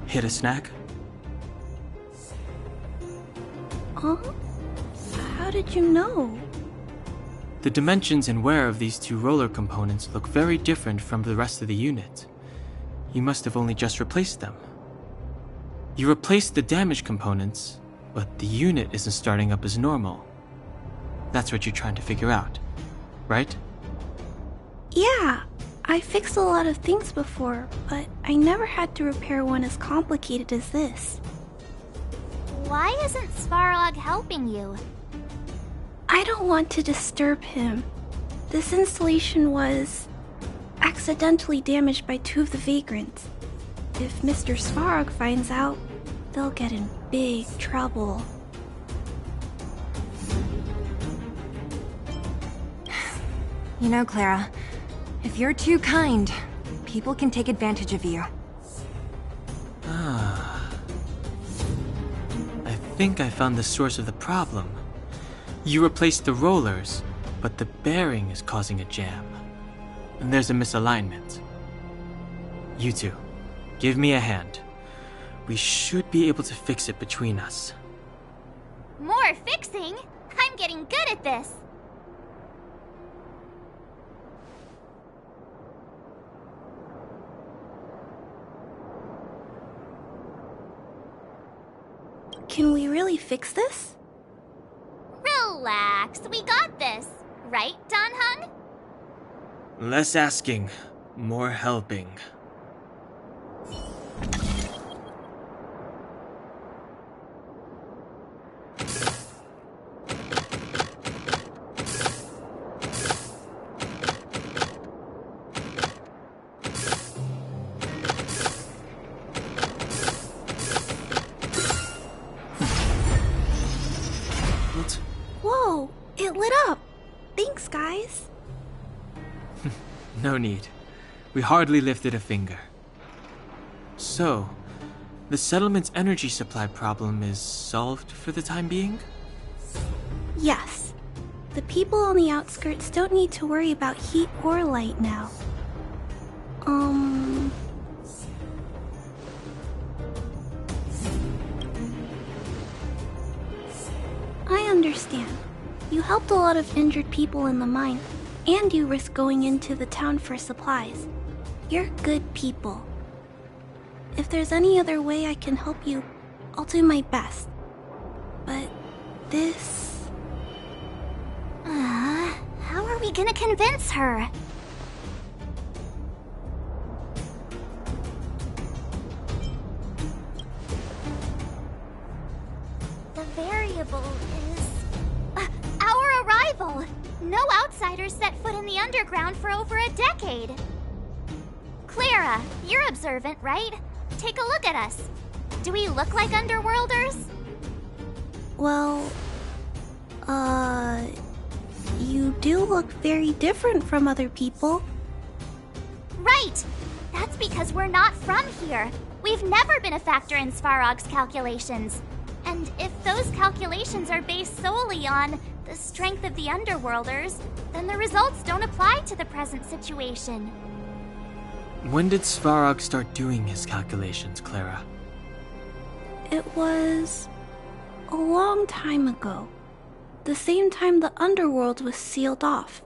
Hit a snack? Huh? How did you know? The dimensions and wear of these two roller components look very different from the rest of the unit. You must have only just replaced them. You replaced the damaged components, but the unit isn't starting up as normal. That's what you're trying to figure out, right? Yeah, I fixed a lot of things before, but I never had to repair one as complicated as this. Why isn't Svarog helping you? I don't want to disturb him. This installation was accidentally damaged by two of the vagrants. If Mr. Svarog finds out, they'll get in big trouble. You know, Clara, if you're too kind, people can take advantage of you. I think I found the source of the problem. You replaced the rollers, but the bearing is causing a jam. And there's a misalignment. You two, give me a hand. We should be able to fix it between us. More fixing? I'm getting good at this. Can we really fix this? Relax, we got this. Right, Don Hung? Less asking, more helping. Whoa, it lit up. Thanks, guys. No need. We hardly lifted a finger. So, the settlement's energy supply problem is solved for the time being? Yes. The people on the outskirts don't need to worry about heat or light now. I understand. You helped a lot of injured people in the mine, and you risked going into the town for supplies. You're good people. If there's any other way I can help you, I'll do my best. But this... How are we gonna convince her? variable is... our arrival! No outsiders set foot in the underground for over a decade. Clara, you're observant, right? Take a look at us. Do we look like underworlders? Well, you do look very different from other people. Right! That's because we're not from here. We've never been a factor in Svarog's calculations. And if those calculations are based solely on the strength of the Underworlders, then the results don't apply to the present situation. When did Svarog start doing his calculations, Clara? It was a long time ago. The same time the Underworld was sealed off,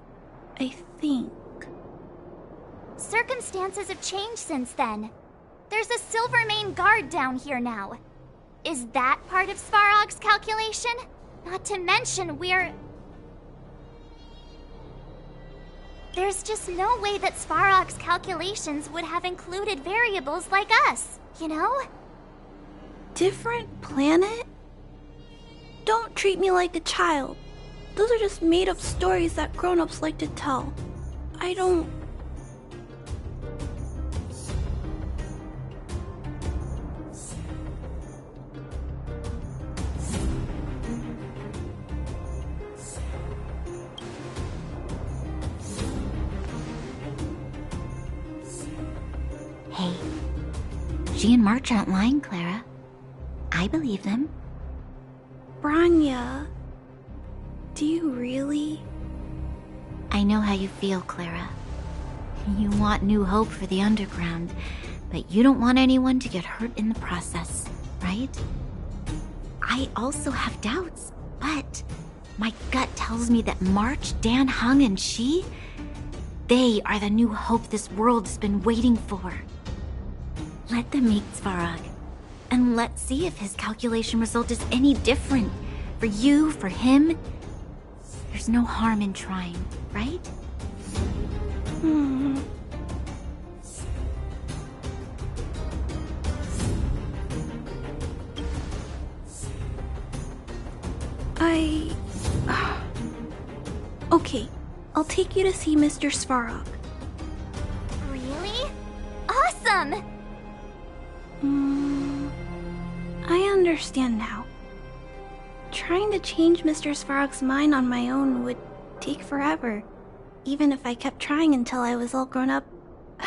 I think. Circumstances have changed since then. There's a Silvermane guard down here now. Is that part of Svarog's calculation? Not to mention there's just no way that Svarog's calculations would have included variables like us, you know? Different planet? Don't treat me like a child. Those are just made-up stories that grown-ups like to tell. I don't... Hey, she and March aren't lying, Clara. I believe them. Branya, do you really? I know how you feel, Clara. You want new hope for the underground, but you don't want anyone to get hurt in the process, right? I also have doubts, but my gut tells me that March, Dan Hung, and she, they are the new hope this world's been waiting for. Let them meet Svarog, and let's see if his calculation result is any different. For you, for him, there's no harm in trying, right? Okay, I'll take you to see Mr. Svarog. Really? Awesome! I understand now. Trying to change Mr. Svarog's mind on my own would take forever. Even if I kept trying until I was all grown up,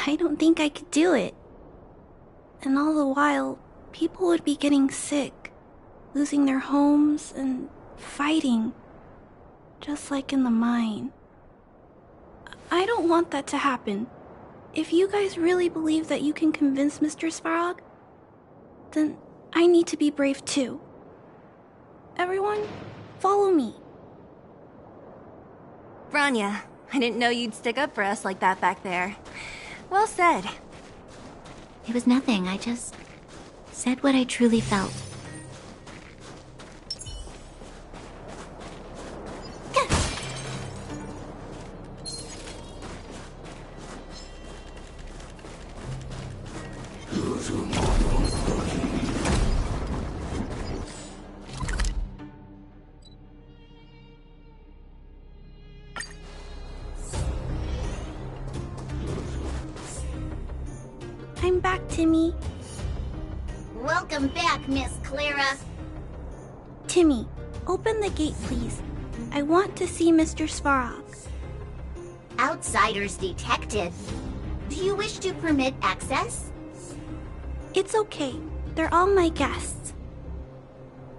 I don't think I could do it. And all the while, people would be getting sick, losing their homes, and fighting. Just like in the mine. I don't want that to happen. If you guys really believe that you can convince Mr. Svarog, then I need to be brave too. Everyone, follow me. Branya, I didn't know you'd stick up for us like that back there. Well said. It was nothing, I just said what I truly felt. I'm back, Timmy. Welcome back, Miss Clara. Timmy, open the gate, please. I want to see Mr. Svarog. Outsiders detected. Do you wish to permit access? It's okay. They're all my guests.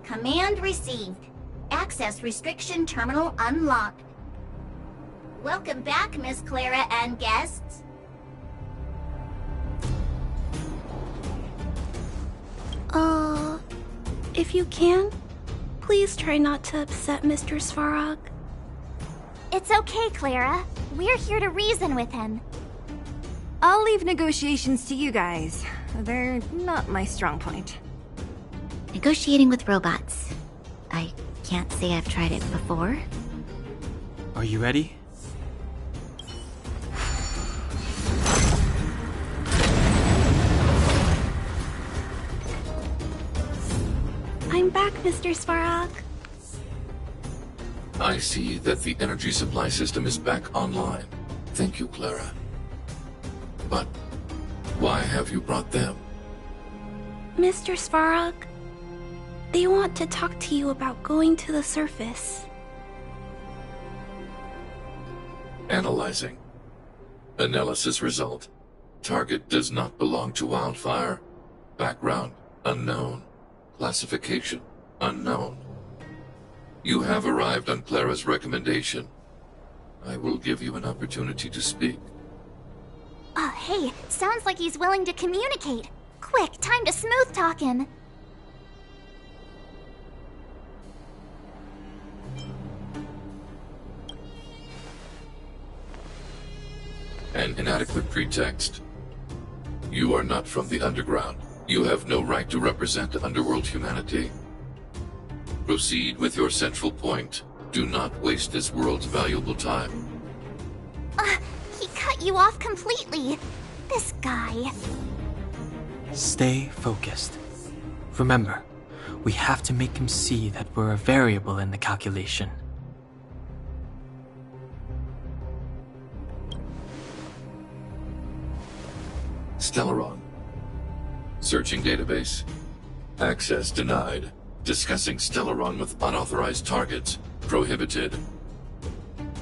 Command received. Access restriction terminal unlocked. Welcome back, Miss Clara and guests. If you can, please try not to upset Mr. Svarog. It's okay, Clara. We're here to reason with him. I'll leave negotiations to you guys. They're not my strong point. Negotiating with robots. I can't say I've tried it before. Are you ready? I'm back, Mr. Svarog. I see that the energy supply system is back online. Thank you, Clara. But why have you brought them? Mr. Svarog, they want to talk to you about going to the surface. Analyzing. Analysis result. Target does not belong to Wildfire. Background unknown. Classification unknown. You have arrived on Clara's recommendation. I will give you an opportunity to speak. Hey, sounds like he's willing to communicate. Quick, time to smooth talk him. An inadequate pretext. You are not from the underground. You have no right to represent underworld humanity. Proceed with your central point. Do not waste this world's valuable time. He cut you off completely. This guy. Stay focused. Remember, we have to make him see that we're a variable in the calculation. Stellaron. Searching database. Access denied. Discussing Stellaron with unauthorized targets. Prohibited.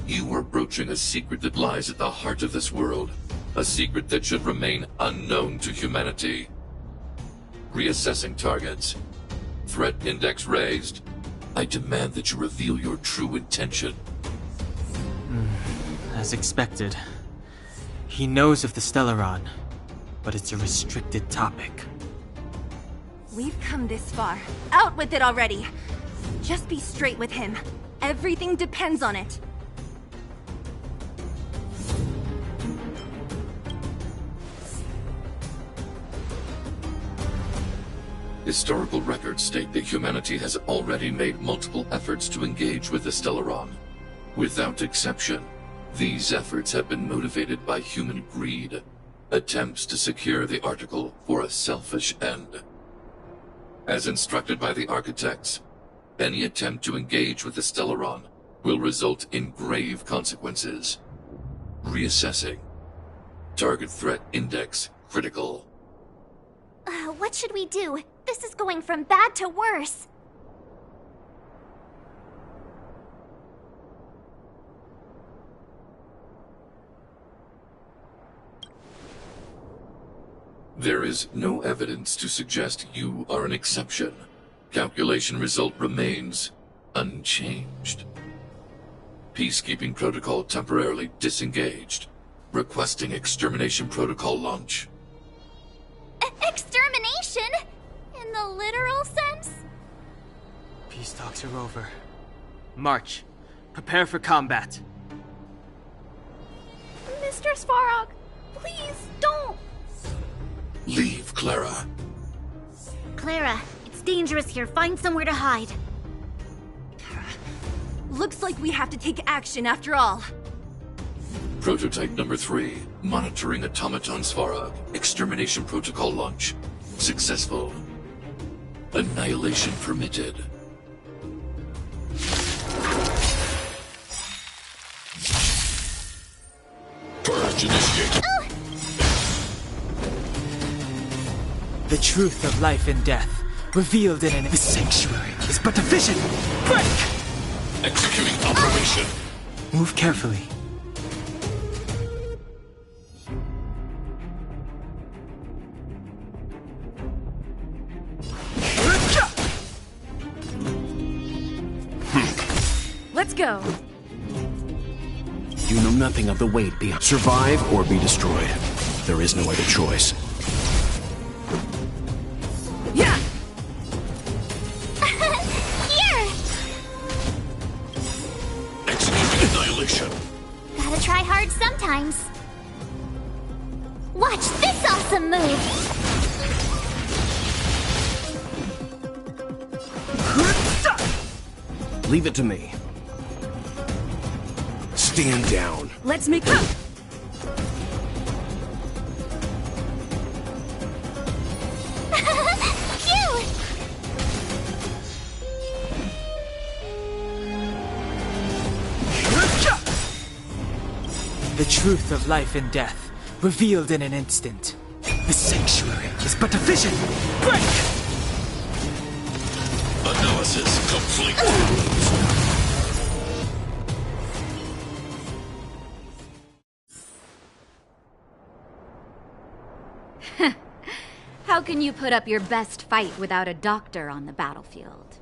You are broaching a secret that lies at the heart of this world. A secret that should remain unknown to humanity. Reassessing targets. Threat index raised. I demand that you reveal your true intention. As expected. He knows of the Stellaron, but it's a restricted topic. We've come this far. Out with it already! Just be straight with him. Everything depends on it. Historical records state that humanity has already made multiple efforts to engage with the Stellaron. Without exception, these efforts have been motivated by human greed, attempts to secure the article for a selfish end. As instructed by the architects, any attempt to engage with the Stellaron will result in grave consequences. Reassessing. Target threat index critical. What should we do? This is going from bad to worse. There is no evidence to suggest you are an exception. Calculation result remains unchanged. Peacekeeping protocol temporarily disengaged. Requesting extermination protocol launch. Extermination? In the literal sense? Peace talks are over. March. Prepare for combat. Mr. Svarog, please don't! Leave, Clara. Clara, it's dangerous here. Find somewhere to hide. Looks like we have to take action after all. Prototype number 3. Monitoring automaton Svarog. Extermination protocol launch. Successful. Annihilation permitted. Purge initiated. The truth of life and death, revealed in this sanctuary, is but a vision. Break! Executing operation. Move carefully. Let's go. You know nothing of the weight beyond. Survive or be destroyed. There is no other choice. Yeah! Here! Executing annihilation. Gotta try hard sometimes. Watch this awesome move! Leave it to me. Stand down. Let's make The truth of life and death, revealed in an instant. The sanctuary is but a vision. Break! Analysis complete. How can you put up your best fight without a doctor on the battlefield?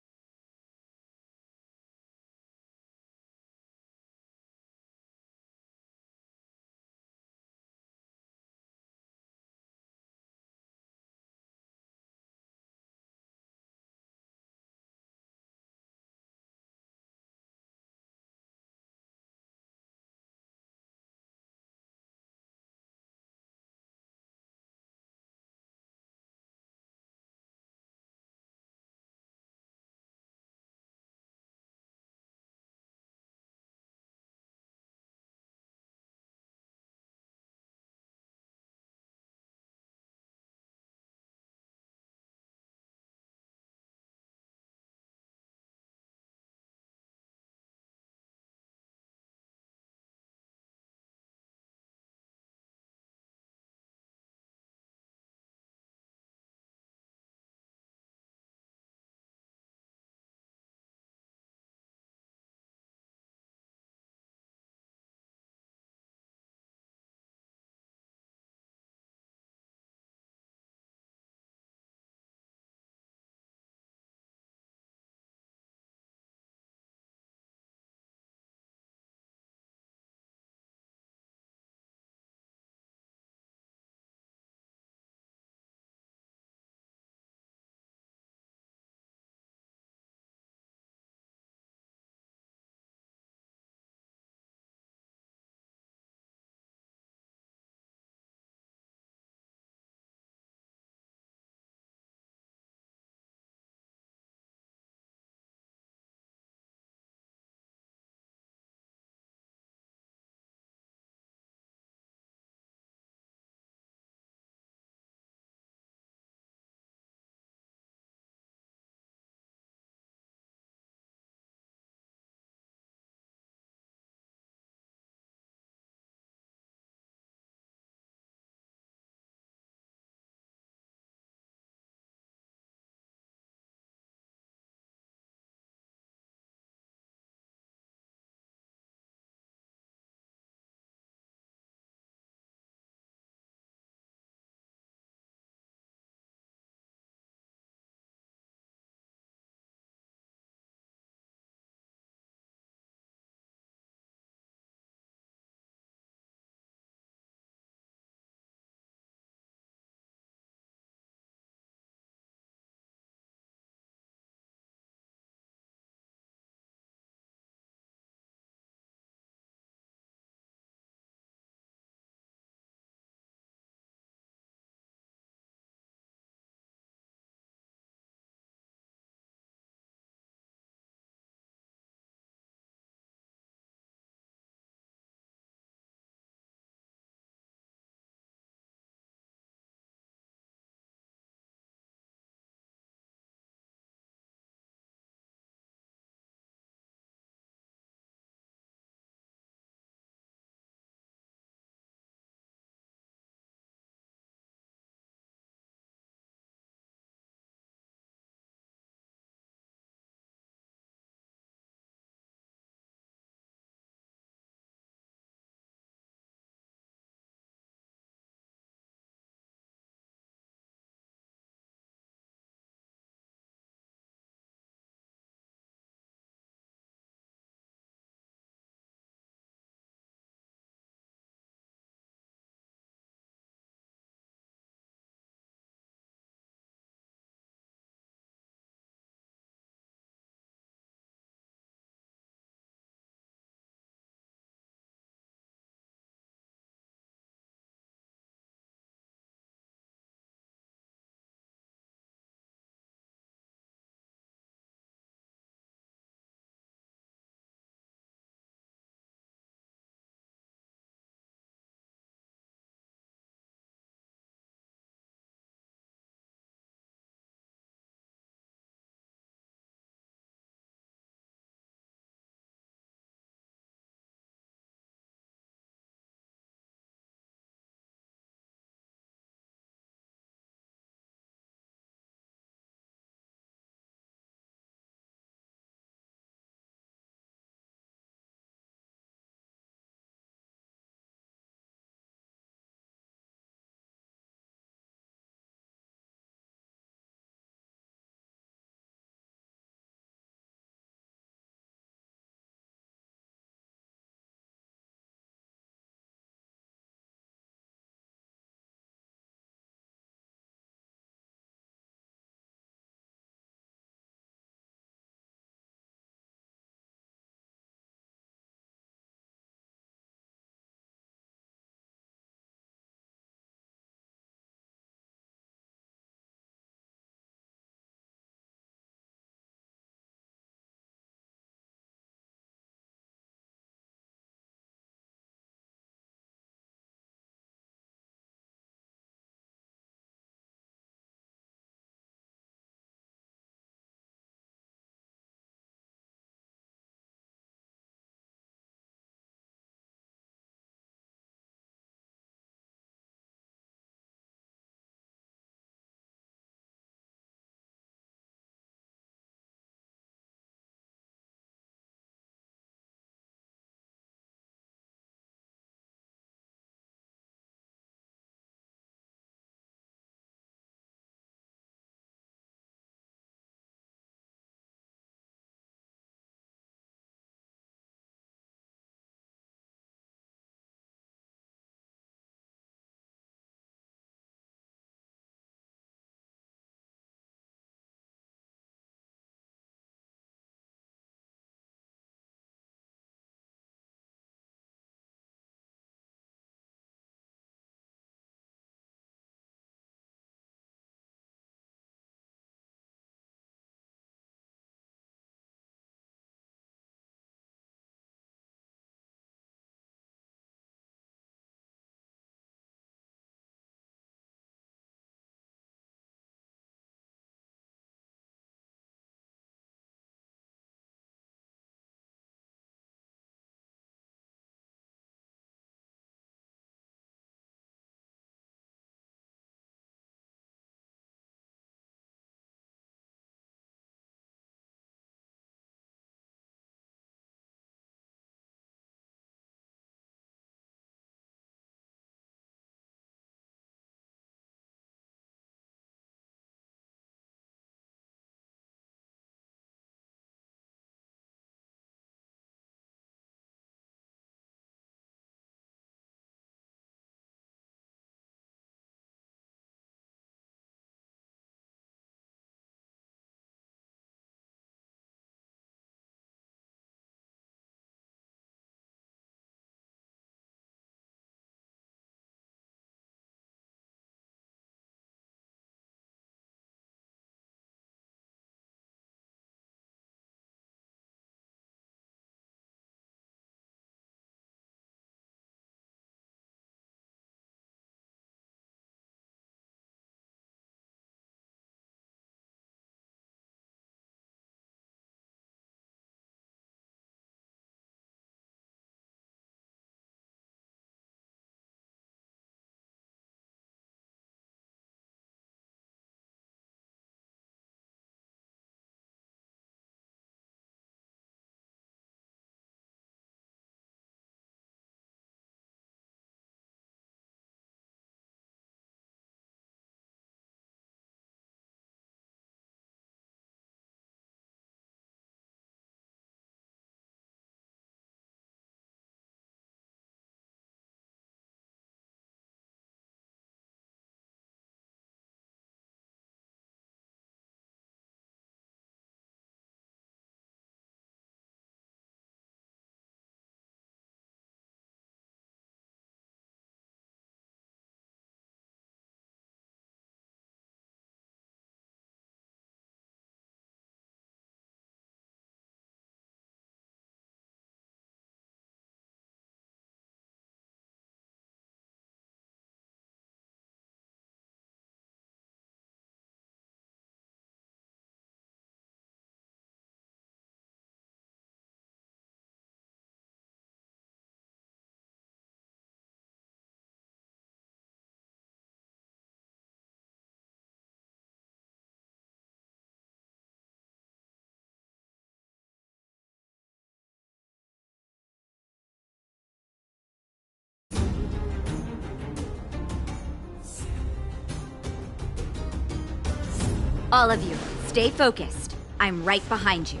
All of you, stay focused. I'm right behind you.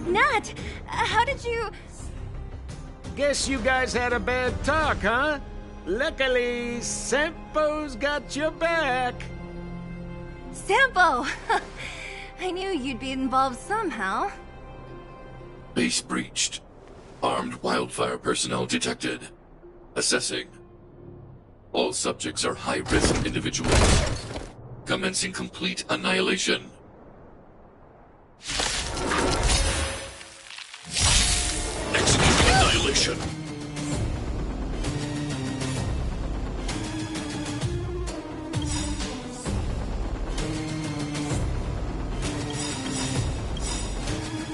Nat, how did you... Guess you guys had a bad talk, huh? Luckily, Sampo's got your back. Sampo! I knew you'd be involved somehow. Base breached. Armed wildfire personnel detected. Assessing. All subjects are high-risk individuals. Commencing complete annihilation. Executing annihilation.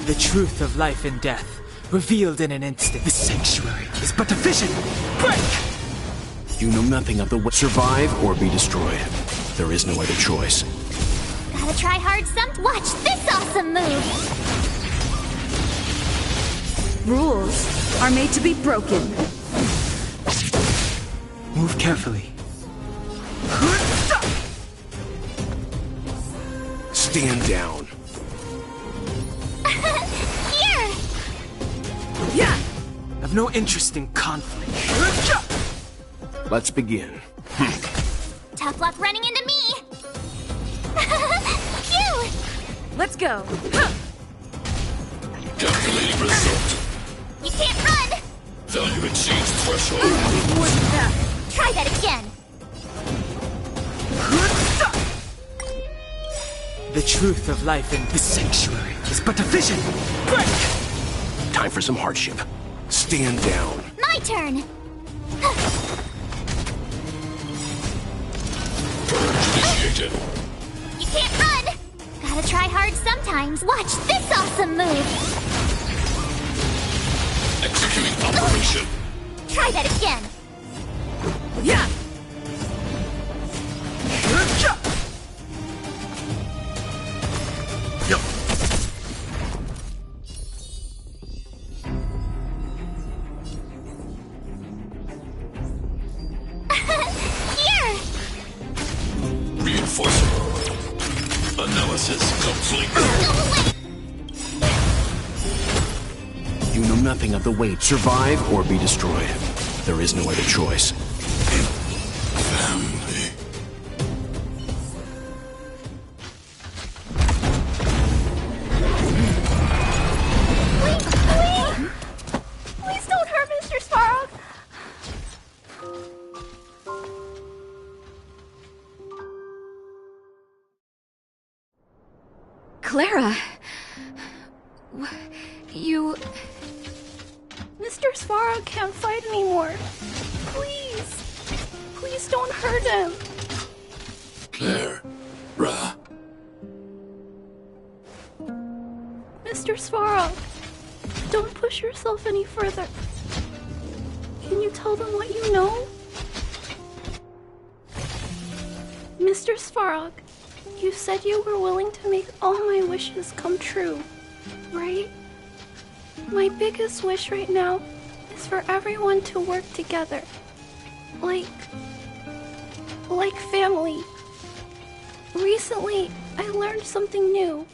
The truth of life and death, revealed in an instant. The sanctuary is but a vision. Break! You know nothing of the way. Survive or be destroyed. There is no other choice. Gotta try hard Watch this awesome move! Rules are made to be broken. Move carefully. Stand down. Here! Yeah! I've no interest in conflict. Let's begin. Tough luck running into me! Phew! Let's go. Calculating result. You can't run! Value exceeds threshold. More than that. Try that again! The truth of life in the sanctuary is but a vision. Break! Time for some hardship. Stand down. My turn! Initiated. You can't run! Gotta try hard sometimes. Watch this awesome move! Executing operation. Try that again! Yeah! Yep. Here! Reinforcing. Analysis complete. You know nothing of the weight. Survive or be destroyed. There is no other choice. Family. Please don't hurt Mr. Sparrow. Clara... You... Mr. Sparrow can't fight anymore. Please. Please don't hurt him. Claire. Ra. Mr. Sparrow, don't push yourself any further. Can you tell them what you know? Mr. Svarog, you said you were willing to make all my wishes come true, right? My biggest wish right now is for everyone to work together. Like family. Recently, I learned something new.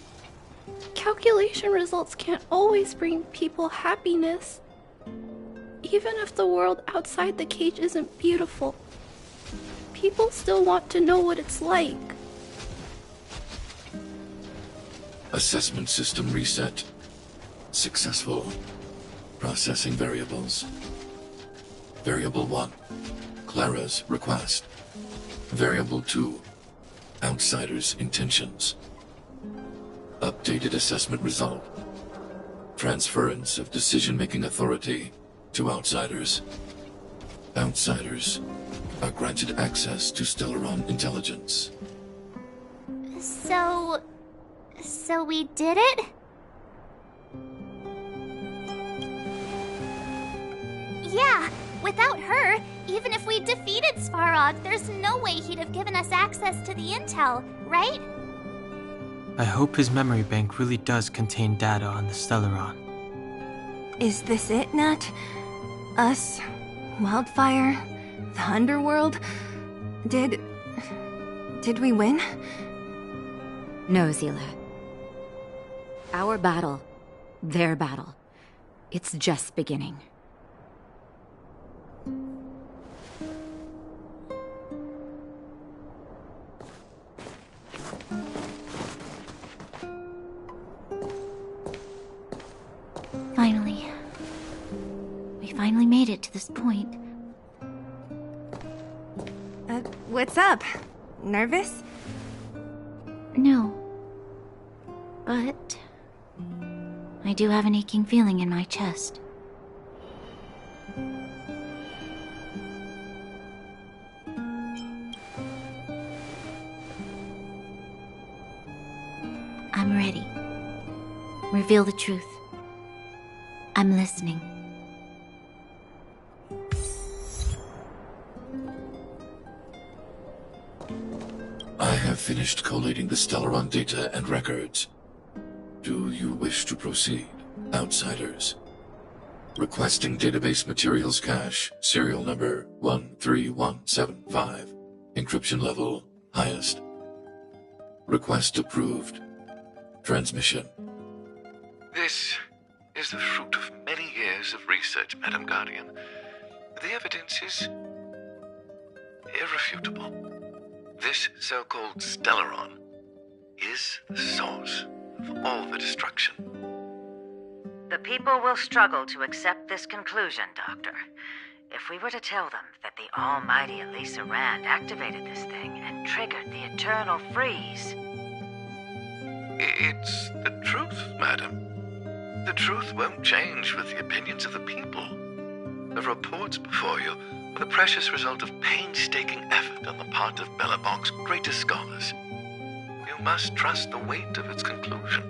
Calculation results can't always bring people happiness. Even if the world outside the cage isn't beautiful, people still want to know what it's like. Assessment system reset. Successful. Processing variables. Variable 1. Clara's request. Variable 2. Outsider's intentions. Updated assessment result. Transference of decision-making authority to outsiders. Outsiders are granted access to Stellaron intelligence. So we did it? Yeah, without her, even if we defeated Svarog, there's no way he'd have given us access to the intel, right? I hope his memory bank really does contain data on the Stellaron. Is this it, Nat? Us? Wildfire? The underworld? Did Did we win? No, Zila. Our battle, their battle, it's just beginning. Finally. We finally made it to this point. What's up? Nervous? No. But I do have an aching feeling in my chest. I'm ready. Reveal the truth. I'm listening. I have finished collating the Stellaron data and records. Do you wish to proceed, outsiders? Requesting database materials cache, serial number 13175. Encryption level, highest. Request approved. Transmission. This is the fruit of many years of research, Madam Guardian. The evidence is irrefutable. This so-called Stellaron is the source of all the destruction. The people will struggle to accept this conclusion, Doctor. If we were to tell them that the almighty Elisa Rand activated this thing and triggered the eternal freeze... It's the truth, madam. The truth won't change with the opinions of the people. The reports before you are the precious result of painstaking effort on the part of Belobog's greatest scholars. You must trust the weight of its conclusion.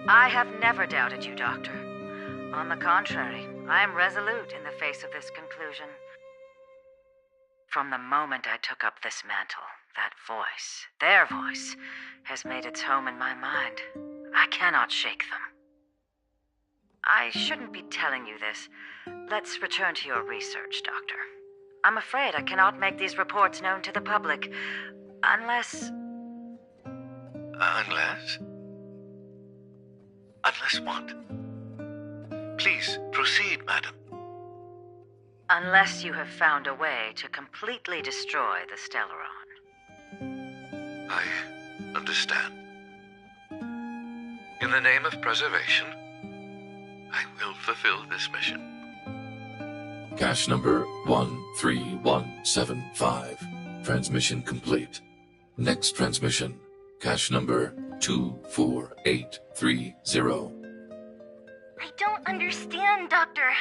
I have never doubted you, Doctor. On the contrary, I am resolute in the face of this conclusion. From the moment I took up this mantle, that voice, their voice, has made its home in my mind. I cannot shake them. I shouldn't be telling you this. Let's return to your research, Doctor. I'm afraid I cannot make these reports known to the public, unless... Unless? Unless what? Please, proceed, madam. Unless you have found a way to completely destroy the Stellaron. I understand. In the name of preservation, I will fulfill this mission. Cache number 13175. Transmission complete. Next transmission. Cache number 24830. I don't understand, Doctor.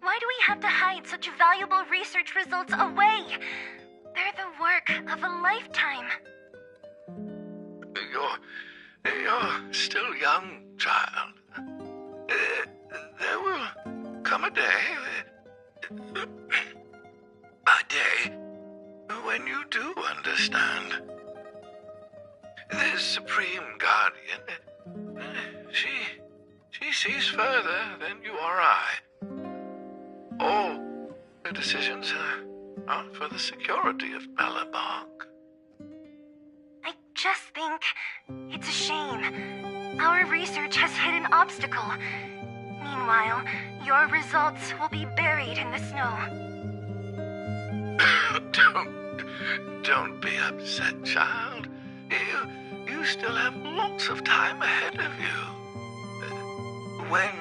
Why do we have to hide such valuable research results away? They're the work of a lifetime. You're still young, child. There will come a day, when you do understand. The Supreme Guardian, she sees further than you or I. All the decisions are for the security of Belobog. I just think it's a shame. Our research has hit an obstacle. Meanwhile, your results will be buried in the snow. Don't be upset, child. You still have lots of time ahead of you. When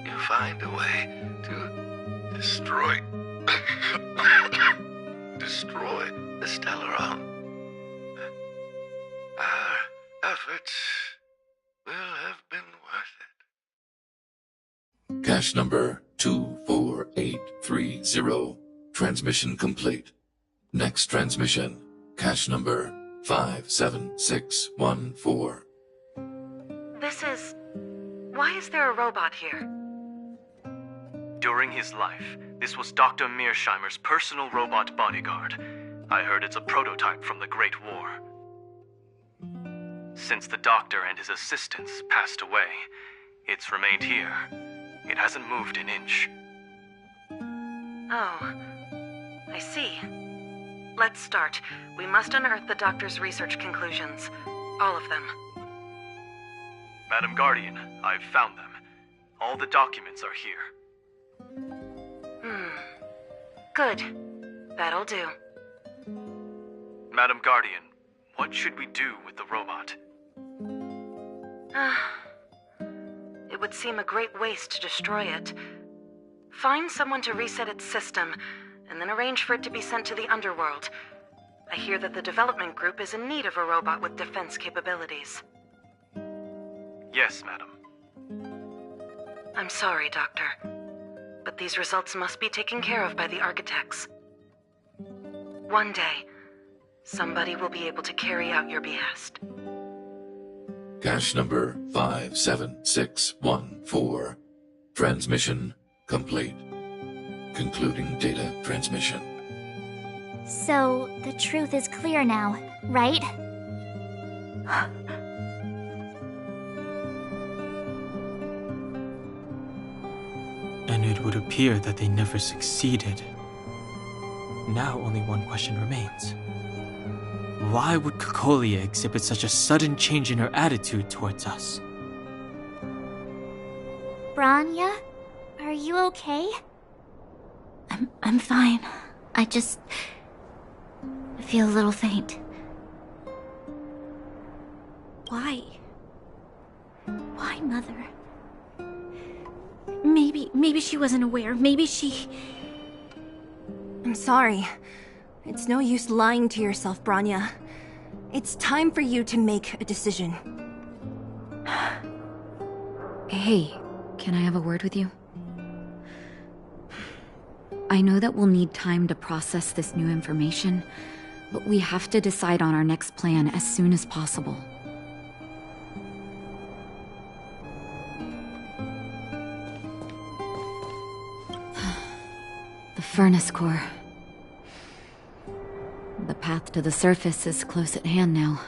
you find a way to destroy the Stellaron, our efforts will have been worth it. Cache number 24830. Transmission complete. Next transmission. Cache number 57614. Why is there a robot here? During his life, this was Dr. Mearsheimer's personal robot bodyguard. I heard it's a prototype from the Great War. Since the doctor and his assistants passed away, it's remained here. It hasn't moved an inch. Oh, I see. Let's start. We must unearth the doctor's research conclusions. All of them. Madam Guardian, I've found them. All the documents are here. Good. That'll do. Madam Guardian, what should we do with the robot? It would seem a great waste to destroy it. Find someone to reset its system, and then arrange for it to be sent to the underworld. I hear that the development group is in need of a robot with defense capabilities. Yes, madam. I'm sorry, Doctor, but these results must be taken care of by the architects. One day, somebody will be able to carry out your behest. Cache number 57614. Transmission complete. Concluding data transmission. So, the truth is clear now, right? And it would appear that they never succeeded. Now only one question remains. Why would Cocolia exhibit such a sudden change in her attitude towards us? Branya, are you okay? I'm fine. I feel a little faint. Why? Why, Mother? Maybe she wasn't aware. Maybe she... I'm sorry. It's no use lying to yourself, Branya. It's time for you to make a decision. Hey, can I have a word with you? I know that we'll need time to process this new information, but we have to decide on our next plan as soon as possible. The furnace core. The path to the surface is close at hand now.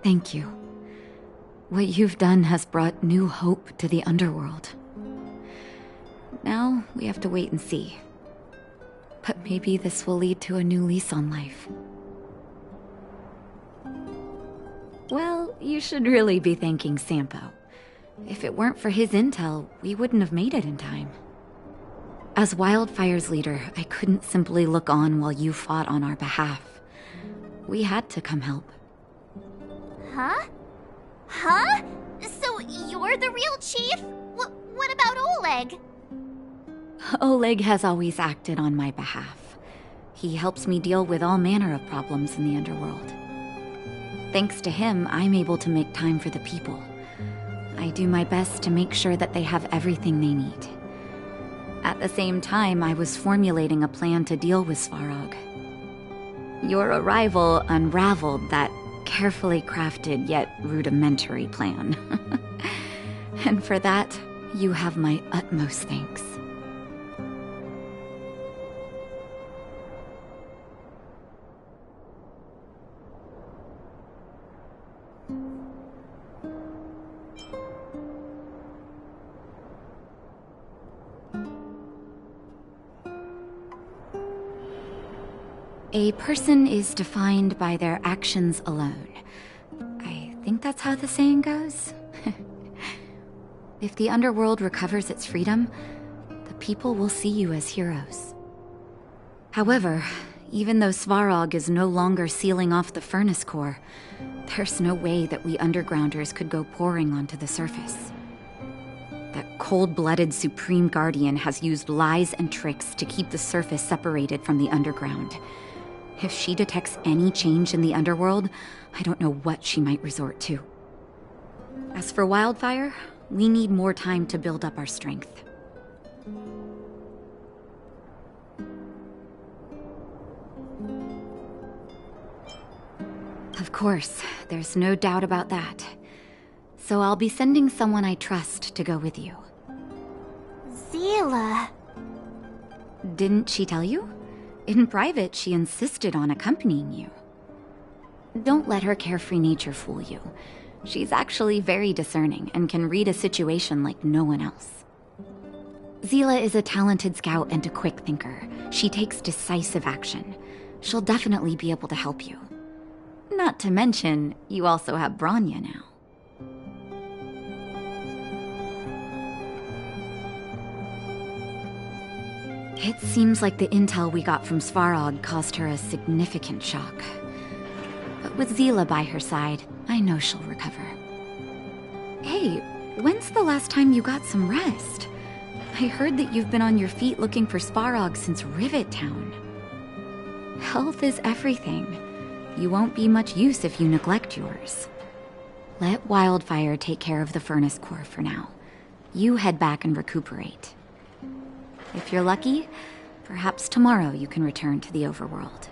Thank you. What you've done has brought new hope to the underworld. Now, we have to wait and see. But maybe this will lead to a new lease on life. Well, you should really be thanking Sampo. If it weren't for his intel, we wouldn't have made it in time. As Wildfire's leader, I couldn't simply look on while you fought on our behalf. We had to come help. Huh? Huh? So you're the real chief? What about Oleg? Oleg has always acted on my behalf. He helps me deal with all manner of problems in the underworld. Thanks to him, I'm able to make time for the people. I do my best to make sure that they have everything they need. At the same time, I was formulating a plan to deal with Svarog. Your arrival unraveled that carefully crafted yet rudimentary plan. And for that, you have my utmost thanks. A person is defined by their actions alone. I think that's how the saying goes. If the underworld recovers its freedom, the people will see you as heroes. However, even though Svarog is no longer sealing off the furnace core, there's no way that we undergrounders could go pouring onto the surface. That cold-blooded Supreme Guardian has used lies and tricks to keep the surface separated from the underground. If she detects any change in the underworld, I don't know what she might resort to. As for Wildfire, we need more time to build up our strength. Of course, there's no doubt about that. So I'll be sending someone I trust to go with you. Zila. Didn't she tell you? In private, she insisted on accompanying you. Don't let her carefree nature fool you. She's actually very discerning and can read a situation like no one else. Zila is a talented scout and a quick thinker. She takes decisive action. She'll definitely be able to help you. Not to mention, you also have Branya now. It seems like the intel we got from Svarog caused her a significant shock. But with Zila by her side, I know she'll recover. Hey, when's the last time you got some rest? I heard that you've been on your feet looking for Svarog since Rivet Town. Health is everything. You won't be much use if you neglect yours. Let Wildfire take care of the furnace core for now. You head back and recuperate. If you're lucky, perhaps tomorrow you can return to the overworld.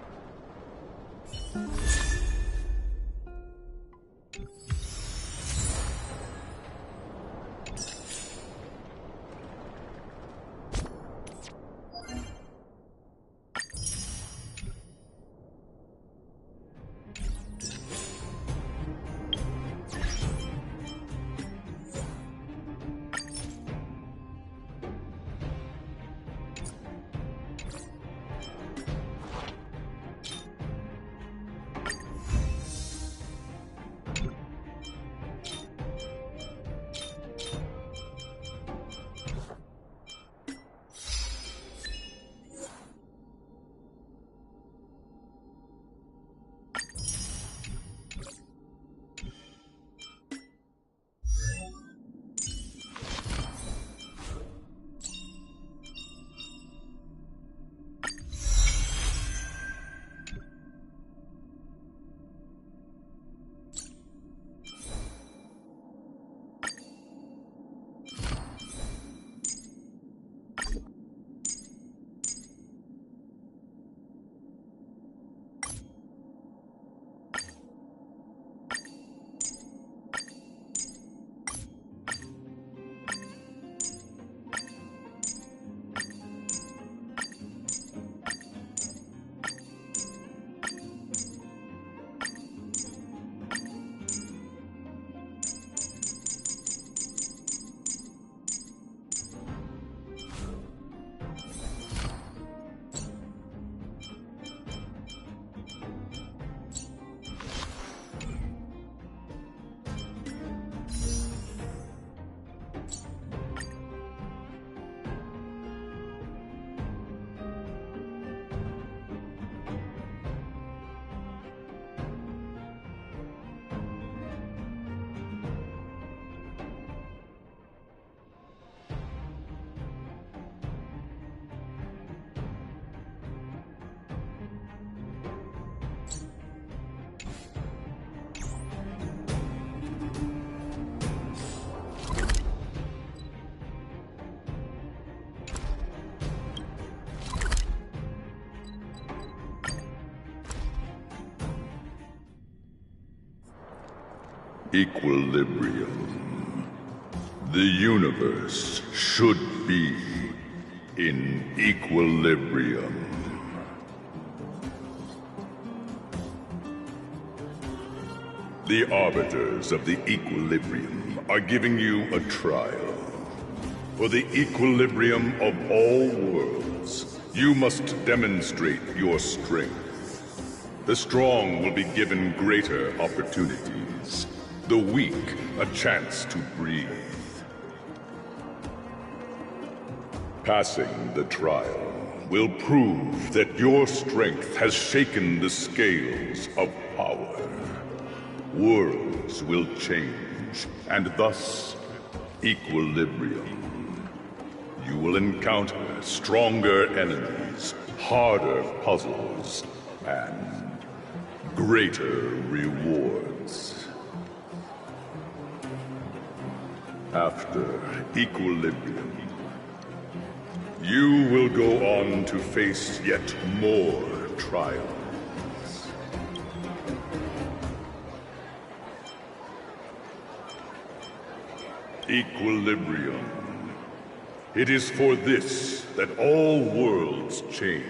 Equilibrium. The universe should be in equilibrium. The arbiters of the equilibrium are giving you a trial. For the equilibrium of all worlds, you must demonstrate your strength. The strong will be given greater opportunities. The weak a chance to breathe. Passing the trial will prove that your strength has shaken the scales of power. Worlds will change, and thus equilibrium. You will encounter stronger enemies, harder puzzles, and greater rewards. After equilibrium, you will go on to face yet more trials. Equilibrium. It is for this that all worlds change.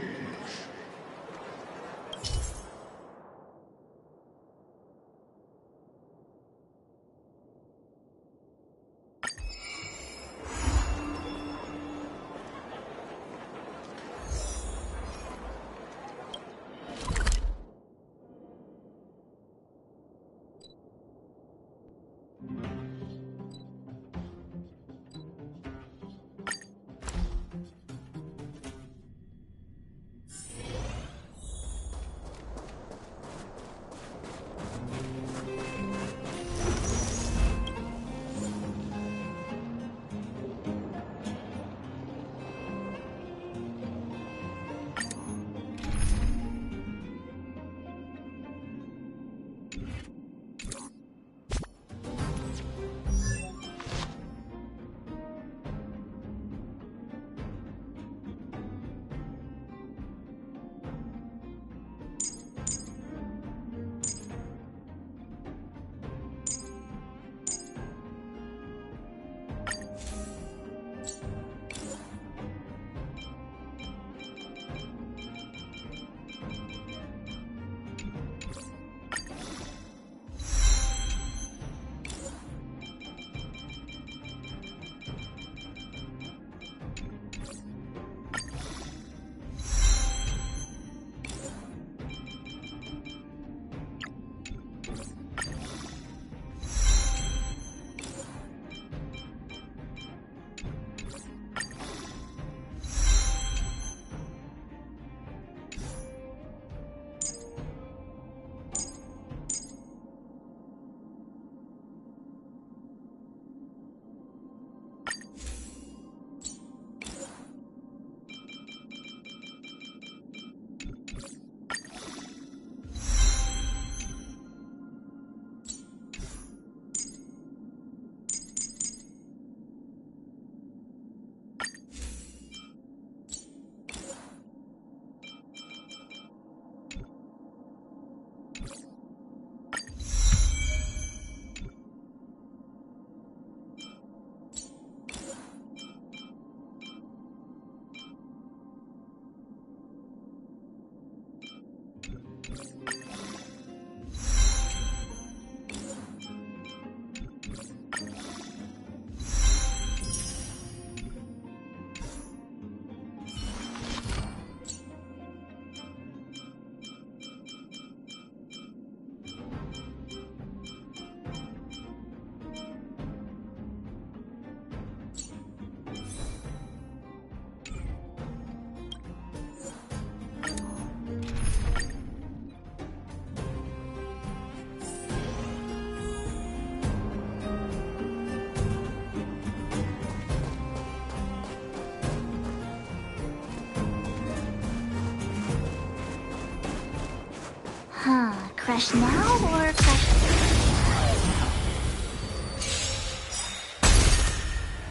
Fresh now or fresh?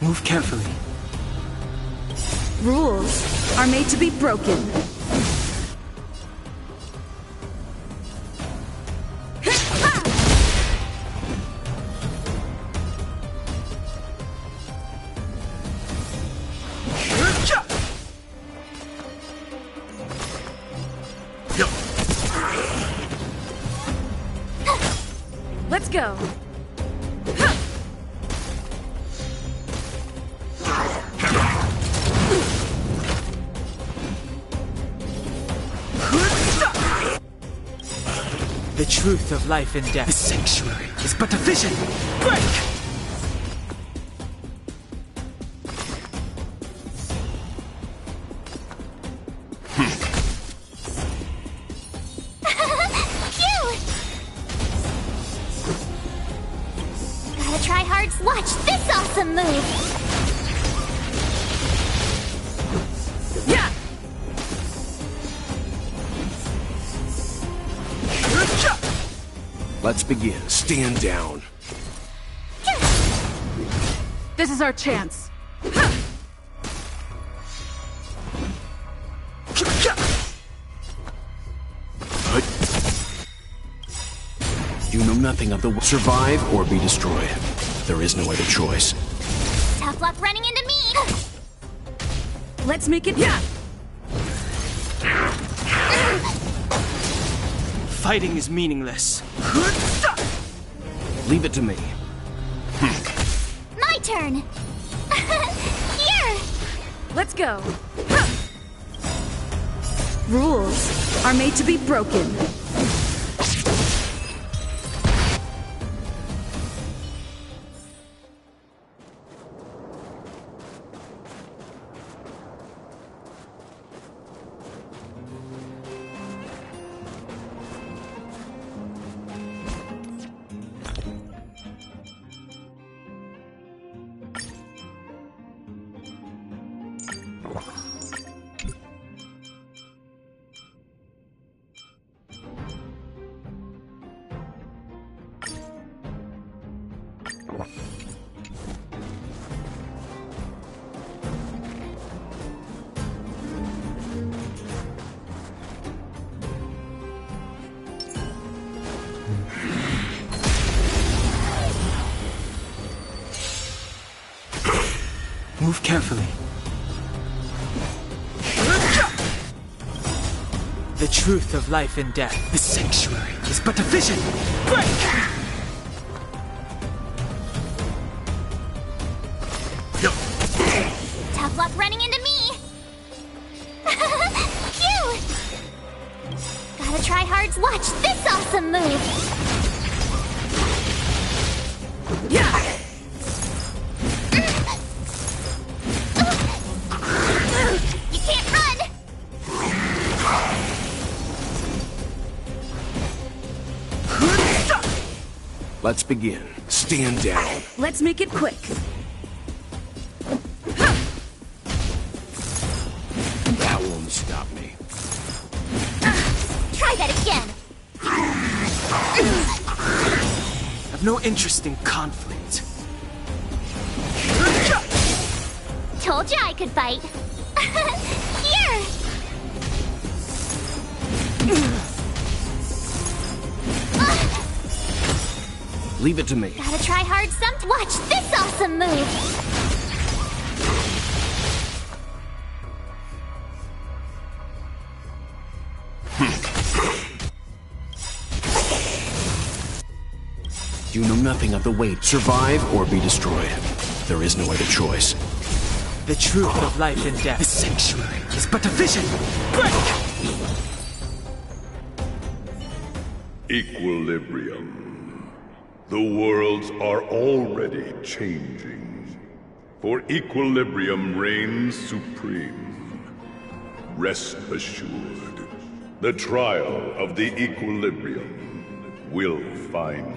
Move carefully. Rules are made to be broken. Let's go. The truth of life and death. The sanctuary is but a vision. Break! Gotta try hard. Watch this awesome move. Yeah. Let's begin. Stand down. This is our chance. You know nothing of the survive or be destroyed. There is no other choice. Tough luck running into me. Let's make it. Yeah. Fighting is meaningless. Leave it to me. My turn. Here. Let's go. Rules are made to be broken. Move carefully. The truth of life and death. The sanctuary is but a vision. Break! Tough luck running into me. Phew. Gotta try hard. Watch this awesome move. Yeah. You can't run. Let's begin. Stand down. Let's make it quick. That won't stop me. Try that again. I've no interest in conflict. Told you I could fight. Here. Leave it to me. Gotta try hard some. Watch this awesome move. You know nothing of the weight. Survive or be destroyed. There is no other choice. The truth of life and death. The sanctuary is but a vision. Break! Equilibrium. The worlds are already changing, for equilibrium reigns supreme. Rest assured, the trial of the equilibrium will find you.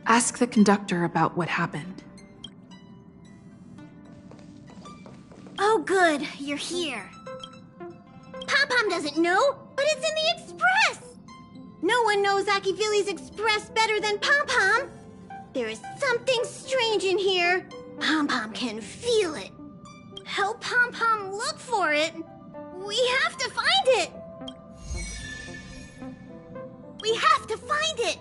Ask the conductor about what happened. Oh good, you're here. Pom-Pom doesn't know, but it's in the Express! No one knows Akifili's Express better than Pom-Pom! There is something strange in here. Pom-Pom can feel it. Help Pom-Pom look for it. We have to find it! We have to find it!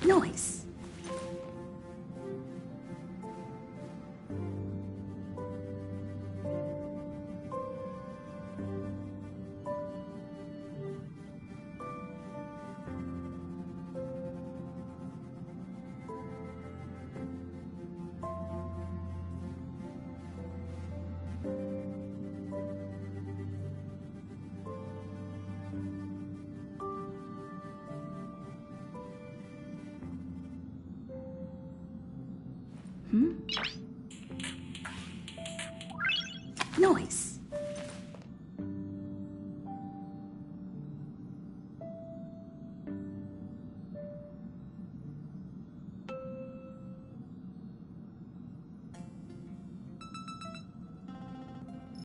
Noise. Noise.